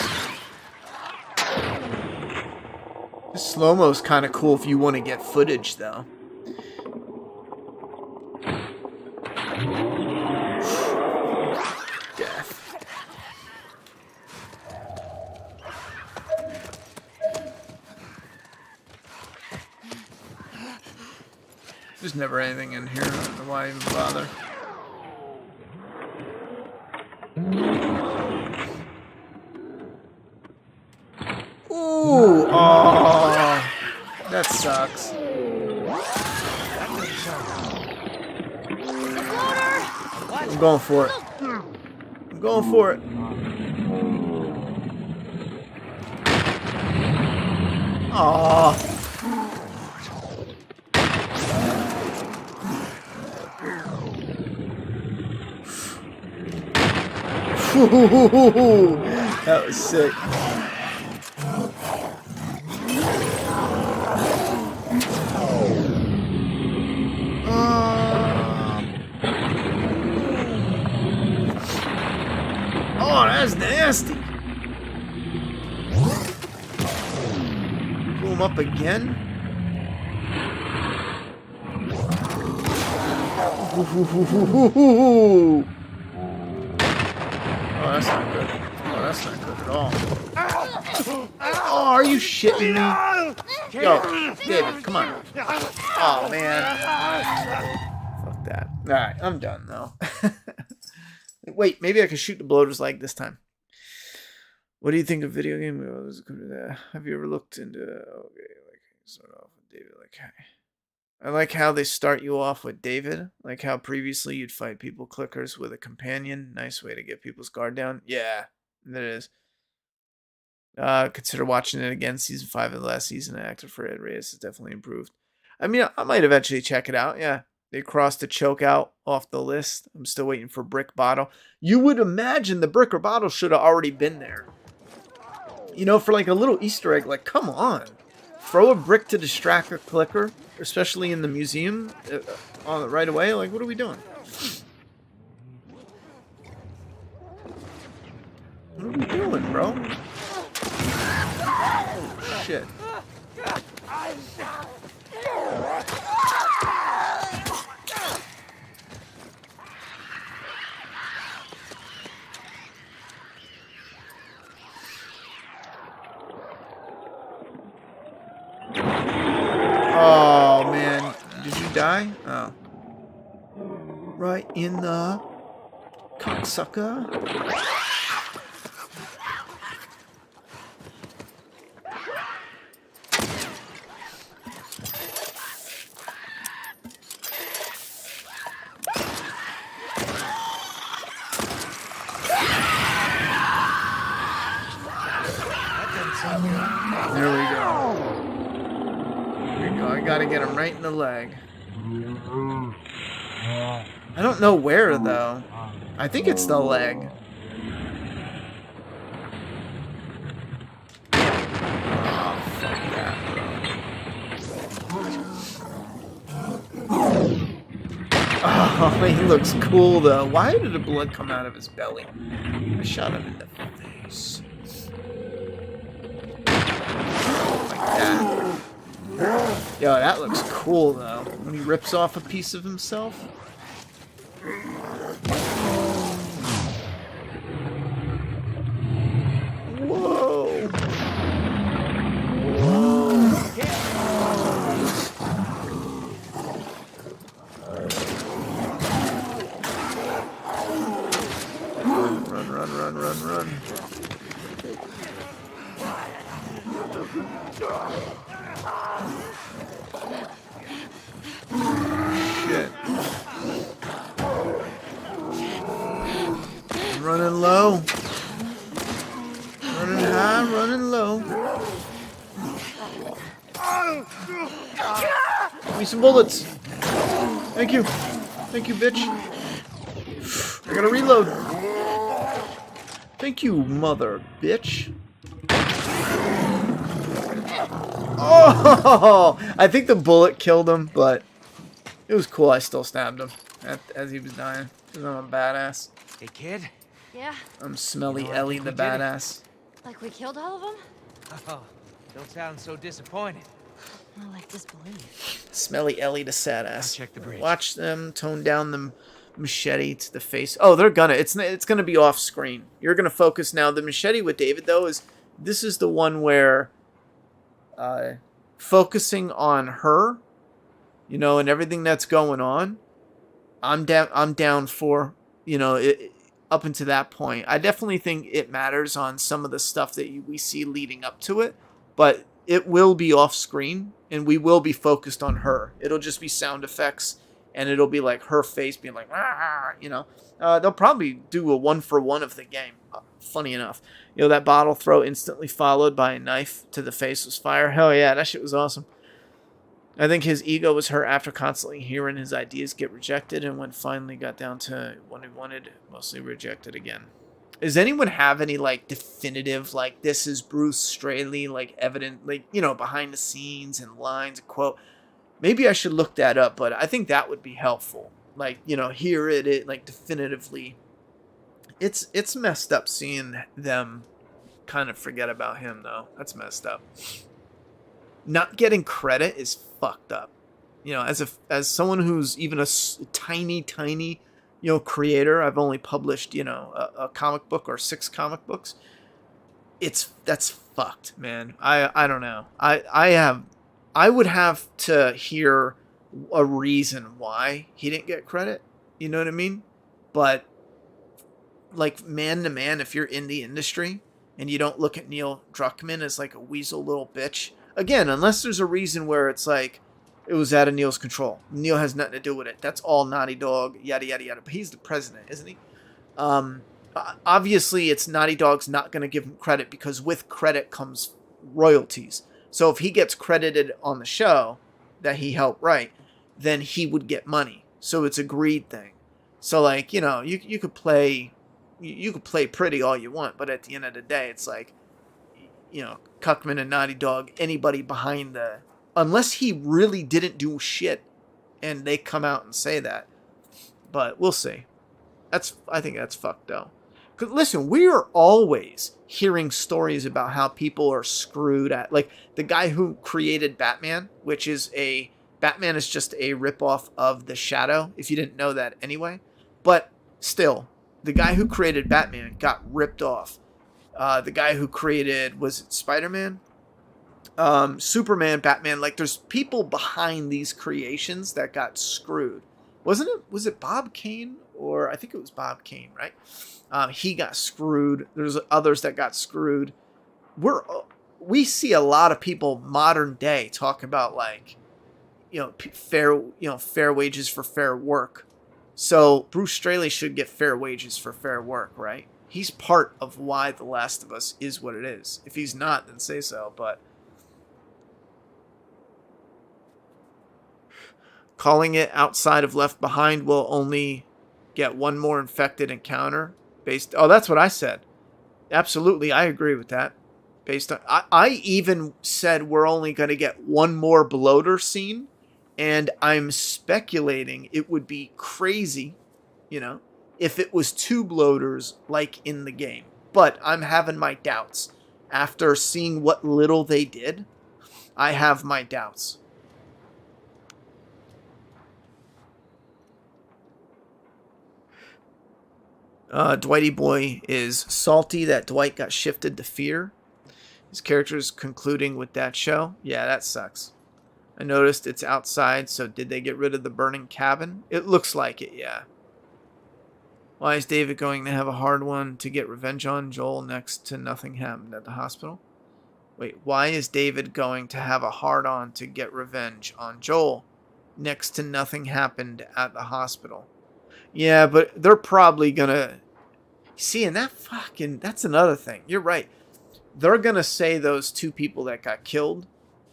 This slow-mo's kind of cool if you want to get footage, though. Death. There's never anything in here. I don't know why I even bother. Ooh! Oh, that sucks. I'm going for it. I'm going for it. Aww. That was sick. Oh, that's nasty. Pull him up again. Oh, that's not good. Oh, that's not good at all. Oh, are you shitting me? Yo, David, come on. Oh, man. Fuck that. Alright, I'm done, though. Wait, maybe I can shoot the bloater's leg this time. What do you think of video game? Have you ever looked into... Okay, like, start off with David, like... I like how they start you off with David. Like how previously you'd fight people clickers with a companion. Nice way to get people's guard down. Yeah, that is. Consider watching it again. Season 5 of the last season. Actor for Ed Reyes has definitely improved. I mean, I might eventually check it out. Yeah. They crossed the choke out off the list. I'm still waiting for Brick Bottle. You would imagine the Brick or Bottle should have already been there. You know, for like a little Easter egg. Like, come on. Throw a brick to distract a clicker. Especially in the museum right away. Like, what are we doing? What are we doing, bro? Oh, shit. Oh, man. Did you die? Oh. Right in the cocksucker. There we go. I gotta get him right in the leg. I don't know where, though. I think it's the leg. Oh, fuck that, bro. Oh. Oh, he looks cool though. Why did the blood come out of his belly? I shot him in the face. Like that. Yo, that looks cool though. When he rips off a piece of himself. Whoa. Run. Shit. Running low. Running high, running low. Give me some bullets. Thank you. Thank you, bitch. I gotta reload. Thank you, mother bitch. Oh! I think the bullet killed him, but it was cool. I still stabbed him as he was dying. Because I'm a badass. Hey, kid. Yeah, I'm Smelly You know, I Ellie think the we did it. badass. like we killed all of them? Oh, don't sound so disappointed. More like disbelief. Smelly Ellie the sad ass. I'll check the bridge. Watch them tone down the machete to the face. Oh, they're gonna. It's gonna be off screen. You're gonna focus now. The machete with David though this is the one where focusing on her, you know, and everything that's going on. I'm down for, you know, up until that point. I definitely think it matters on some of the stuff that we see leading up to it, but it will be off screen and we will be focused on her. It'll just be sound effects and it'll be like her face being like, ah, you know. They'll probably do a 1-for-1 of the game. Funny enough, you know, that bottle throw instantly followed by a knife to the face was fire. Hell yeah, that shit was awesome. I think his ego was hurt after constantly hearing his ideas get rejected, and when finally got down to what he wanted, mostly rejected again. Does anyone have any like definitive, like this is Bruce Straley, like evident, like, you know, behind the scenes and lines, a quote? Maybe I should look that up, but I think that would be helpful. Like, you know, hear it like definitively. It's messed up seeing them kind of forget about him though. That's messed up. Not getting credit is fucked up. You know, as someone who's even a tiny, you know, creator, I've only published, you know, a comic book or 6 comic books. That's fucked, man. I don't know. I would have to hear a reason why he didn't get credit. You know what I mean? But like man to man, if you're in the industry and you don't look at Neil Druckmann as like a weasel little bitch, again, unless there's a reason where it's like it was out of Neil's control. Neil has nothing to do with it. That's all Naughty Dog, yada, yada, yada. But he's the president, isn't he? Obviously, it's Naughty Dog's not going to give him credit because with credit comes royalties. So if he gets credited on the show that he helped write, then he would get money. So it's a greed thing. So like, you know, you could play pretty all you want, but at the end of the day, it's like, you know, Cuckman and Naughty Dog, anybody behind unless he really didn't do shit and they come out and say that. But we'll see. I think that's fucked though. Cause listen, we are always hearing stories about how people are screwed at, like the guy who created Batman, which is Batman is just a ripoff of the Shadow, if you didn't know that anyway. But still, the guy who created Batman got ripped off. The guy who created, was it Spider-Man? Superman, Batman, like there's people behind these creations that got screwed. Was it Bob Kane? Or I think it was Bob Kane, right? He got screwed. There's others that got screwed. We see a lot of people modern day talk about like, you know, fair wages for fair work. So Bruce Straley should get fair wages for fair work, right? He's part of why The Last of Us is what it is. If he's not, then say so. But calling it outside of Left Behind will only get one more infected encounter based. Oh, that's what I said. Absolutely, I agree with that. Based on, I even said we're only going to get one more bloater scene, And I'm speculating it would be crazy, if it was 2 bloaters like in the game. But I'm having my doubts. After seeing what little they did, I have my doubts. Dwighty Boy is salty that Dwight got shifted to Fear. His character's concluding with that show. Yeah, that sucks. I noticed it's outside, so did they get rid of the burning cabin? It looks like it, yeah. Why is David going to have a hard one to get revenge on Joel next to nothing happened at the hospital? Wait, why is David going to have a hard-on to get revenge on Joel next to nothing happened at the hospital? Yeah, but they're probably gonna... See, and that's another thing. You're right. They're gonna say those 2 people that got killed,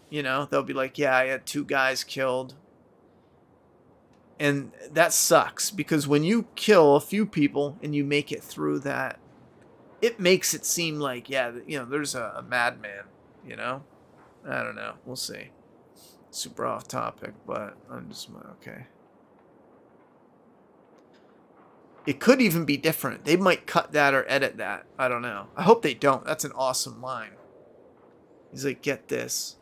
they'll be like, yeah, I had 2 guys killed. And that sucks, because when you kill a few people and you make it through that, it makes it seem like, yeah, there's a madman, I don't know. We'll see. Super off topic, but I'm just, okay. It could even be different. They might cut that or edit that. I don't know. I hope they don't. That's an awesome line. He's like, get this.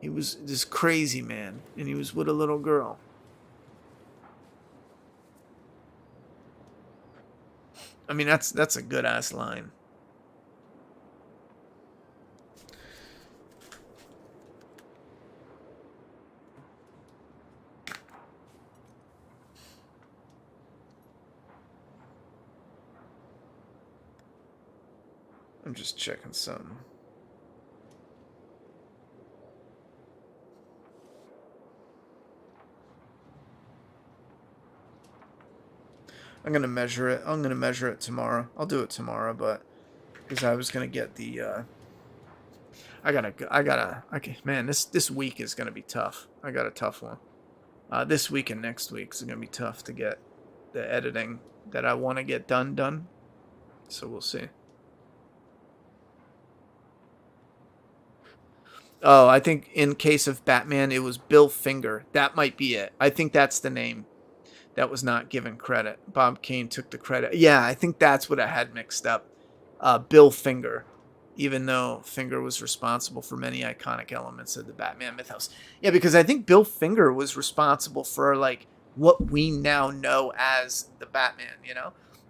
He was this crazy man, and he was with a little girl. I mean, that's a good-ass line. I'm just checking something. I'm gonna measure it. I'm gonna measure it tomorrow. I'll do it tomorrow, but because I was gonna get the. Man, this week is gonna be tough. I got a tough one. This week and next week is gonna be tough to get the editing that I want to get done. So we'll see. Oh, I think in case of Batman, it was Bill Finger. That might be it. I think that's the name that was not given credit. Bob Kane took the credit. Yeah, I think that's what I had mixed up. Bill Finger, even though Finger was responsible for many iconic elements of the Batman mythos. Yeah, because I think Bill Finger was responsible for like what we now know as the Batman,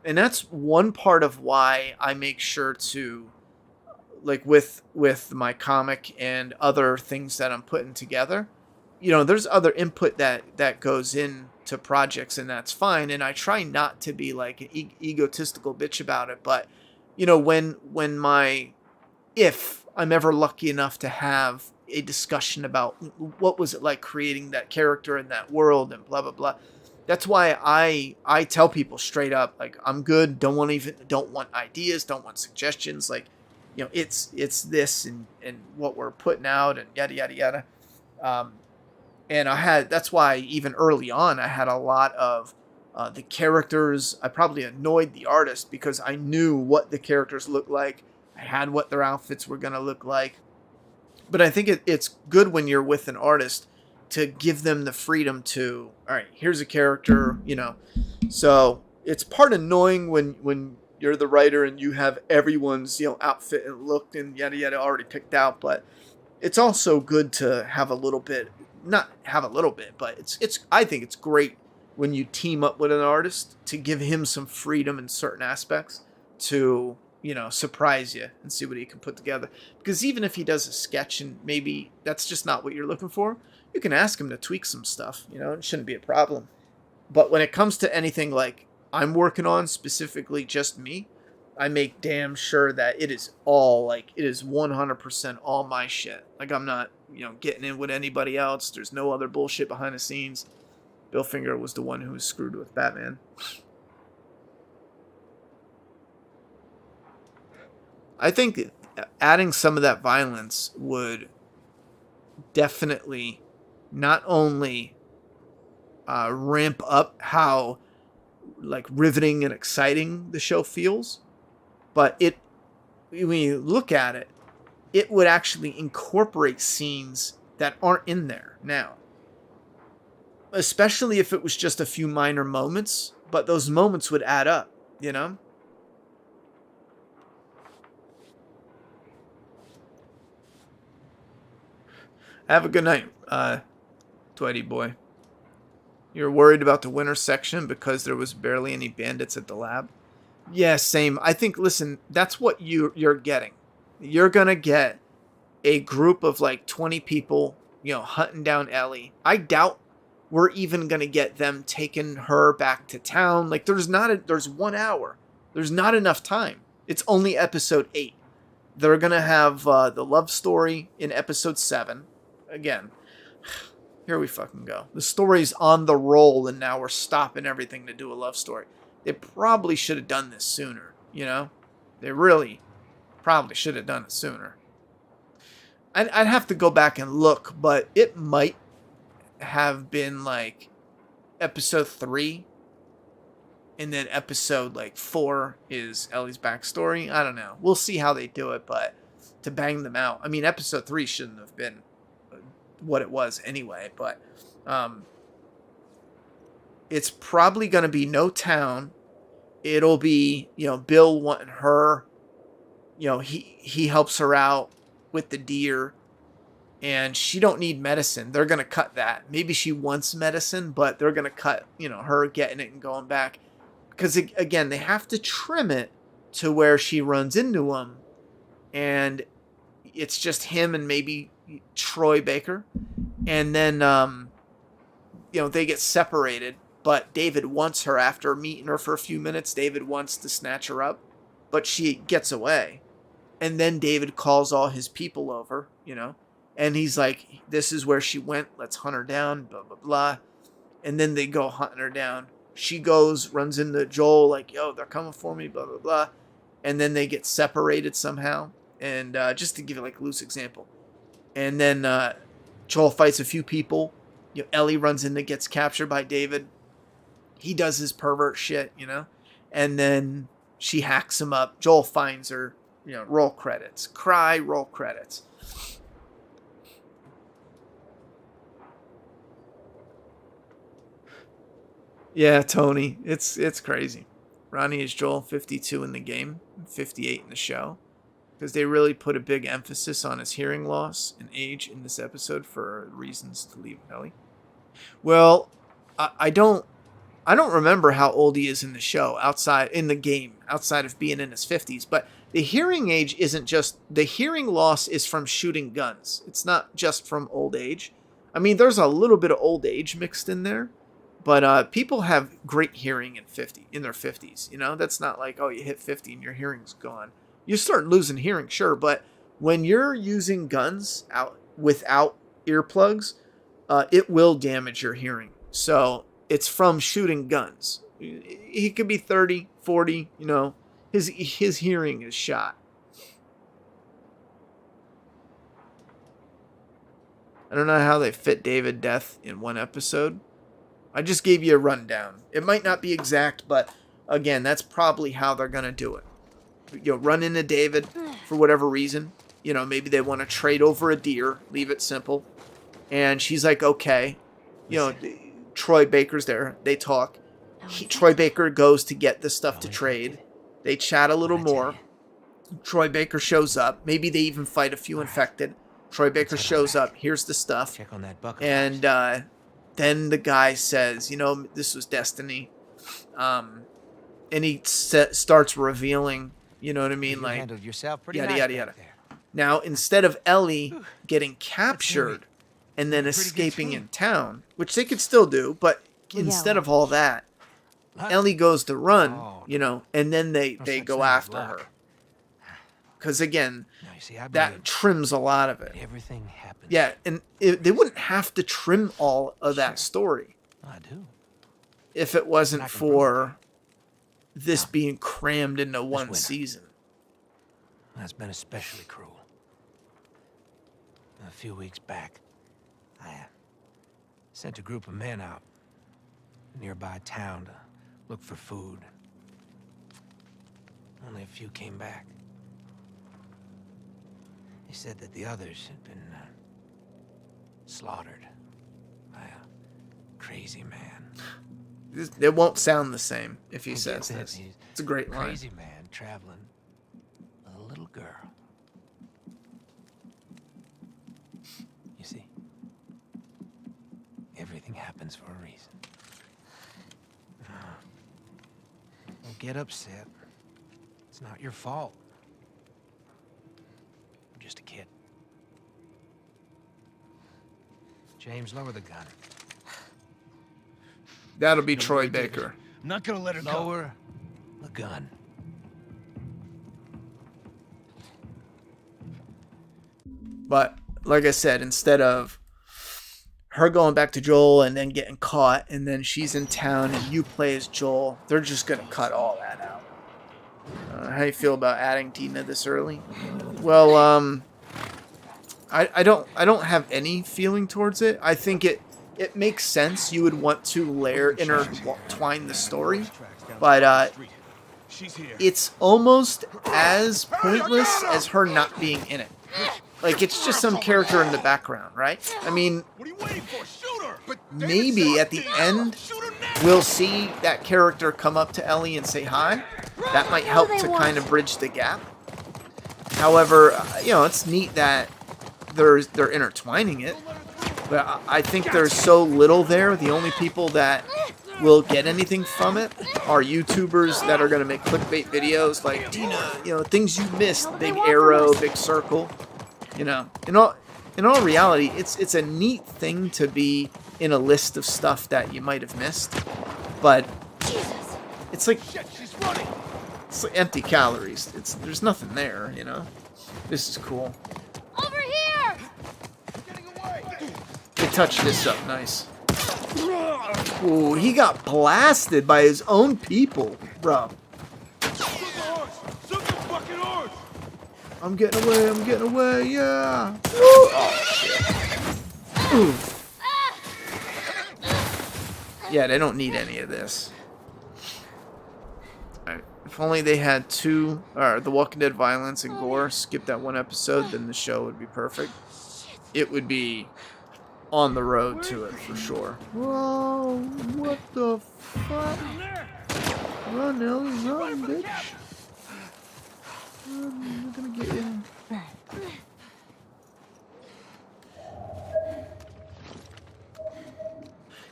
And that's one part of why I make sure to, like with my comic and other things that I'm putting together, there's other input that goes into projects, and that's fine. And I try not to be like an egotistical bitch about it. But, if I'm ever lucky enough to have a discussion about what was it like creating that character in that world and blah, blah, blah. That's why I tell people straight up, like, I'm good. Don't want ideas. Don't want suggestions. Like, it's this and what we're putting out and yada, yada, yada. And that's why even early on, I had a lot of the characters. I probably annoyed the artist because I knew what the characters looked like. I had what their outfits were going to look like. But I think it's good when you're with an artist to give them the freedom to, all right, here's a character, So it's part annoying when you're the writer and you have everyone's, outfit and look and yada, yada already picked out. But it's also good to have a little bit, not have a little bit, but I think it's great when you team up with an artist to give him some freedom in certain aspects to, surprise you and see what he can put together. Because even if he does a sketch and maybe that's just not what you're looking for, you can ask him to tweak some stuff, it shouldn't be a problem. But when it comes to anything like I'm working on, specifically just me, I make damn sure that it is 100% all my shit. Like, I'm not, getting in with anybody else. There's no other bullshit behind the scenes. Bill Finger was the one who was screwed with Batman. I think adding some of that violence would definitely not only ramp up how like riveting and exciting the show feels, but when you look at it, it would actually incorporate scenes that aren't in there now. especially if it was just a few minor moments, but those moments would add up, you know? Have a good night, Dwighty boy. You're worried about the winter section because there was barely any bandits at the lab? Yeah, same. I think, listen, that's what you're getting. You're going to get a group of like 20 people, hunting down Ellie. I doubt we're even going to get them taking her back to town. Like, there's 1 hour. There's not enough time. It's only episode 8. They're going to have the love story in episode 7. Again, here we fucking go. The story's on the roll, and now we're stopping everything to do a love story. They probably should have done this sooner, They really probably should have done it sooner. I'd have to go back and look, but it might have been like episode 3, and then episode like 4 is Ellie's backstory. I don't know. We'll see how they do it, but to bang them out. I mean, episode 3 shouldn't have been what it was anyway, but it's probably going to be no town. It'll be, Bill wanting her, he helps her out with the deer, and she don't need medicine. They're going to cut that. Maybe she wants medicine, but they're going to cut, her getting it and going back. Because, again, they have to trim it to where she runs into him, and it's just him and maybe Troy Baker. And then, they get separated, but David wants her after meeting her for a few minutes. David wants to snatch her up, but she gets away. And then David calls all his people over, and he's like, this is where she went. Let's hunt her down, blah, blah, blah. And then they go hunting her down. She goes, runs into Joel, like, yo, they're coming for me, blah, blah, blah. And then they get separated somehow. And just to give it like a loose example. And then Joel fights a few people. Ellie runs in and gets captured by David. He does his pervert shit, And then she hacks him up. Joel finds her, roll credits. Roll credits. Yeah, Tony, it's crazy. Ronnie is Joel, 52 in the game, 58 in the show. Because they really put a big emphasis on his hearing loss and age in this episode for reasons to leave Ellie. Well, I don't remember how old he is in the show, outside of being in his 50s. But the hearing age isn't just, the hearing loss is from shooting guns. It's not just from old age. I mean, there's a little bit of old age mixed in there. But people have great hearing in their 50s. That's not like, oh, you hit 50 and your hearing's gone. You start losing hearing, sure, but when you're using guns out without earplugs, it will damage your hearing. So it's from shooting guns. He could be 30, 40, his hearing is shot. I don't know how they fit David death in one episode. I just gave you a rundown. It might not be exact, but again, that's probably how they're going to do it. Run into David for whatever reason. Maybe they want to trade over a deer, leave it simple. And she's like, okay. Troy Baker's there. They talk. Troy Baker goes to get the stuff to trade. They chat a little more. Troy Baker shows up. Maybe they even fight a few infected. Troy Baker shows up. Here's the stuff. Check on that bucket. And then the guy says, this was destiny. And he starts revealing, you know what I mean? You like, handled yourself pretty yada, nice yada, back yada. there. Now, instead of Ellie getting captured and then Pretty good escaping team. in town, which they could still do, but instead of all that, Ellie goes to run, and then they go after her. Because again, Now, you see, I that believe trims a lot of it. everything happens. Yeah, and they wouldn't have to trim all of that story I do. if it wasn't I can for this being crammed into one winter. season. That's been especially cruel. A few weeks back, I sent a group of men out to a nearby town to look for food. Only a few came back. They said that the others had been slaughtered by Crazy man. It won't sound the same if he And says get this. he's It's a great line. crazy man traveling with a little girl. You see, everything happens for a reason. Don't get upset. It's not your fault. I'm just a kid. James, lower the gun. That'll be Troy Baker. I'm not gonna let her go. Lower the gun. But like I said, instead of her going back to Joel and then getting caught, and then she's in town and you play as Joel, they're just gonna cut all that out. How you feel about adding Tina this early? Well, I don't have any feeling towards it. I think it makes sense. You would want to intertwine the story, but it's almost as pointless as her not being in it. Like, it's just some character in the background, right? I mean, What are you waiting for? Shoot her! But maybe at the end we'll see that character come up to Ellie and say hi. That might help to kind of bridge the gap. However, it's neat that they're intertwining it, but I think there's so little there. The only people that will get anything from it are YouTubers that are going to make clickbait videos like, Tina, things you missed, big arrow, big circle. In all reality, it's a neat thing to be in a list of stuff that you might have missed, but it's like empty calories. There's nothing there. This is cool. Over here! They touched this up nice. Ooh, he got blasted by his own people, bro. I'm getting away, yeah. Woo. Oh, shit. Ooh. Yeah, they don't need any of this. Alright, if only they had The Walking Dead violence and gore, skip that one episode, then the show would be perfect. It would be on the road to it, for sure. Whoa, what the fuck? Run, Ellie, run, bitch. I'm gonna get in.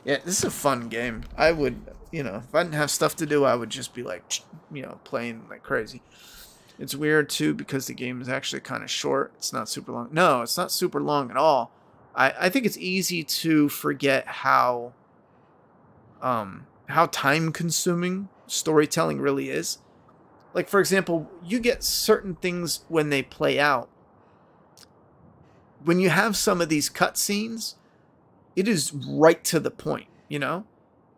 Yeah, this is a fun game. I would, if I didn't have stuff to do, I would just be like, playing like crazy. It's weird too because the game is actually kind of short. It's not super long. No, it's not super long at all. I think it's easy to forget how time consuming storytelling really is. Like, for example, you get certain things when they play out. When you have some of these cutscenes, it is right to the point,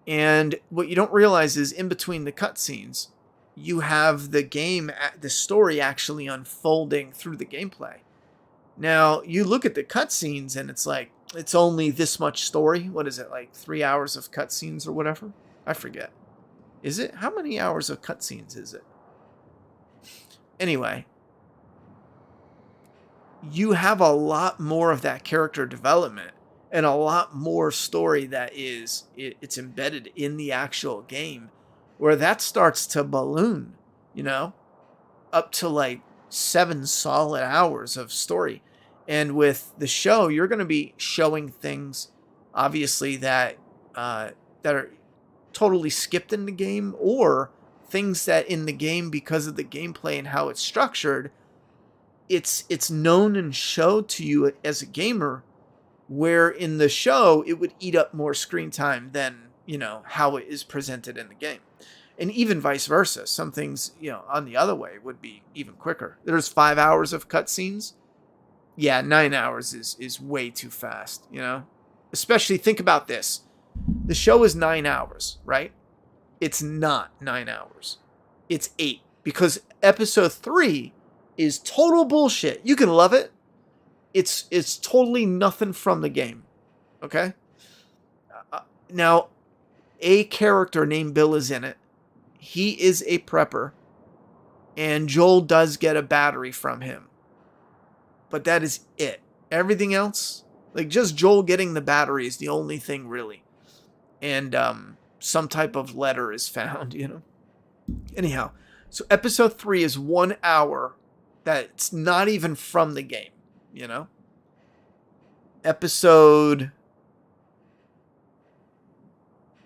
And what you don't realize is in between the cutscenes, you have the story actually unfolding through the gameplay. Now, you look at the cutscenes and it's like, it's only this much story. What is it, like 3 hours of cutscenes or whatever? I forget. Is it? How many hours of cutscenes is it? Anyway, you have a lot more of that character development and a lot more story that it's embedded in the actual game, where that starts to balloon, up to like 7 solid hours of story. And with the show, you're going to be showing things, obviously, that are totally skipped in the game, or things that in the game, because of the gameplay and how it's structured, it's known and showed to you as a gamer, where in the show it would eat up more screen time than how it is presented in the game. And even vice versa, some things on the other way would be even quicker. There's 5 hours of cutscenes. Yeah, 9 hours is way too fast. Especially think about this: the show is 9 hours, right? It's not 9 hours. It's 8. Because episode 3 is total bullshit. You can love it. It's totally nothing from the game. Okay? Now, a character named Bill is in it. He is a prepper. And Joel does get a battery from him. But that is it. Everything else, like just Joel getting the battery is the only thing really. and some type of letter is found, Anyhow, so episode 3 is 1 hour that's not even from the game, Episode...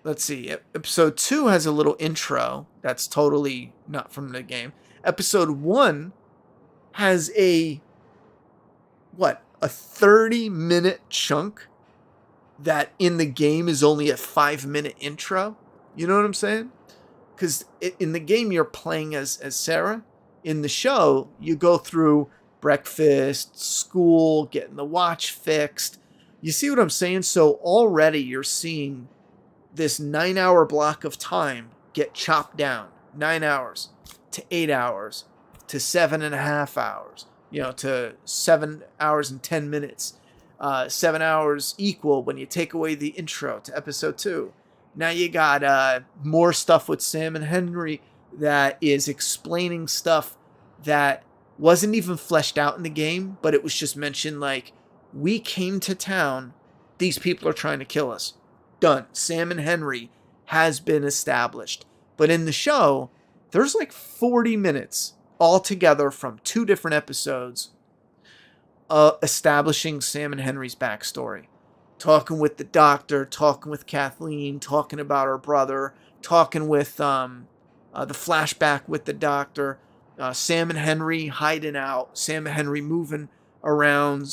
Let's see. Episode 2 has a little intro that's totally not from the game. Episode 1 has a 30-minute chunk that in the game is only a 5-minute intro. You know what I'm saying? Because in the game, you're playing as Sarah. In the show, you go through breakfast, school, getting the watch fixed. You see what I'm saying? So already you're seeing this 9-hour block of time get chopped down. 9 hours to 8 hours to 7.5 hours, to 7 hours and 10 minutes. 7 hours equal when you take away the intro to episode 2. Now you got more stuff with Sam and Henry that is explaining stuff that wasn't even fleshed out in the game, but it was just mentioned like, we came to town, these people are trying to kill us. Done. Sam and Henry has been established. But in the show, there's like 40 minutes altogether from 2 different episodes establishing Sam and Henry's backstory. Talking with the doctor, talking with Kathleen, talking about her brother, talking with the flashback with the doctor, Sam and Henry hiding out, Sam and Henry moving around,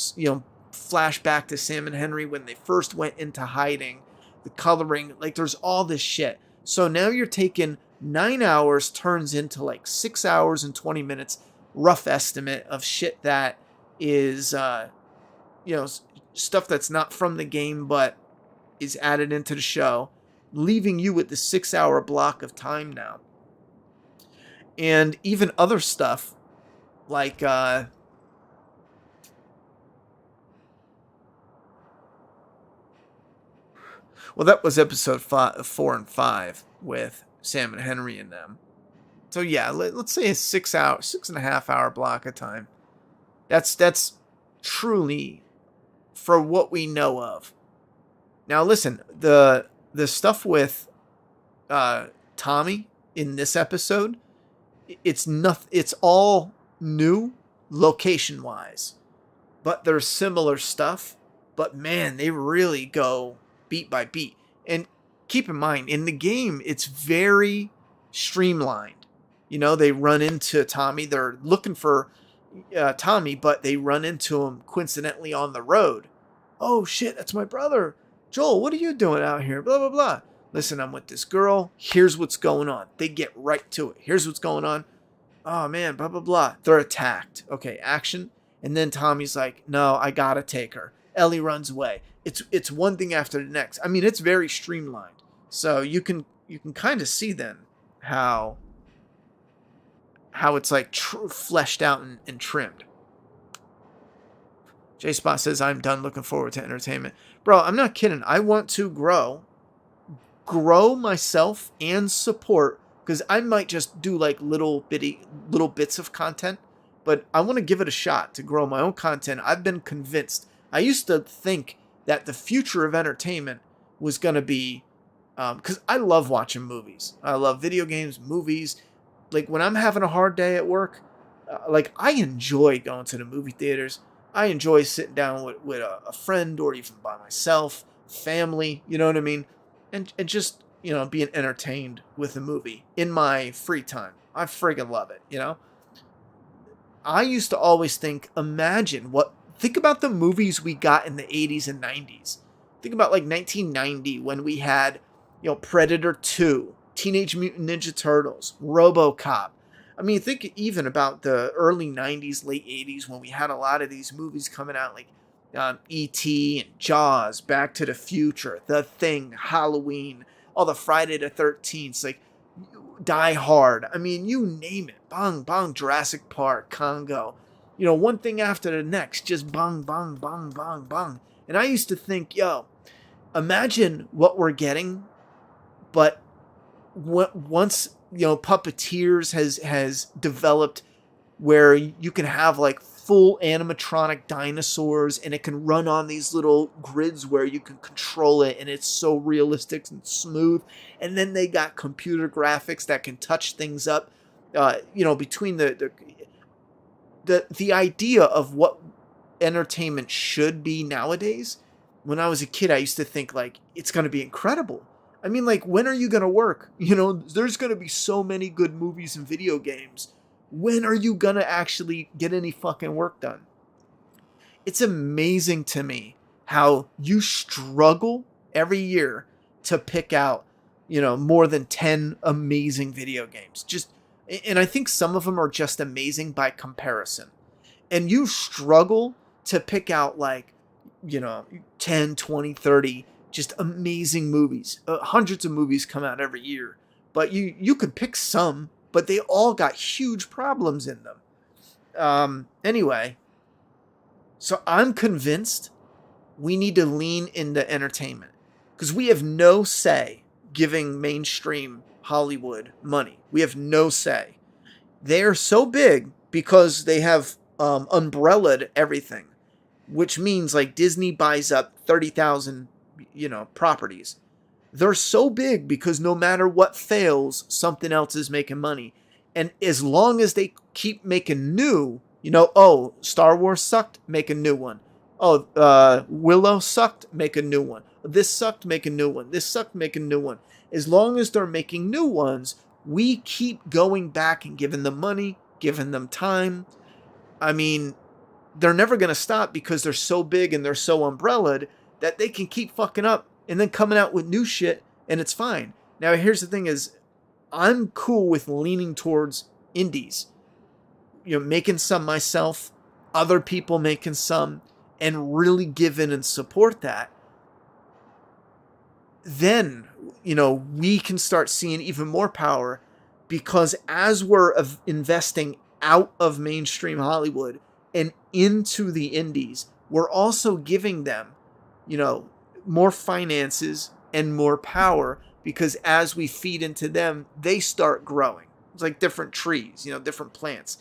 flashback to Sam and Henry when they first went into hiding. The coloring, like there's all this shit. So now you're taking 9 hours turns into like 6 hours and 20 minutes, rough estimate of shit that is, stuff that's not from the game but is added into the show, leaving you with the 6-hour block of time now. And even other stuff like, well, that was episode 4 and 5 with Sam and Henry and them. So yeah, let's say a 6.5 hour block of time. That's truly for what we know of. Now listen, the stuff with Tommy in this episode, it's all new location wise, but there's similar stuff. But man, they really go beat by beat. And keep in mind, in the game, it's very streamlined. They run into Tommy. They're looking for Tommy, but they run into him coincidentally on the road. Oh shit, that's my brother. Joel, what are you doing out here? Blah, blah, blah. Listen, I'm with this girl. Here's what's going on. They get right to it. Here's what's going on. Oh man, blah, blah, blah. They're attacked. Okay, action. And then Tommy's like, no, I gotta take her. Ellie runs away. It's one thing after the next. I mean, it's very streamlined. So you can kind of see then how it's like fleshed out and trimmed. J-Spot says, I'm done looking forward to entertainment. Bro, I'm not kidding. I want to grow myself and support, because I might just do like little bits of content, but I want to give it a shot to grow my own content. I've been convinced. I used to think that the future of entertainment was going to be, because I love watching movies. I love video games, movies. Like when I'm having a hard day at work, I enjoy going to the movie theaters. I enjoy sitting down with a friend or even by myself, family, you know what I mean? And just, being entertained with a movie in my free time. I friggin' love it, I used to always think about the movies we got in the 80s and 90s. Think about like 1990 when we had, Predator 2, Teenage Mutant Ninja Turtles, RoboCop. I mean, think even about the early 90s, late 80s when we had a lot of these movies coming out like E.T. and Jaws, Back to the Future, The Thing, Halloween, all the Friday the 13th, like Die Hard. I mean, you name it. Bang, bang, Jurassic Park, Congo. One thing after the next, just bang, bang, bang, bang, bang. And I used to think, imagine what we're getting, but once, Puppeteers has developed where you can have like full animatronic dinosaurs, and it can run on these little grids where you can control it, and it's so realistic and smooth. And then they got computer graphics that can touch things up. Between the idea of what entertainment should be nowadays. When I was a kid, I used to think like it's going to be incredible. I mean, like, when are you going to work? There's going to be so many good movies and video games. When are you going to actually get any fucking work done? It's amazing to me how you struggle every year to pick out, more than 10 amazing video games. And I think some of them are just amazing by comparison. And you struggle to pick out 10, 20, 30 just amazing movies. Hundreds of movies come out every year. But you could pick some, but they all got huge problems in them. Anyway, so I'm convinced we need to lean into entertainment. Because we have no say giving mainstream Hollywood money. We have no say. They're so big because they have umbrellaed everything. Which means like Disney buys up 30,000, properties. They're so big because no matter what fails, something else is making money. And as long as they keep making new, Star Wars sucked, make a new one. Willow sucked, make a new one. This sucked, make a new one. This sucked, make a new one. As long as they're making new ones, we keep going back and giving them money, giving them time. I mean, they're never going to stop because they're so big and they're so umbrellaed that they can keep fucking up and then coming out with new shit, and it's fine. Now, here's the thing is, I'm cool with leaning towards indies. Making some myself, other people making some, and really give in and support that. Then, we can start seeing even more power, because as we're investing out of mainstream Hollywood and into the indies, we're also giving them, more finances and more power, because as we feed into them, they start growing. It's like different trees, different plants.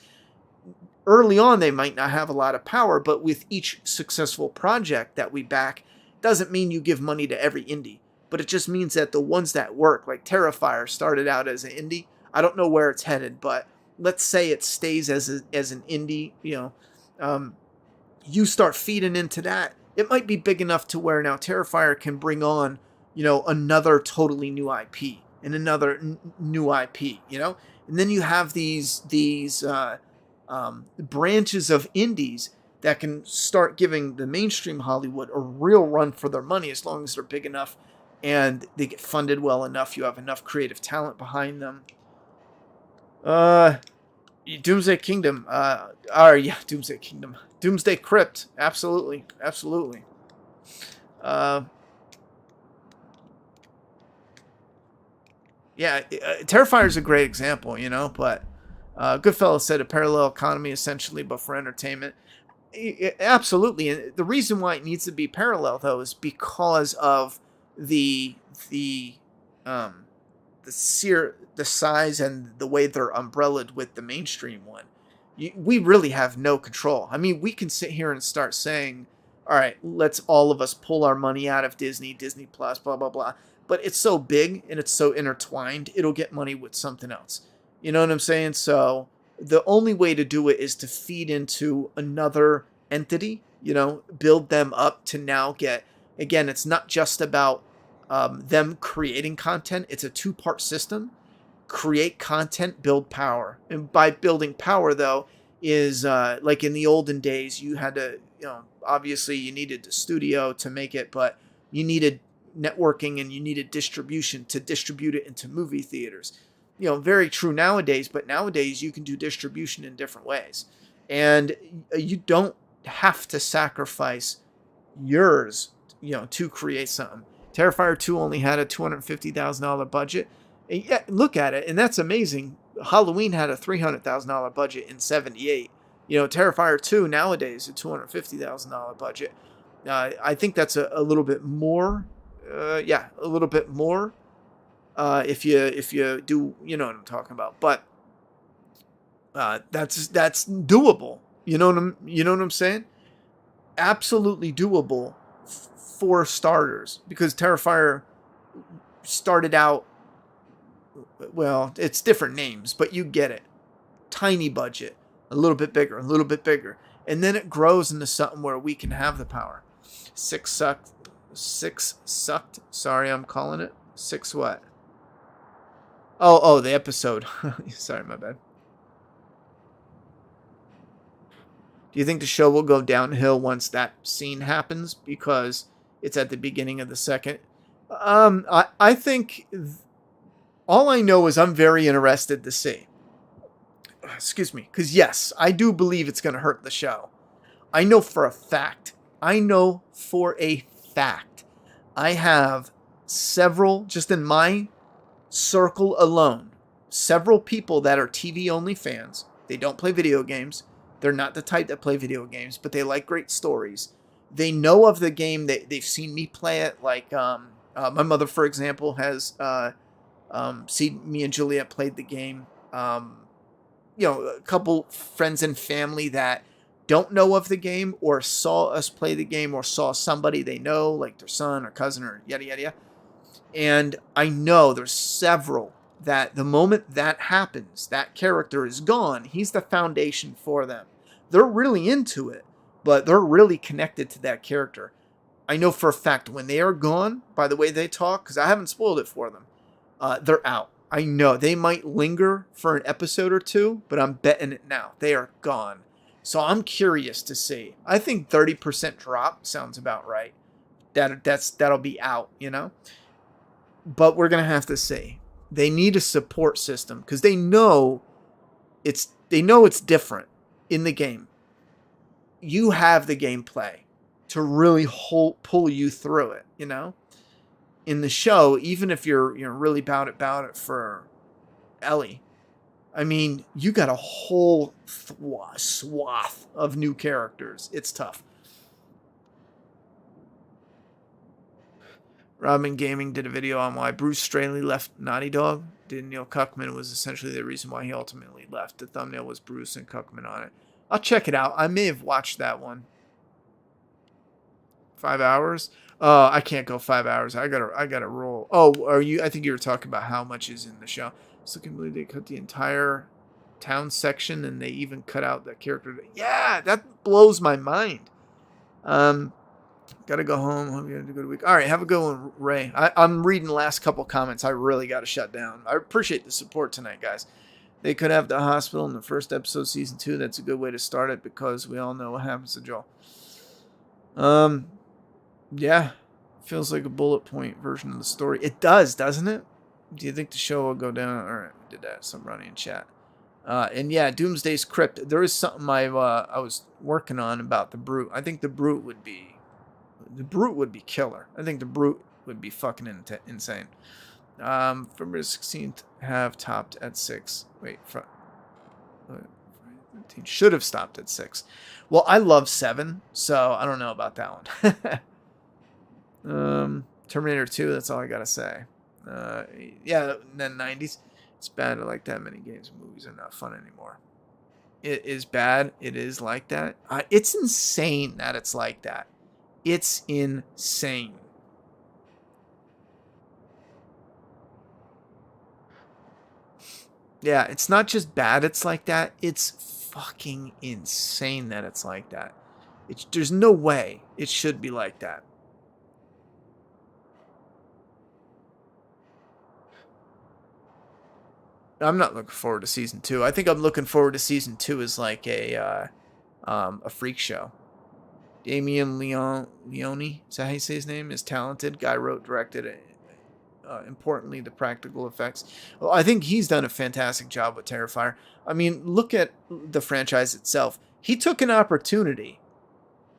Early on, they might not have a lot of power, but with each successful project that we back, doesn't mean you give money to every indie, but it just means that the ones that work, like Terrifier started out as an indie. I don't know where it's headed, but let's say it stays as an indie, you start feeding into that. It might be big enough to where now Terrifier can bring on, another totally new IP and another new IP, and then you have these branches of indies that can start giving the mainstream Hollywood a real run for their money, as long as they're big enough and they get funded well enough. You have enough creative talent behind them. Doomsday Kingdom. Doomsday Kingdom. Doomsday Crypt. Absolutely. Terrifier is a great example, but Goodfellas said a parallel economy essentially, but for entertainment. Absolutely. And the reason why it needs to be parallel, though, is because of the size and the way they're umbrellaed with the mainstream one. We really have no control. I mean, we can sit here and start saying, all right, let's all of us pull our money out of Disney Plus, blah, blah, blah. But it's so big and it's so intertwined, it'll get money with something else. You know what I'm saying? So the only way to do it is to feed into another entity, build them up to now get, again, it's not just about them creating content. It's a two-part system. Create content, build power. And by building power, though, is like in the olden days, you had to, obviously you needed the studio to make it, but you needed networking and you needed distribution to distribute it into movie theaters. Very true nowadays, but nowadays you can do distribution in different ways. And you don't have to sacrifice yours, to create something. Terrifier 2 only had a $250,000 budget. And yeah, look at it, and that's amazing. Halloween had a $300,000 budget in '78. Terrifier 2 nowadays a $250,000 budget. I think that's a little bit more. A little bit more. If you do, what I'm talking about. But that's doable. You know what I'm saying? Absolutely doable for starters, because Terrifier started out, well, it's different names, but you get it. Tiny budget, a little bit bigger, a little bit bigger. And then it grows into something where we can have the power. Six sucked. Sorry, I'm calling it. Six what? Oh, the episode. Sorry, my bad. Do you think the show will go downhill once that scene happens? Because it's at the beginning of the second. I think all I know is I'm very interested to see. Excuse me. Because yes, I do believe it's going to hurt the show. I know for a fact. I have several, just in my circle alone, several people that are TV only fans. They don't play video games. They're not the type that play video games, but they like great stories. They know of the game. They've seen me play it. Like my mother, for example, has seen me and Juliet played the game. A couple friends and family that don't know of the game or saw us play the game or saw somebody they know, like their son or cousin or yada, yada, yada. And I know there's several that the moment that happens, that character is gone. He's the foundation for them. They're really into it, but they're really connected to that character. I know for a fact when they are gone, by the way they talk, because I haven't spoiled it for them, they're out. I know they might linger for an episode or two, but I'm betting it now. They are gone. So I'm curious to see. I think 30% drop sounds about right. That'll be out, But we're gonna have to see. They need a support system because they know it's different in the game. You have the gameplay to really pull you through it, In the show, even if you're really about it for Ellie, I mean, you got a whole swath of new characters. It's tough. Robin Gaming did a video on why Bruce Straley left Naughty Dog. Neil Cuckman was essentially the reason why he ultimately left. The thumbnail was Bruce and Cuckman on it. I'll check it out. I may have watched that one. 5 hours? I can't go 5 hours. I gotta roll. Oh, I think you were talking about how much is in the show. So I can believe they cut the entire town section and they even cut out that character. Yeah, that blows my mind. Gotta go home. Hope you had a good week. All right, have a good one, Ray. I'm reading the last couple comments. I really got to shut down. I appreciate the support tonight, guys. They could have the hospital in the first episode, season 2. That's a good way to start it because we all know what happens to Joel. Yeah, feels like a bullet point version of the story. It does, doesn't it? Do you think the show will go down? All right, we did that. Some running in chat. And yeah, Doomsday's Crypt. There is something I was working on about the Brute. I think the Brute would be killer. I think the Brute would be fucking insane. February 16th have topped at 6. Wait, 13 should have stopped at 6. Well, I love 7, so I don't know about that one. Terminator 2, that's all I gotta say. Yeah, then 90s. It's bad. I like that many games and movies are not fun anymore. It is bad. It is like that. It's insane that it's like that. It's insane. Yeah, it's not just bad it's like that. It's fucking insane that it's like that. There's no way it should be like that. I'm not looking forward to season 2. I think I'm looking forward to season 2 as like a freak show. Damien Leone, is that how you say his name? Is talented. Guy wrote, directed it. Importantly, the practical effects. Well, I think he's done a fantastic job with Terrifier. I mean, look at the franchise itself. He took an opportunity,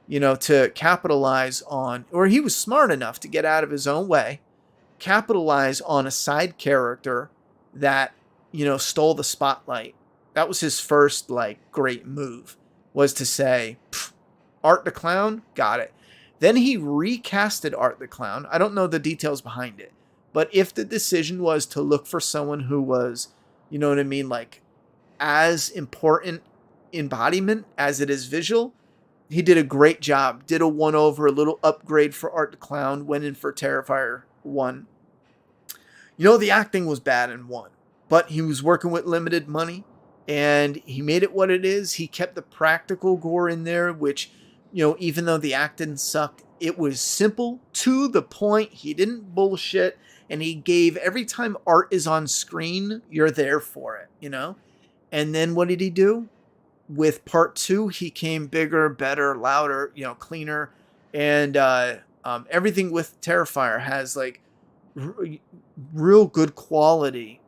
to capitalize on, or he was smart enough to get out of his own way, capitalize on a side character that, stole the spotlight. That was his first, great move, was to say, Art the Clown, got it. Then he recasted Art the Clown. I don't know the details behind it. But if the decision was to look for someone who was, as important embodiment as it is visual. He did a great job. Did a 1-over, a little upgrade for Art the Clown. Went in for Terrifier 1. You know, the acting was bad in 1. But he was working with limited money. And he made it what it is. He kept the practical gore in there. Which, you know, even though the acting sucked, it was simple, to the point. He didn't bullshit. And he gave, every time Art is on screen, you're there for it, you know? And then what did he do? With part 2, he came bigger, better, louder, you know, cleaner. And everything with Terrifier has like real good quality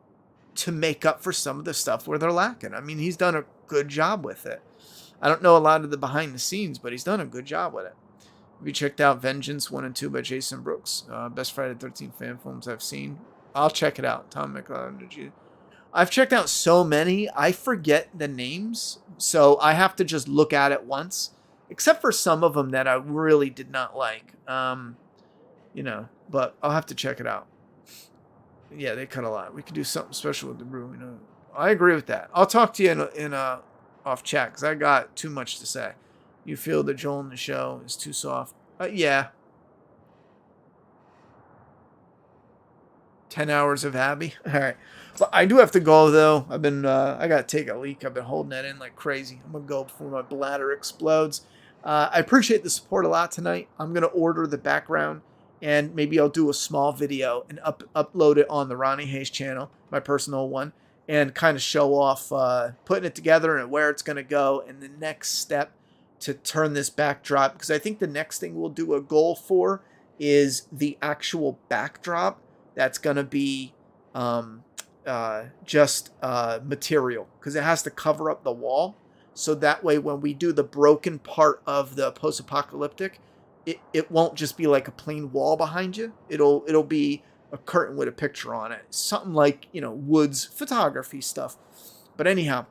to make up for some of the stuff where they're lacking. I mean, he's done a good job with it. I don't know a lot of the behind the scenes, but he's done a good job with it. Have you checked out Vengeance 1 and 2 by Jason Brooks? Best Friday the 13th fan films I've seen. I'll check it out. Tom McLeod, did you? I've checked out so many, I forget the names, so I have to just look at it once, except for some of them that I really did not like, you know, but I'll have to check it out. Yeah, they cut a lot. We could do something special with the brew, you know. I agree with that. I'll talk to you in off chat, because I got too much to say. You feel that Joel in the show is too soft? Yeah. 10 hours of Abby. All right. But I do have to go, though. I've been, I got to take a leak. I've been holding that in like crazy. I'm going to go before my bladder explodes. I appreciate the support a lot tonight. I'm going to order the background, and maybe I'll do a small video and upload it on the Ronnie Hayes channel, my personal one, and kind of show off putting it together and where it's going to go, and the next step to turn this backdrop. Because I think the next thing we'll do a goal for is the actual backdrop that's going to be just material, because it has to cover up the wall, so that way when we do the broken part of the post-apocalyptic, it won't just be like a plain wall behind you. It'll be a curtain with a picture on it, something like, you know, Woods photography stuff. But anyhow,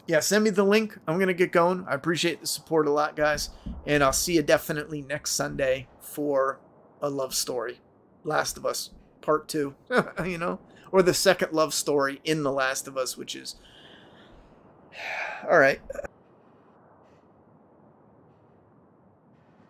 yeah, send me the link. I'm gonna get going. I appreciate the support a lot, guys, and I'll see you definitely next Sunday for a love story, Last of Us Part 2. You know, or the second love story in The Last of Us, which is all right.